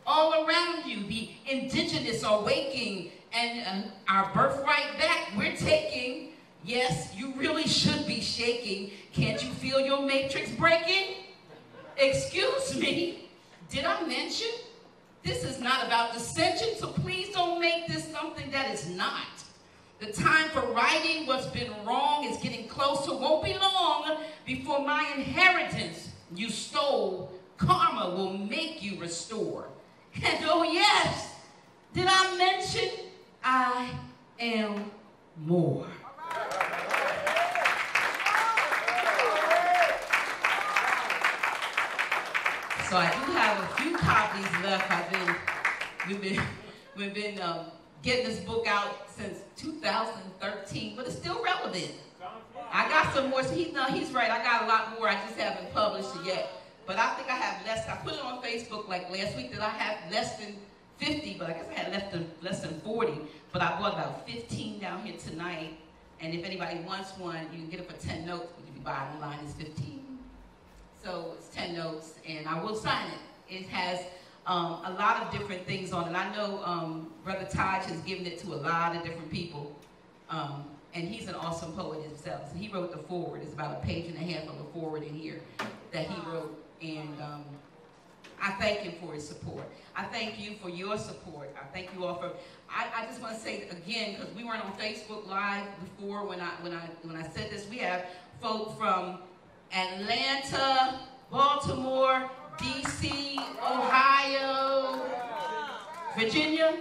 All around you, the indigenous are waking, and our birthright back we're taking. Yes, you really should be shaking. Can't you feel your matrix breaking? Excuse me, did I mention? This is not about dissension, so please don't make this something that is not. The time for righting what's been wrong is getting closer. Won't be long before my inheritance you stole, karma will make you restore. And oh yes, did I mention I am more? So I do have a few copies left. We've been getting this book out since 2013, but it's still relevant. I got some more. So he's right. I got a lot more. I just haven't published it yet. But I think I have less. I put it on Facebook like last week that I have less than 50, but I guess I had less than 40. But I bought about 15 down here tonight. And if anybody wants one, you can get it for 10 notes. But if you buy it online, it's 15. So it's 10 notes, and I will sign it. It has a lot of different things on it. I know Brother Taj has given it to a lot of different people, and he's an awesome poet himself. So he wrote the foreword. It's about a page and a half of a foreword in here that he wrote, and I thank him for his support. I thank you for your support. I thank you all for. I just want to say again, because we weren't on Facebook Live before when I said this. We have folk from Atlanta, Baltimore, D.C., Ohio, Virginia,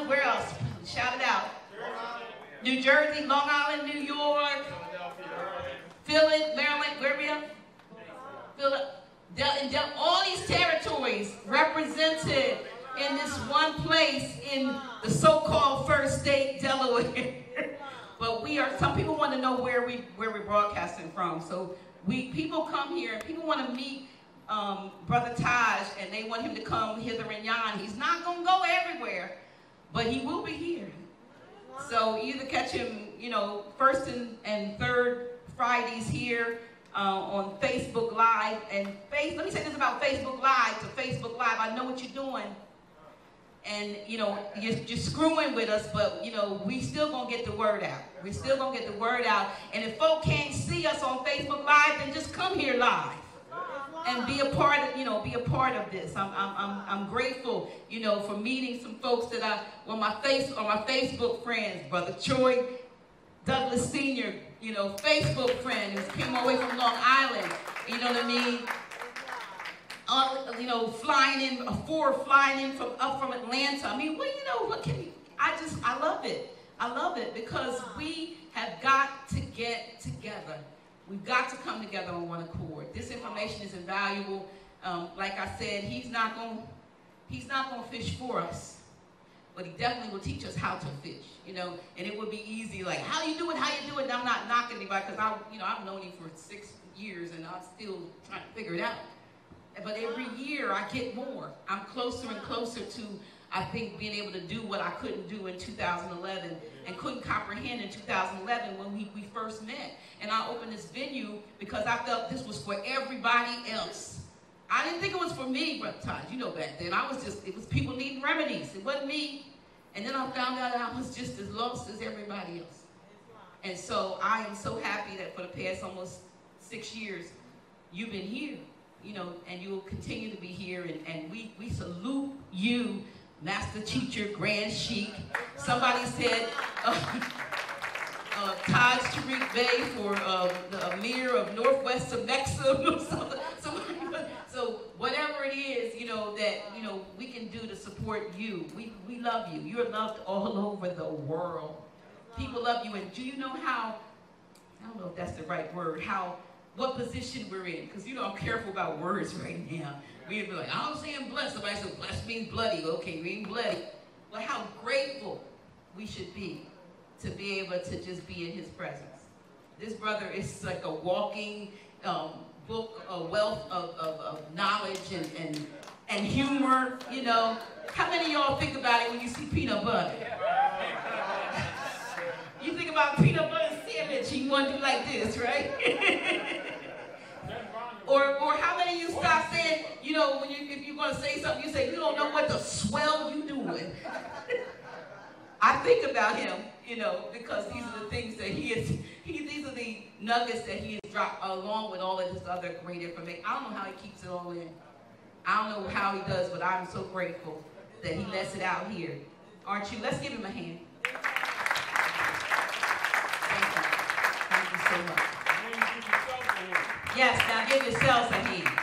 where else? Shout it out. New Jersey, Long Island, New York, Philly, Maryland, where we at? All these territories represented in this one place in the so-called first state, Delaware. But some people want to know where we're broadcasting from. So people come here and people want to meet Brother Taj, and they want him to come hither and yon. He's not going to go everywhere, but he will be here. So either catch him, first and third Fridays here on Facebook Live. And let me say this about Facebook Live to Facebook Live. I know what you're doing. And, you're screwing with us, but, we still going to get the word out. We're still going to get the word out. And if folk can't see us on Facebook Live, then just come here live and be a part of, this. I'm grateful, for meeting some folks that my Facebook friends, Brother Troy Douglas Sr., Facebook friend who came all the way from Long Island, you know what I mean? Flying in from Atlanta. I mean, I love it. I love it because we have got to get together. We've got to come together on one accord. This information is invaluable. Like I said, he's not going to fish for us, but he definitely will teach us how to fish. And it would be easy, like, how you do it? And I'm not knocking anybody because I've known him for 6 years and I'm still trying to figure it out. But every year I get more. I'm closer and closer to, I think, being able to do what I couldn't do in 2011 and couldn't comprehend in 2011 when we first met. And I opened this venue because I felt this was for everybody else. I didn't think it was for me, Brother Taj. Back then. It was people needing remedies. It wasn't me. And then I found out I was just as lost as everybody else. And so I am so happy that for the past almost 6 years, you've been here. And you will continue to be here, and we salute you, Master Teacher, Grand Sheik. Somebody said Taj Tarik Bey for the Emir of Northwest of Mexico. So whatever it is, that we can do to support you, we love you. You're loved all over the world. People love you, and do you know how? I don't know if that's the right word. What position we're in, because I'm careful about words right now. We'd be like, I'm saying blessed. Somebody said blessed means bloody. Okay, we ain't bloody. But how grateful we should be to be able to just be in his presence. This brother is like a walking book, a wealth of knowledge and humor. How many of y'all think about it when you see peanut butter? You think about peanut butter sandwich, you want to do like this, right? or how many of you stop saying, if you're going to say something, you say, you don't know what the swell you doing. I think about him, you know, because these are the things that these are the nuggets that he has dropped along with all of this other great information. I don't know how he keeps it all in. I don't know how he does, but I'm so grateful that he lets it out here. Aren't you? Let's give him a hand. Thank you so much. Yes, now give yourselves a hand.